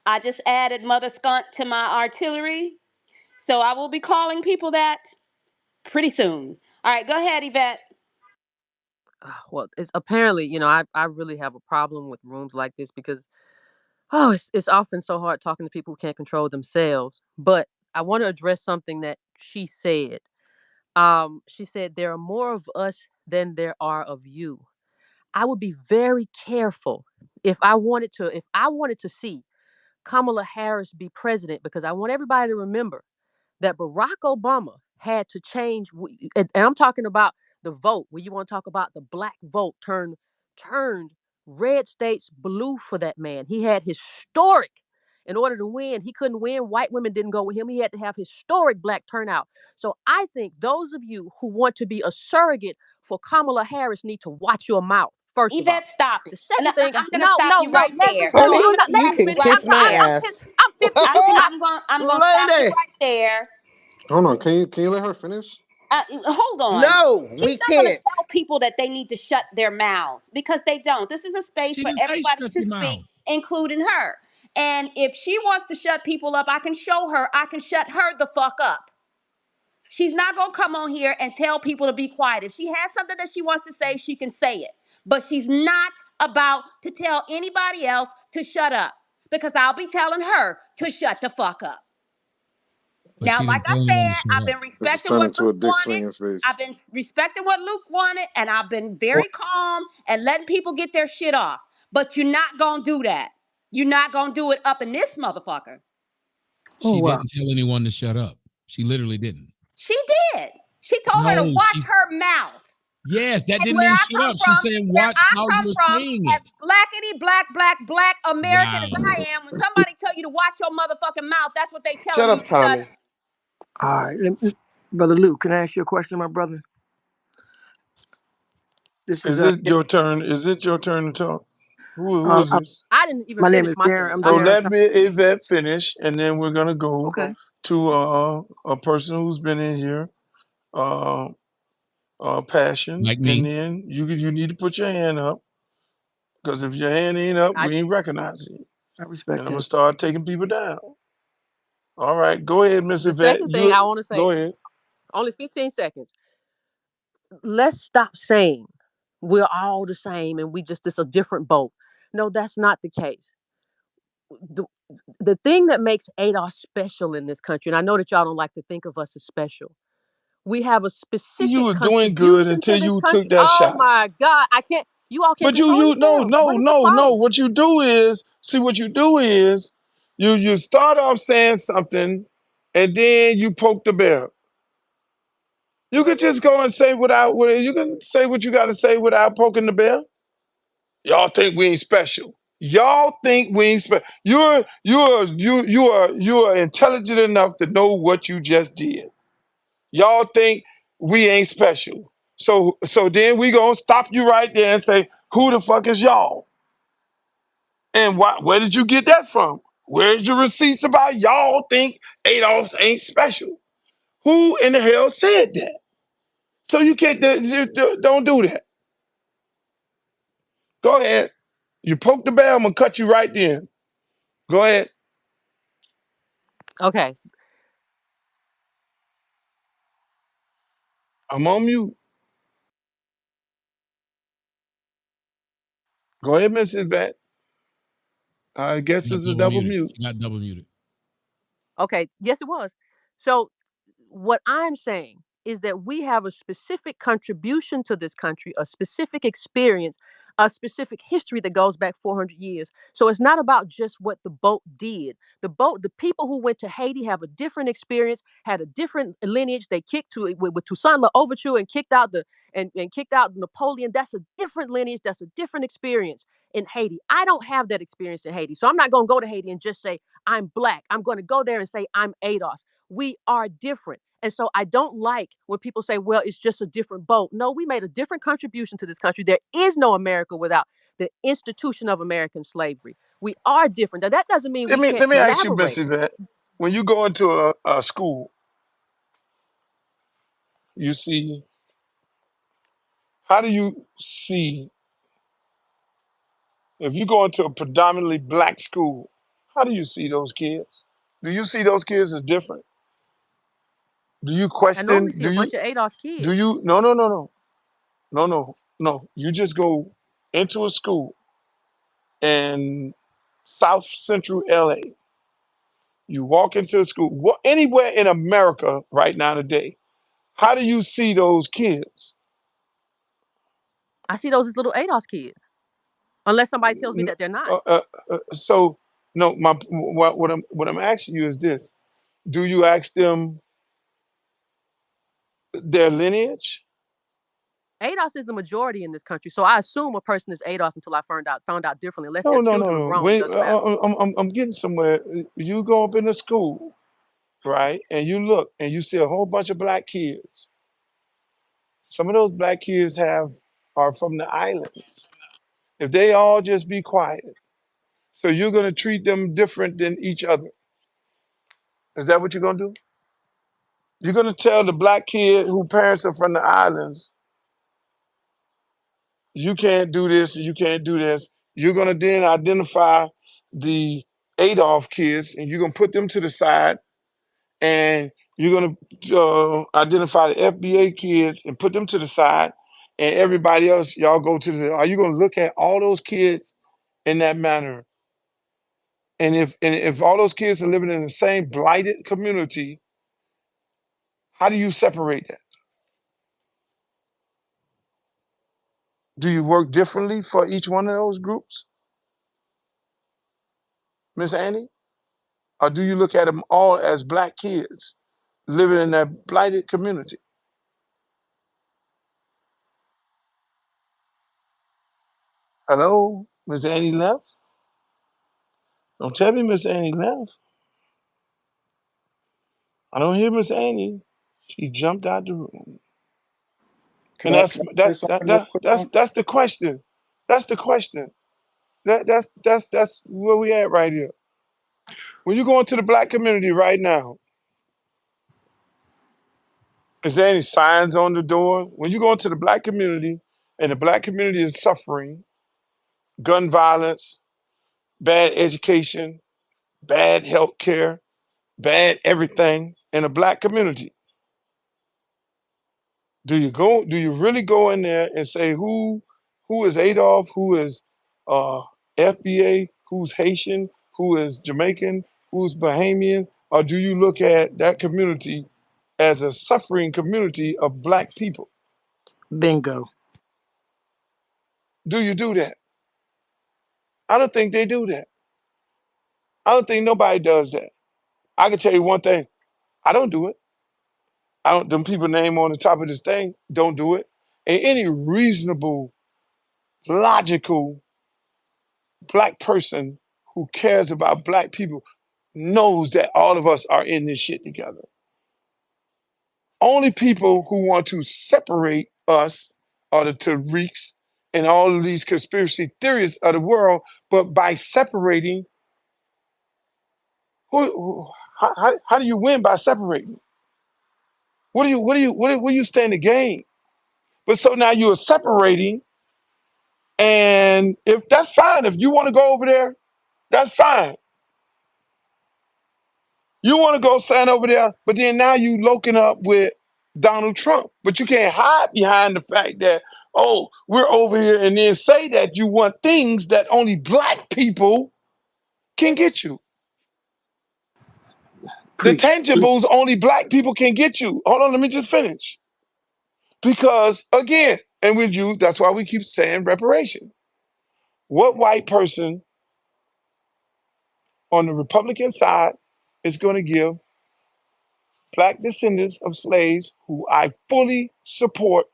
I just added Mother Skunt to my artillery. So I will be calling people that pretty soon. All right, go ahead, Yvette. Well, it's apparently, I really have a problem with rooms like this because it's often so hard talking to people who can't control themselves. But I want to address something that she said. She said there are more of us than there are of you. I would be very careful if I wanted to see Kamala Harris be president because I want everybody to remember that Barack Obama had to change, and I'm talking about the vote, where you want to talk about the black vote turned red states blue for that man. He had historic, in order to win, he couldn't win. White women didn't go with him. He had to have historic black turnout. So I think those of you who want to be a surrogate for Kamala Harris need to watch your mouth, first of all. Yvette, stop it. The And second thing, I'm going to no, stop no, you no, right Leslie, there. no, No, Honey, you're I'm not. going to you stop Leslie, can you right I'm, kiss my I'm, there. I'm, 10, ass. I'm 50. I'm going to stop you Lady. right there. Hold on, can you let her finish? Hold on. No, She's we not going to can't. tell people that they need to shut their mouths because they don't. This is a space She for didn't say everybody shut to your speak, mouth. including her. And if she wants to shut people up, I can show her. I can shut her the fuck up. She's not going to come on here and tell people to be quiet. If she has something that she wants to say, she can say it. But she's not about to tell anybody else to shut up because I'll be telling her to shut the fuck up. But Now, she like didn't I tell anyone to said, shut I've up. been This is respecting turning what into Luke a dick wanted. slinging I've space. been respecting what Luke wanted, and I've been Well, very calm and letting people get their shit off. But you're not gonna do that. You're not gonna do it up in this motherfucker. oh She wow. didn't tell anyone to shut up. She literally didn't. She did. She told her to No, watch she's her mouth. yes, that And didn't mean shut up. She's saying where watch I how come you're from, saying as it. blackity black American Wow. as I am, when somebody tell you to watch your motherfucking mouth, that's what they Shut telling you up, to shut Tommy. up. All right, brother Luke, can I ask you a question, my brother? This is Is it your turn? Is it your turn to talk? Who uh, is uh, this? I didn't even my name finish is my Darren. sentence. I'm I So Darren. didn't. let me Yvette finish, and then we're gonna go Okay. to a person who's been in here, uh, passion, Like and me. then you need to put your hand up because if your hand ain't up, I we ain't did. recognizing you, I and respect I'm gonna that. start taking people down. All right, go ahead, Miss The Yvette. second thing I You want to say, go ahead. only 15 seconds. Let's stop saying we're all the same and we just it's a different boat. No, that's not the case. The, the thing that makes ADOS special in this country, and I know that y'all don't like to think of us as special, we have a You specific was doing good contribution to until this you country. took that Oh shot. my God, I can't. You all can But control no yourselves. no What is the no no. problem? What you do is see what you do is you start off saying something, and then you poke the bear. You could just go and say you can say what you got to say without poking the bear. Y'all think we ain't special. Y'all think we ain't special. You are intelligent enough to know what you just did. Y'all think we ain't special. So then we gonna stop you right there and say, who the fuck is y'all? And where did you get that from? Where's your receipts about y'all think Adolf ain't special? Who in the hell said that? So you can't don't do that. Go ahead. You poke the bear, I'm gonna cut you right then. Go ahead. Okay, I'm on mute. Go ahead, Mrs. Bat. I She guess got it's a double double muted. mute. She got double muted. okay, yes, it was. So what I'm saying is that we have a specific contribution to this country, a specific experience, a specific history that goes back 400 years. So it's not about just what the boat did. The people who went to Haiti have a different experience, had a different lineage. They kicked to with Toussaint Louverture and kicked out and kicked out Napoleon. That's a different lineage. That's a different experience in Haiti. I don't have that experience in Haiti, so I'm not going to go to Haiti and just say I'm black. I'm going to go there and say I'm ADOS. We are different. And so I don't like when people say, well, it's just a different boat. No, we made a different contribution to this country. There is no America without the institution of American slavery. We are different. Now, that doesn't mean Let we me can't let me ask you, collaborate. Mrs. Bat. When you go into a school, you see how do you see if you go into a predominantly black school, how do you see those kids? Do you see those kids as different? Do you I normally question? see a bunch of ADOS Do kids. you no. You just go into a school in South Central LA. You walk into a school, anywhere in America right now today. How do you see those kids? I see those as little ADOS kids, unless somebody tells me that they're not. So no, what I'm asking you is this: do you ask them their lineage? ADOS is the majority in this country, so I assume a person is ADOS until I found out differently. Unless No, they're no, no, children or no. grown, it Wait, doesn't matter. I'm getting somewhere. You go up in the school, right, and you look and you see a whole bunch of black kids. Some of those black kids are from the islands. If they all just be quiet, so you're gonna treat them different than each other. Is that what you're gonna do? You're gonna tell the black kid who parents are from the islands, you can't do this, you can't do this. You're gonna then identify the Adolf kids, and you're gonna put them to the side, and you're gonna identify the FBA kids and put them to the side, and everybody else, y'all go to the. Are you gonna look at all those kids in that manner? And if all those kids are living in the same blighted community, how do you separate that? Do you work differently for each one of those groups, Miss Annie? Or do you look at them all as black kids living in that blighted community? Hello, Miss Annie left? Don't tell me Miss Annie left. I don't hear Miss Annie. She jumped out the room. Can And I that's can I say that that something real that quick that's on? that's the question. That's the question. That's where we at right here. When you go into the black community right now, is there any signs on the door? When you go into the black community and the black community is suffering gun violence, bad education, bad health care, bad everything in a black community, do you really go in there and say who is Adolf, who is uh FBA, who's Haitian, who is Jamaican, who's Bahamian, or do you look at that community as a suffering community of black people? Bingo. Do you do that? I don't think they do that. I don't think nobody does that. I can tell you one thing. I don't do it. I don't them people name on the top of this thing, don't do it. And any reasonable, logical black person who cares about black people knows that all of us are in this shit together. Only people who want to separate us are the Tariqs and all of these conspiracy theories of the world. But by separating, how do you win by separating? What do you stand to gain? But so now you are separating, and if that's fine, if you want to go over there, that's fine. You want to go stand over there, but then now you loking up with Donald Trump. But you can't hide behind the fact that, oh, we're over here and then say that you want things that only black people can get you. The Preach. tangibles only black people can get you. Hold on, let me just finish. Because again, and with you, that's why we keep saying reparation. What white person on the Republican side is going to give black descendants of slaves who I fully support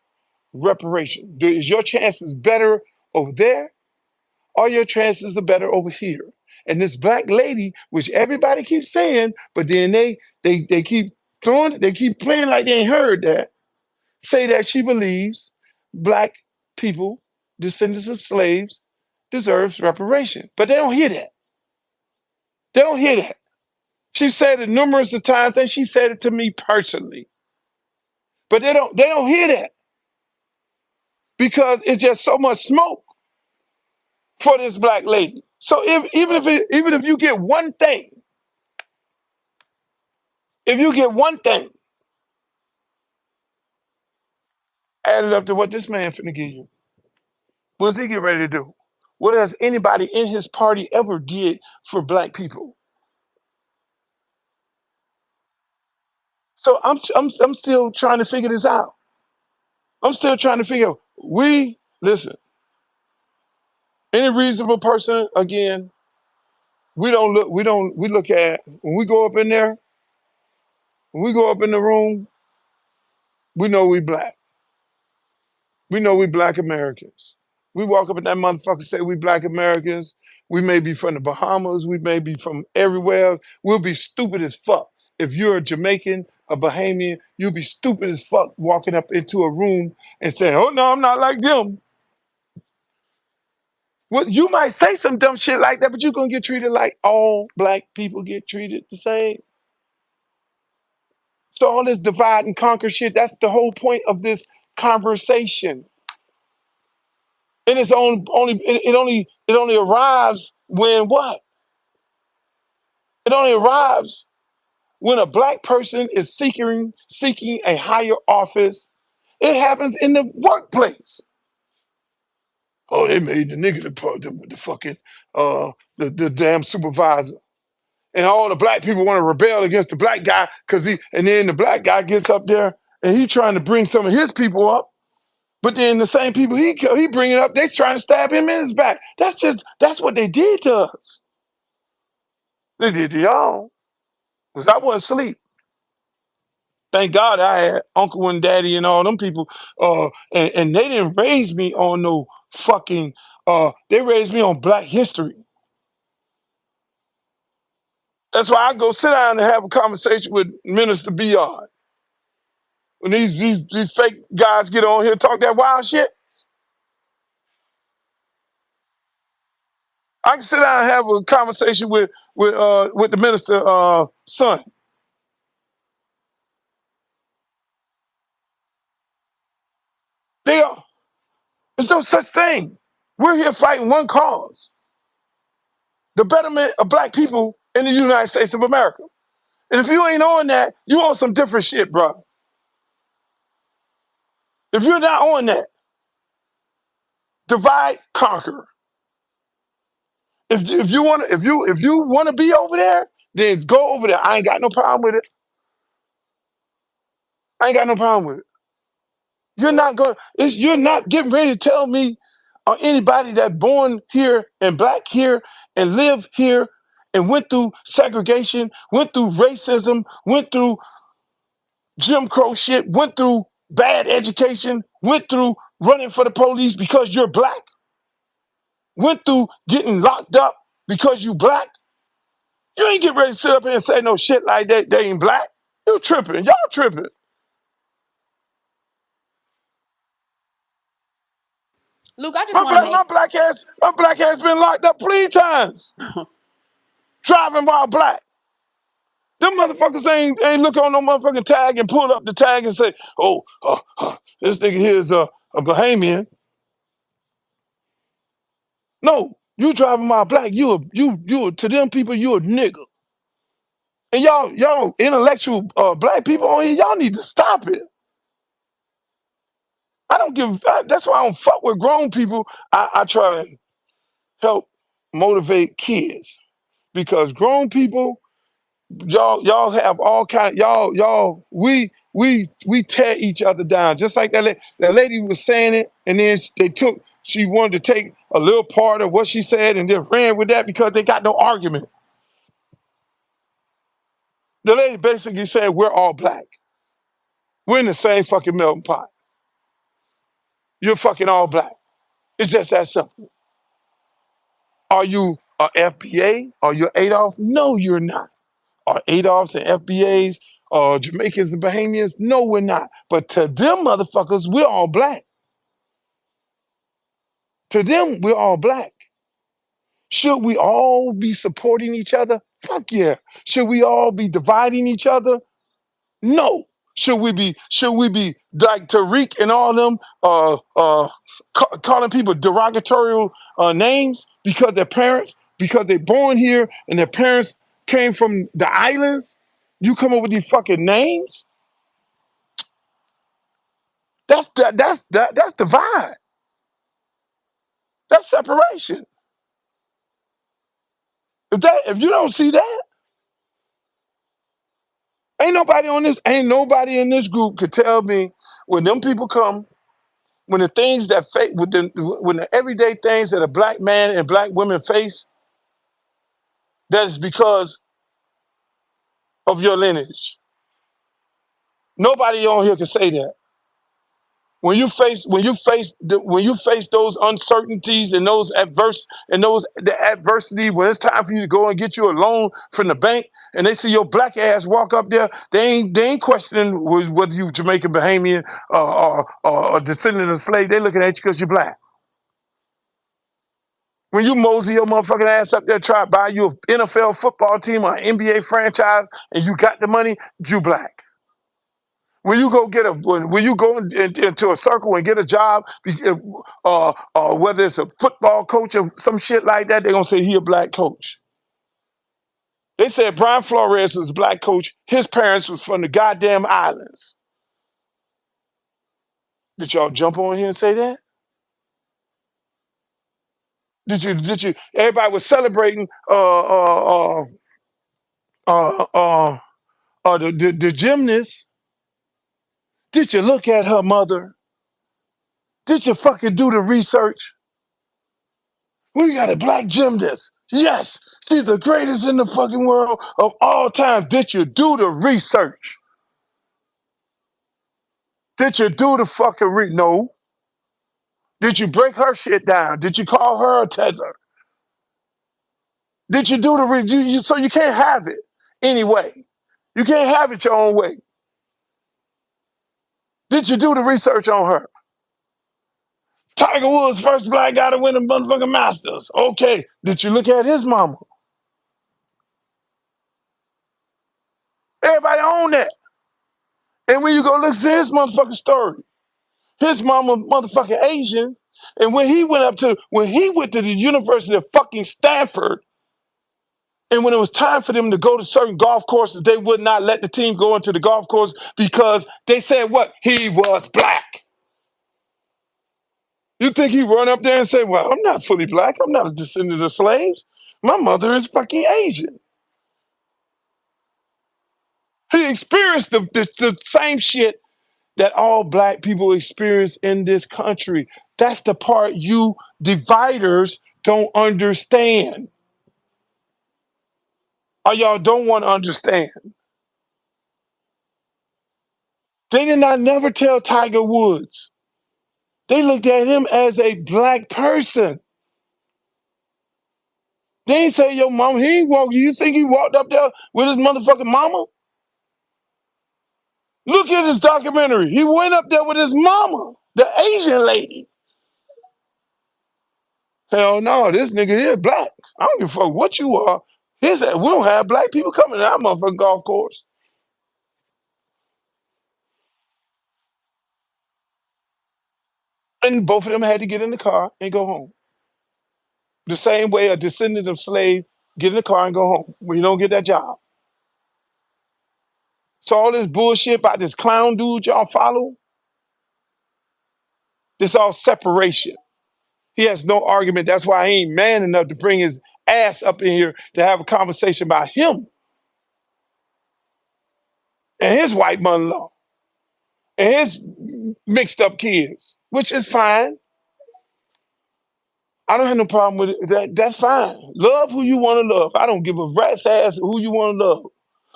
reparation? Is your chances better over there or your chances are better over here? And this black lady, which everybody keeps saying, but then they keep throwing, they keep playing like they ain't heard that, say that she believes black people, descendants of slaves, deserves reparation. But they don't hear that. They don't hear that. She said it numerous of times, and she said it to me personally. But they don't hear that because it's just so much smoke for this black lady. So even if you get one thing, if you get one thing added up to what this man finna give you, what's he get ready to do? What has anybody in his party ever did for black people? So I'm still trying to figure this out. I'm still trying to figure. We listen. Any reasonable person, again, we look at when we go up in there, when we go up in the room, we know we black. We know we Black Americans. We walk up at that motherfucker and say we Black Americans. We may be from the Bahamas. We may be from everywhere. We'll be stupid as fuck. If you're a Jamaican, a Bahamian, you'll be stupid as fuck walking up into a room and saying, "Oh no, I'm not like them." Well, you might say some dumb shit like that, but you're gonna get treated like all Black people get treated the same. So all this divide and conquer shit, that's the whole point of this conversation. And it's it only arrives when what? It only arrives when a Black person is seeking a higher office. It happens in the workplace. Oh, they made the nigga the fucking the damn supervisor. And all the Black people want to rebel against the Black guy because and then the Black guy gets up there and he trying to bring some of his people up. But then the same people he bring it up, they trying to stab him in his back. That's what they did to us. They did to y'all. Because I wasn't asleep. Thank God I had uncle and daddy and all them people. And they didn't raise me on no fucking they raised me on Black history. That's why I go sit down and have a conversation with Minister BR. When these fake guys get on here and talk that wild shit, I can sit down and have a conversation with the minister son. They are, there's no such thing. We're here fighting one cause: the betterment of Black people in the United States of America. And if you ain't on that, you on some different shit, bro. If you're not on that, divide, conquer. If you wanna be over there, then go over there. I ain't got no problem with it. I ain't got no problem with it. You're not getting ready to tell me or anybody that born here and Black here and live here and went through segregation, went through racism, went through Jim Crow shit, went through bad education, went through running for the police because you're Black, went through getting locked up because you Black. You ain't get ready to sit up here and say no shit like that. They ain't Black. You tripping. Y'all tripping. Luke, I just want to make My black ass been locked up plenty of times. Driving while Black. Them motherfuckers ain't look on no motherfucking tag and pull up the tag and say, "Oh, this nigga here is a Bahamian." No, you driving while Black. You to them people you a nigga. And y'all intellectual Black people on here, y'all need to stop it. I don't give. That's why I don't fuck with grown people. I try and help motivate kids because grown people, y'all have all kind. Y'all we tear each other down. Just like that lady was saying it, and then she wanted to take a little part of what she said and then ran with that because they got no argument. The lady basically said we're all Black. We're in the same fucking melting pot. You're fucking all Black. It's just that simple. Are you a FBA? Are you Adolf? No, you're not. Are Adolfs and FBAs Jamaicans and Bahamians? No, we're not. But to them motherfuckers, we're all Black. To them, we're all Black. Should we all be supporting each other? Fuck yeah. Should we all be dividing each other? No. Should we be like Tariq and all them calling people derogatory names because their parents, because they're born here and their parents came from the islands? You come up with these fucking names? That's divide. That's separation. If you don't see that, ain't nobody in this group could tell me when them people come, when the things that when the everyday things that a Black man and Black women face, that is because of your lineage. Nobody on here can say that. when you face those uncertainties and those the adversity, when it's time for you to go and get you a loan from the bank, and they see your black ass walk up there, they ain't questioning whether you Jamaican, Bahamian, or a descendant of slave. They looking at you because you're black. When you mosey your motherfucking ass up there, try to buy you an NFL football team or an NBA franchise, and you got the money, you black. When you go get when you go into a circle and get a job, whether it's a football coach or some shit like that, they're gonna say he a black coach. They said Brian Flores was a black coach. His parents was from the goddamn islands. Did y'all jump on here and say that? Did you? Everybody was celebrating the gymnast. Did you look at her mother? Did you fucking do the research? We got a black gymnast. Yes, she's the greatest in the fucking world of all time. Did you do the research? Did you do the fucking no? Did you break her shit down? Did you call her a tether? Did you do the so you can't have it anyway. You can't have it your own way. Did you do the research on her? Tiger Woods, first black guy to win the motherfucking Masters. Okay. Did you look at his mama? Everybody own that. And when you go look at his motherfucking story, his mama motherfucking Asian. And when he went to the University of fucking Stanford, and when it was time for them to go to certain golf courses, they would not let the team go into the golf course because they said what? He was black. You think he run up there and say, well, I'm not fully black. I'm not a descendant of slaves. My mother is fucking Asian. He experienced the same shit that all black people experience in this country. That's the part you dividers don't understand. Or y'all don't want to understand. They did not never tell Tiger Woods. They looked at him as a black person. They ain't say your mama, he ain't walk. You think he walked up there with his motherfucking mama? Look at his documentary. He went up there with his mama, the Asian lady. Hell no, this nigga is black. I don't give a fuck what you are. We don't have black people coming to our motherfucking golf course. And both of them had to get in the car and go home. The same way a descendant of slave get in the car and go home when you don't get that job. So all this bullshit about this clown dude y'all follow, this all separation. He has no argument. That's why he ain't man enough to bring his ass up in here to have a conversation about him and his white mother-in-law and his mixed up kids, which is fine. I don't have no problem with it. That's fine. Love who you want to love. I don't give a rat's ass who you want to love.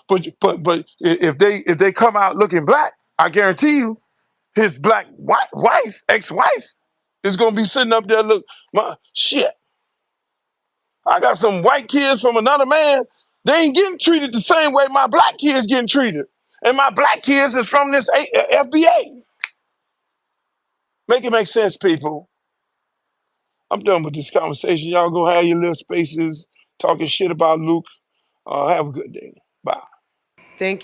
But if they come out looking black, I guarantee you, his black wife, ex-wife, is gonna be sitting up there. Look, my shit. I got some white kids from another man. They ain't getting treated the same way my black kids getting treated, and my black kids is from this FBA. Make it make sense, people. I'm done with this conversation. Y'all go have your little spaces talking shit about Luke. Have a good day. Bye. Thank you.